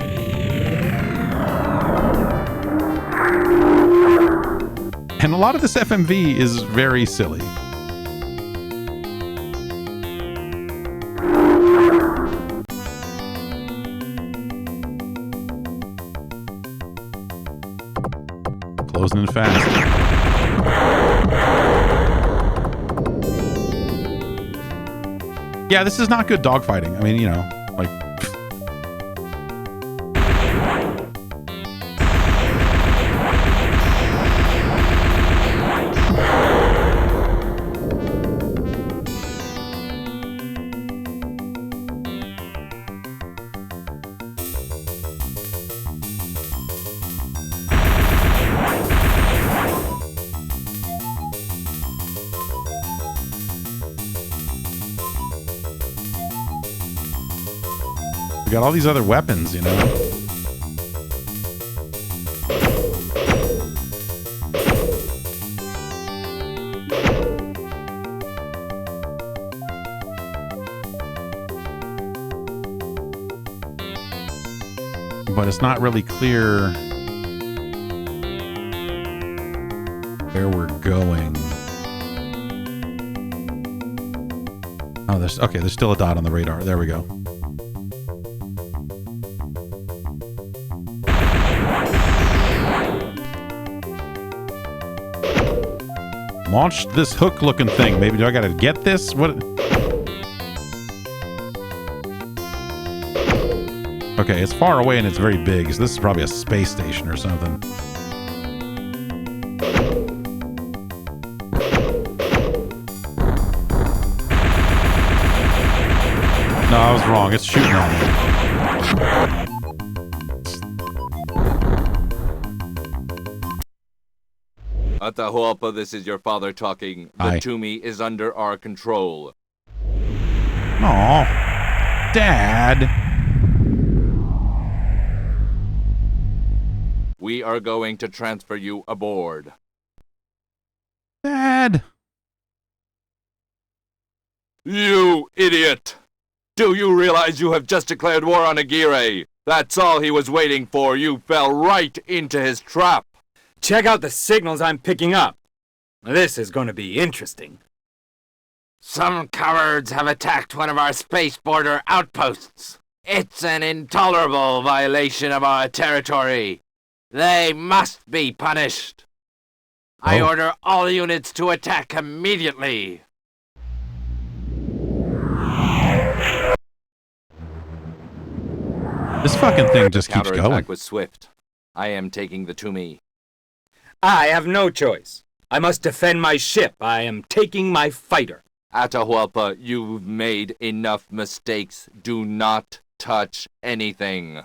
And a lot of this FMV is very silly. closing in fast. Yeah, this is not good dogfighting. I mean, you know, like... We got all these other weapons, you know. But it's not really clear where we're going. Oh, there's still a dot on the radar. There we go. Launch this hook-looking thing. Maybe do I gotta get this? What? Okay, it's far away and it's very big. So this is probably a space station or something. No, I was wrong. It's shooting at me. Atahualpa, this is your father talking. The Toomey is under our control. Aw, Dad. We are going to transfer you aboard. Dad. You idiot! Do you realize you have just declared war on Aguirre? That's all he was waiting for. You fell right into his trap. Check out the signals I'm picking up. This is going to be interesting. Some cowards have attacked one of our space border outposts. It's an intolerable violation of our territory. They must be punished. I order all units to attack immediately. This fucking thing just keeps going. Counterattack was swift. I am taking the Toomey. I have no choice. I must defend my ship. I am taking my fighter. Atahualpa, you've made enough mistakes. Do not touch anything.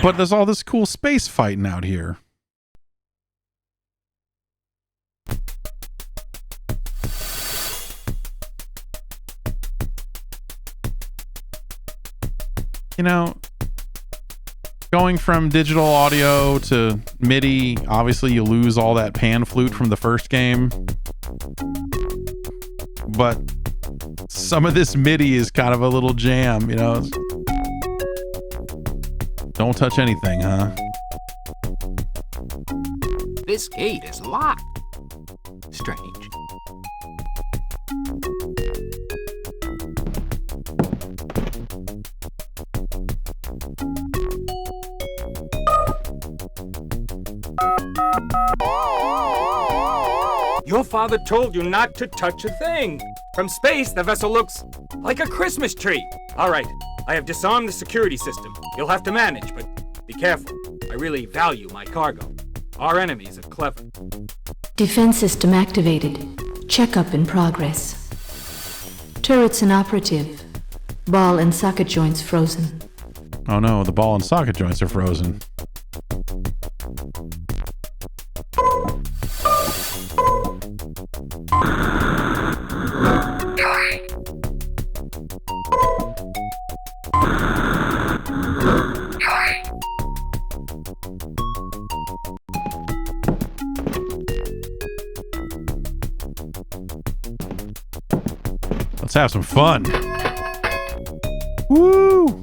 But there's all this cool space fighting out here. You know, going from digital audio to MIDI, obviously you lose all that pan flute from the first game. But some of this MIDI is kind of a little jam, you know. Don't touch anything, huh? This gate is locked. Strange. Your father told you not to touch a thing. From space, the vessel looks like a Christmas tree. All right, I have disarmed the security system. You'll have to manage, but be careful. I really value my cargo. Our enemies are clever. Defense system activated. Checkup in progress. Turrets inoperative. Ball and socket joints frozen. Oh no, the ball and socket joints are frozen. Let's have some fun. Woo!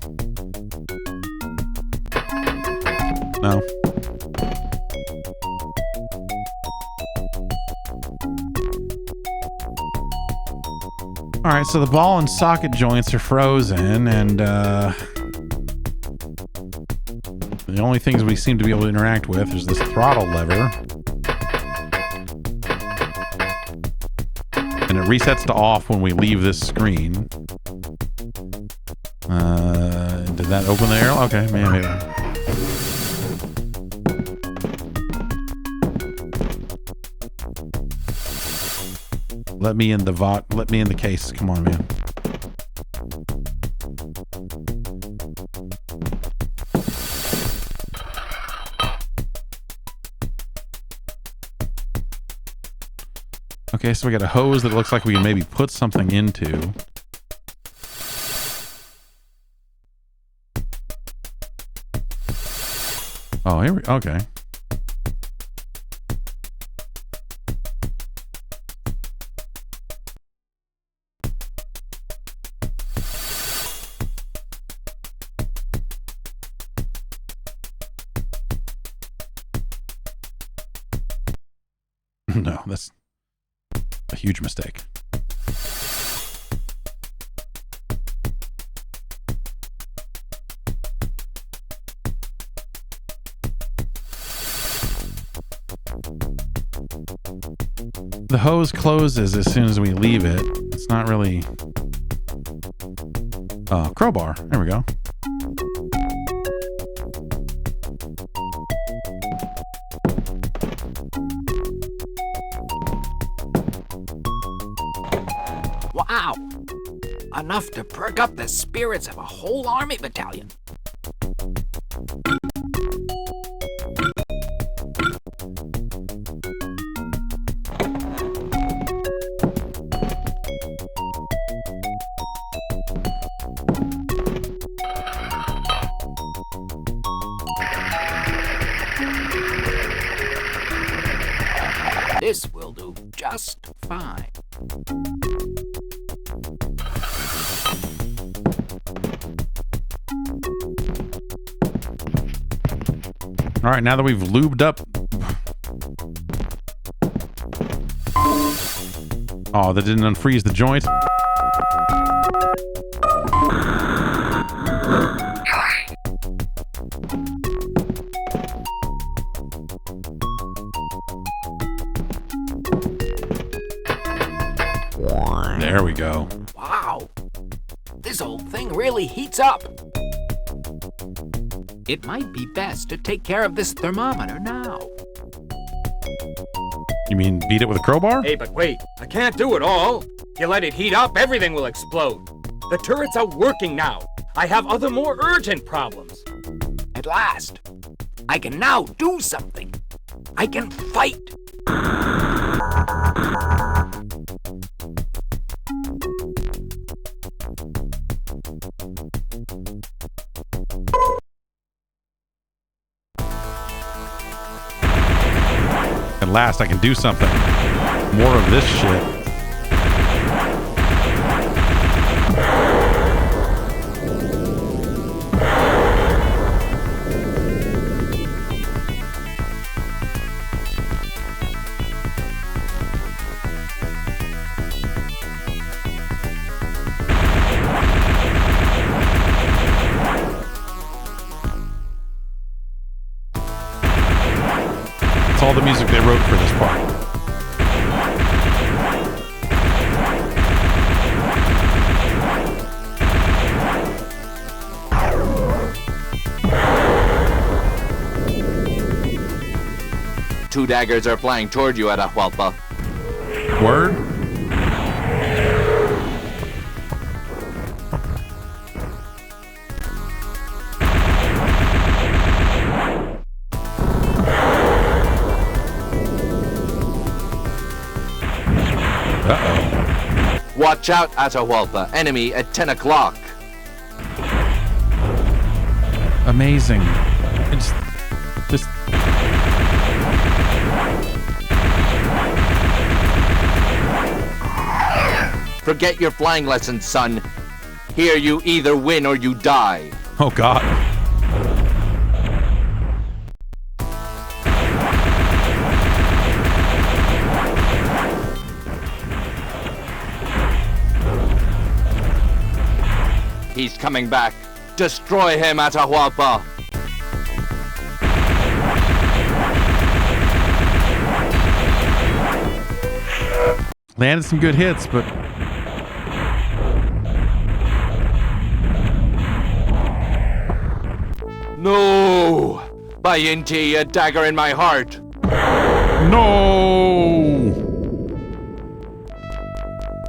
No. All right, so the ball and socket joints are frozen, and The only things we seem to be able to interact with is this throttle lever. And it resets to off when we leave this screen. Did that open the arrow? Okay, maybe. Let me in the case. Come on, man. Okay, so we got a hose that looks like we can maybe put something into. Oh, here we okay. No, that's a huge mistake. The hose closes as soon as we leave it. It's not really... crowbar. There we go. Wow! Enough to perk up the spirits of a whole army battalion. This will do just fine. All right, now that we've lubed up. Oh, that didn't unfreeze the joint. There we go. Wow! This old thing really heats up. It might be best to take care of this thermometer now. You mean beat it with a crowbar? Hey, but wait. I can't do it all. If you let it heat up, everything will explode. The turrets are working now. I have other more urgent problems. At last, I can now do something. I can fight. At last, I can do something. More of this shit. All the music they wrote for this part. Two daggers are flying toward you, Atahualpa. Word? Watch out, Atahualpa. Enemy at 10 o'clock. Amazing. It's just... Forget your flying lessons, son. Here you either win or you die. Oh, God. He's coming back. Destroy him, Atahualpa. Landed some good hits, but No! By Inti, a dagger in my heart. no.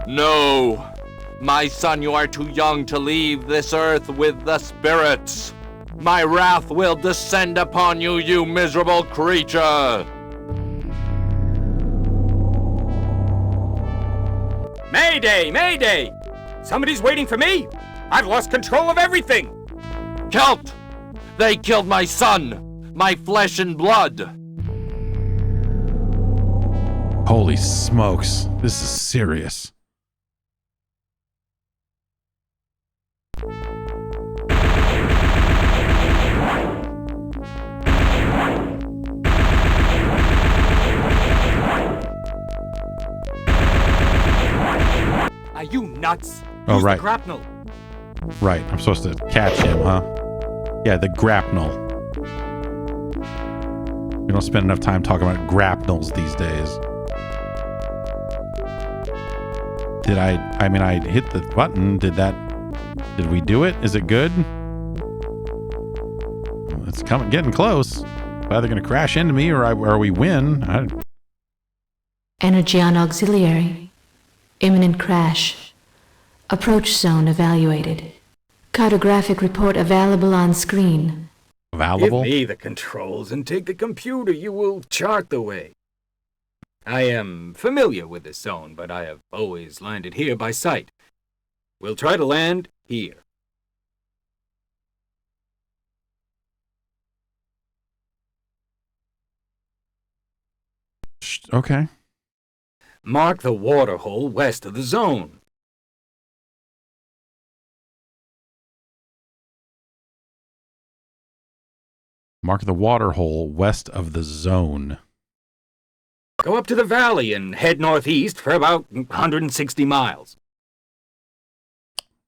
No! My son, you are too young to leave this earth with the spirits. My wrath will descend upon you, you miserable creature! Mayday! Mayday! Somebody's waiting for me! I've lost control of everything! Celt! They killed my son! My flesh and blood! Holy smokes. This is serious. Are you nuts? Oh, Use right. the grapnel. Right. I'm supposed to catch him, huh? Yeah, the grapnel. We don't spend enough time talking about grapnels these days. Did I mean, I hit the button. Did we do it? Is it good? It's getting close. It's either going to crash into me or we win. Energy on auxiliary. Imminent crash. Approach zone evaluated. Cartographic report available on screen. Available? Give me the controls and take the computer. You will chart the way. I am familiar with this zone, but I have always landed here by sight. We'll try to land here. Okay. Mark the water hole west of the zone. Mark the water hole west of the zone. Go up to the valley and head northeast for about 160 miles.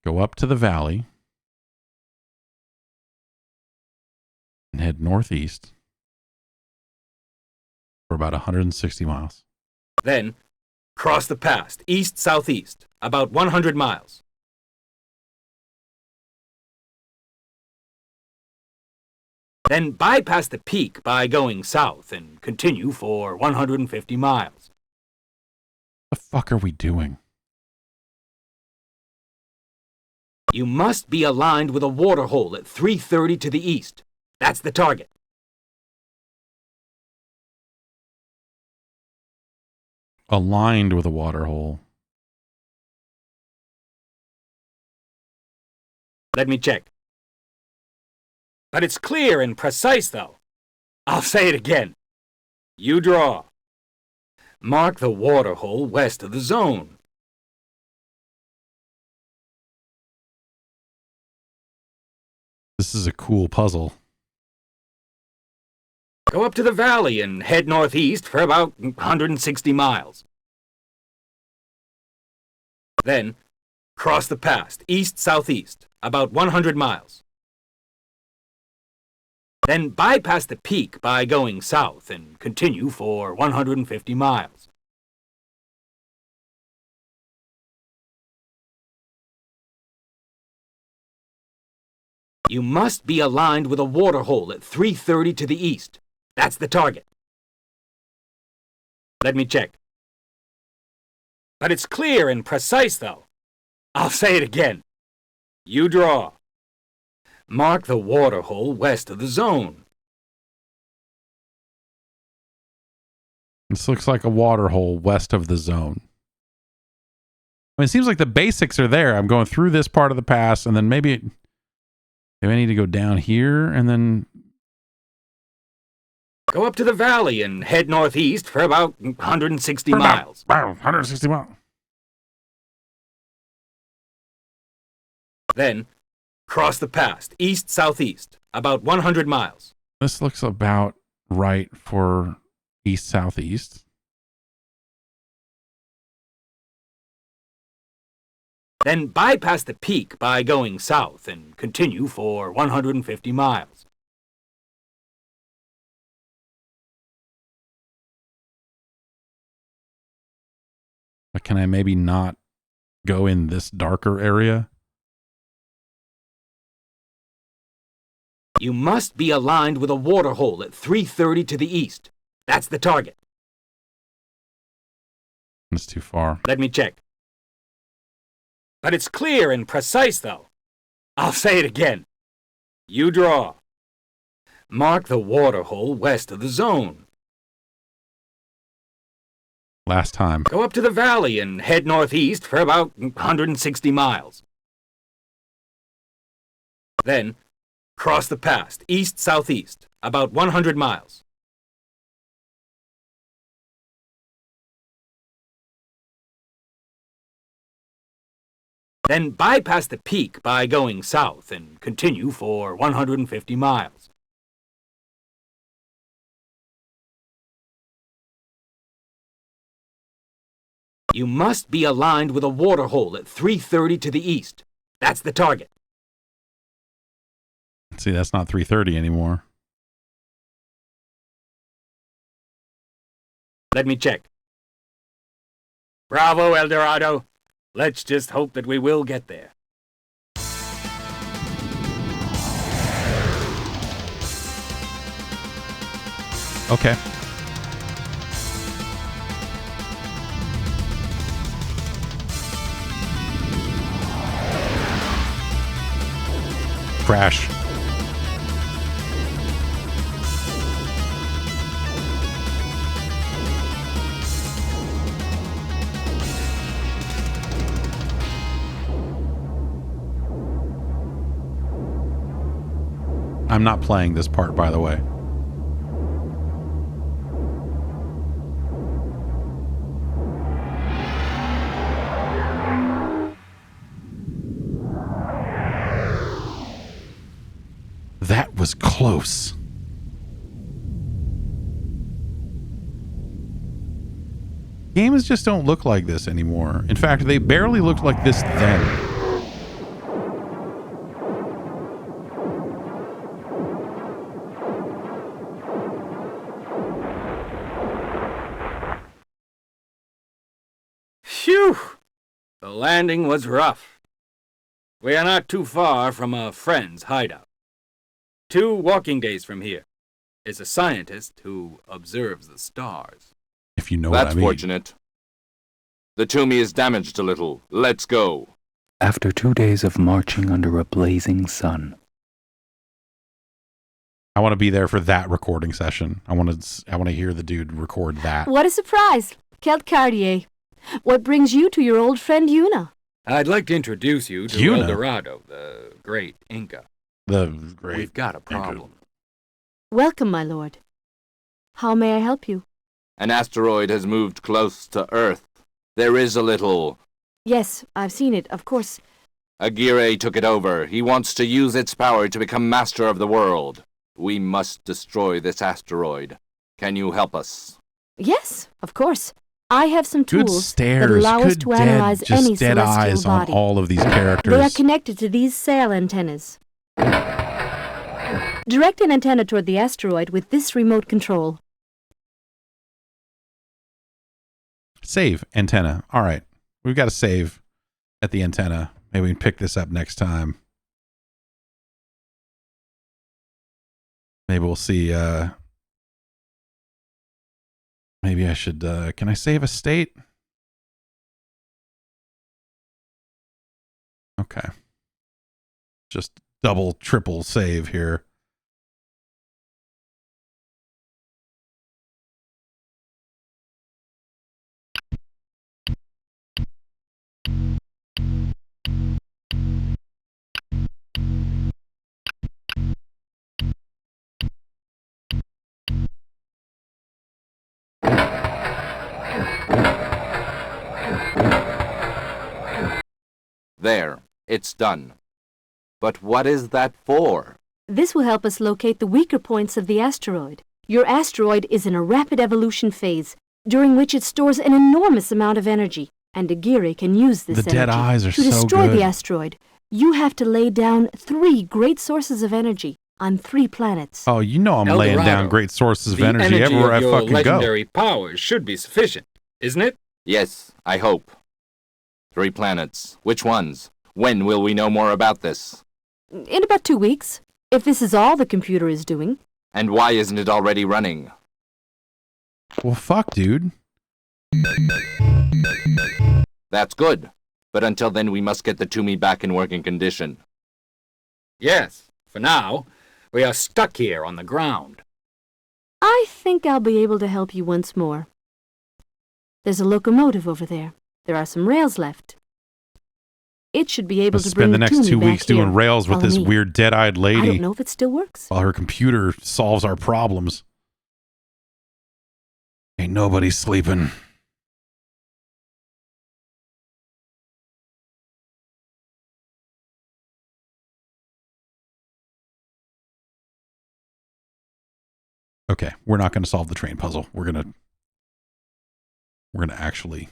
Go up to the valley and head northeast for about 160 miles. Then, cross the pass, east-southeast, about 100 miles. Then bypass the peak by going south and continue for 150 miles. What the fuck are we doing? You must be aligned with a water hole at 330 to the east. That's the target. Aligned with a water hole. Let me check. But it's clear and precise, though. I'll say it again. You draw. Mark the water hole west of the zone. This is a cool puzzle. Go up to the valley and head northeast for about 160 miles. Then, cross the pass, east-southeast, about 100 miles. Then bypass the peak by going south and continue for 150 miles. You must be aligned with a water hole at 330 to the east. That's the target. Let me check. But it's clear and precise, though. I'll say it again. You draw. Mark the water hole west of the zone. This looks like a water hole west of the zone. I mean, it seems like the basics are there. I'm going through this part of the pass, and then maybe I need to go down here, and then go up to the valley and head northeast for about 160 miles. 160 miles. Then, cross the pass, east-southeast, about 100 miles. This looks about right for east-southeast. Then bypass the peak by going south and continue for 150 miles. But can I maybe not go in this darker area? You must be aligned with a water hole at 330 to the east. That's the target. It's too far. Let me check. But it's clear and precise, though. I'll say it again. You draw. Mark the water hole west of the zone. Last time. Go up to the valley and head northeast for about 160 miles. Then, cross the pass, east-southeast, about 100 miles. Then bypass the peak by going south and continue for 150 miles. You must be aligned with a water hole at 330 to the east. That's the target. See, that's not 330 anymore. Let me check. Bravo, El Dorado. Let's just hope that we will get there. Okay. Crash. I'm not playing this part, by the way. That was close. Games just don't look like this anymore. In fact, they barely looked like this then. Phew! The landing was rough. We are not too far from a friend's hideout. 2 walking days from here is a scientist who observes the stars. If you know what I mean. That's fortunate. The Toomey is damaged a little. Let's go. After 2 days of marching under a blazing sun. I want to be there for that recording session. I want to hear the dude record that. What a surprise, Kelt Cartier. What brings you to your old friend Yuna? I'd like to introduce you to Yuna? El Dorado, the great Inca. The great We've got a problem. Inca. Welcome, my lord. How may I help you? An asteroid has moved close to Earth. There is a little... Yes, I've seen it, of course. Aguirre took it over. He wants to use its power to become master of the world. We must destroy this asteroid. Can you help us? Yes, of course. I have some Good tools that stares. allow us Good to analyze any dead celestial eyes body. on all of these characters. They are connected to these sail antennas. Direct an antenna toward the asteroid with this remote control. Save antenna. All right. We've got to save at the antenna. Maybe we can pick this up next time. Maybe we'll see. Maybe I should. Can I save a state? Okay. Just double, triple save here. There. It's done. But what is that for? This will help us locate the weaker points of the asteroid. Your asteroid is in a rapid evolution phase, during which it stores an enormous amount of energy, and Aguirre can use this The dead energy eyes are to so destroy good. the asteroid. You have to lay down 3 great sources of energy on 3 planets. Oh, you know I'm El laying Dorado, down great sources of the energy everywhere I of your fucking go. legendary powers should be sufficient, isn't it? Yes, I hope. 3 planets. Which ones? When will we know more about this? In about 2 weeks, if this is all the computer is doing. And why isn't it already running? Well, fuck, dude. That's good. But until then, we must get the Toomey back in working condition. Yes, for now, we are stuck here on the ground. I think I'll be able to help you once more. There's a locomotive over there. There are some rails left. It should be able to bring spend the next Toomey 2 back weeks doing here. rails with Follow this me. weird dead-eyed lady. I don't know if it still works. While her computer solves our problems. Ain't nobody sleeping. Okay, we're not going to solve the train puzzle. We're going to actually.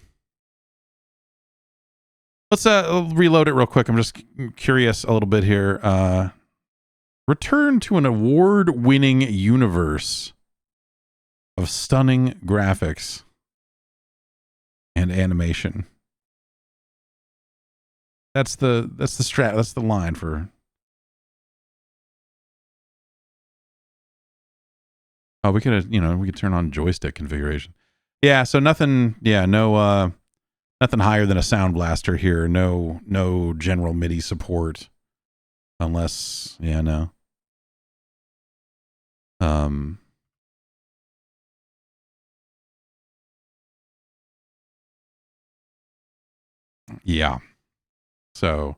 Let's reload it real quick. I'm just curious a little bit here. Return to an award-winning universe of stunning graphics and animation. That's the line for. Oh, we could turn on joystick configuration. Yeah, so nothing. Yeah, no. Nothing higher than a sound blaster here. No general MIDI support, unless no. Yeah. So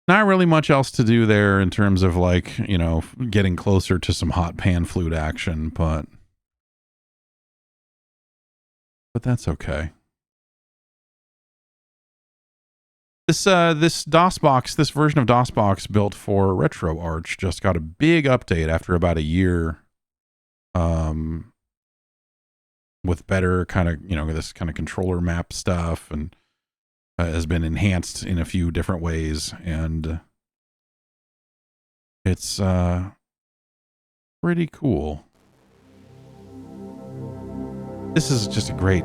not really much else to do there in terms of like, getting closer to some hot pan flute action, but that's okay. This DOSBox, this version of DOSBox built for RetroArch just got a big update after about a year, with better kind of, this kind of controller map stuff, and has been enhanced in a few different ways, and it's pretty cool. This is just a great.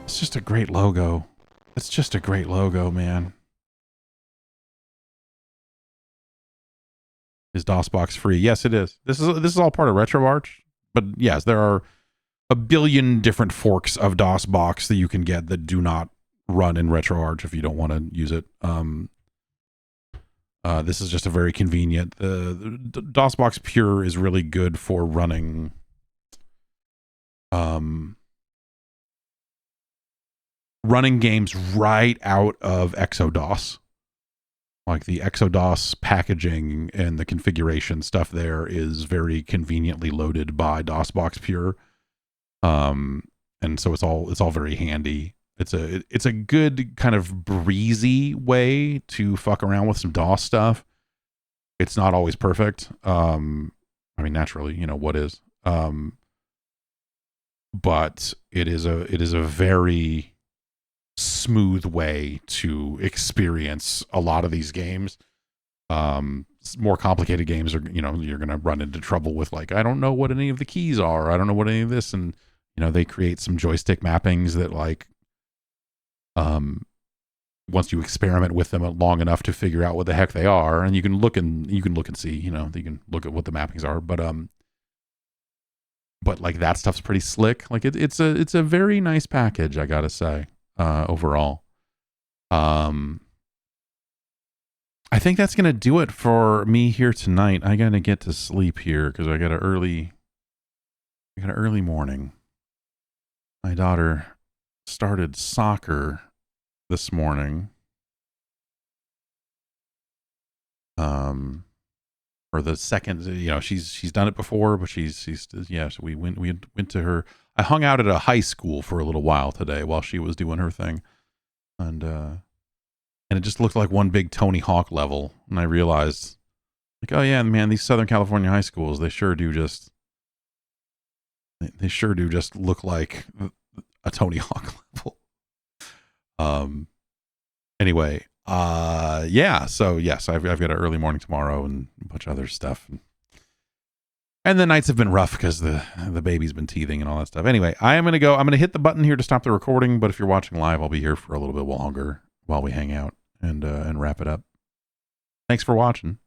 It's just a great logo. It's just a great logo, man. Is DOSBox free? Yes, it is. This is all part of RetroArch, but yes, there are a billion different forks of DOSBox that you can get that do not run in RetroArch if you don't want to use it. This is just a very convenient. The DOSBox Pure is really good for running. Running games right out of ExoDOS. Like the ExoDOS packaging and the configuration stuff there is very conveniently loaded by DOSBox Pure. And so it's all very handy. It's a good kind of breezy way to fuck around with some DOS stuff. It's not always perfect. I mean, naturally, what is. But it is a very smooth way to experience a lot of these games. More complicated games are, you're going to run into trouble with, like, I don't know what any of the keys are. I don't know what any of this. And, they create some joystick mappings that, like, once you experiment with them long enough to figure out what the heck they are, and you can look and see, you can look at what the mappings are. But like that stuff's pretty slick. Like it's a very nice package, I gotta say. Overall, I think that's gonna do it for me here tonight. I gotta get to sleep here because I got an early morning. My daughter started soccer this morning. Or the second, she's done it before, but so we went to her. I hung out at a high school for a little while today while she was doing her thing, and it just looked like one big Tony Hawk level, and I realized, like, oh yeah, man, these Southern California high schools, they sure do just look like a Tony Hawk level. Anyway, yeah, so yes, I've got an early morning tomorrow and a bunch of other stuff. And the nights have been rough because the baby's been teething and all that stuff. Anyway, I'm going to hit the button here to stop the recording, but if you're watching live, I'll be here for a little bit longer while we hang out and wrap it up. Thanks for watching.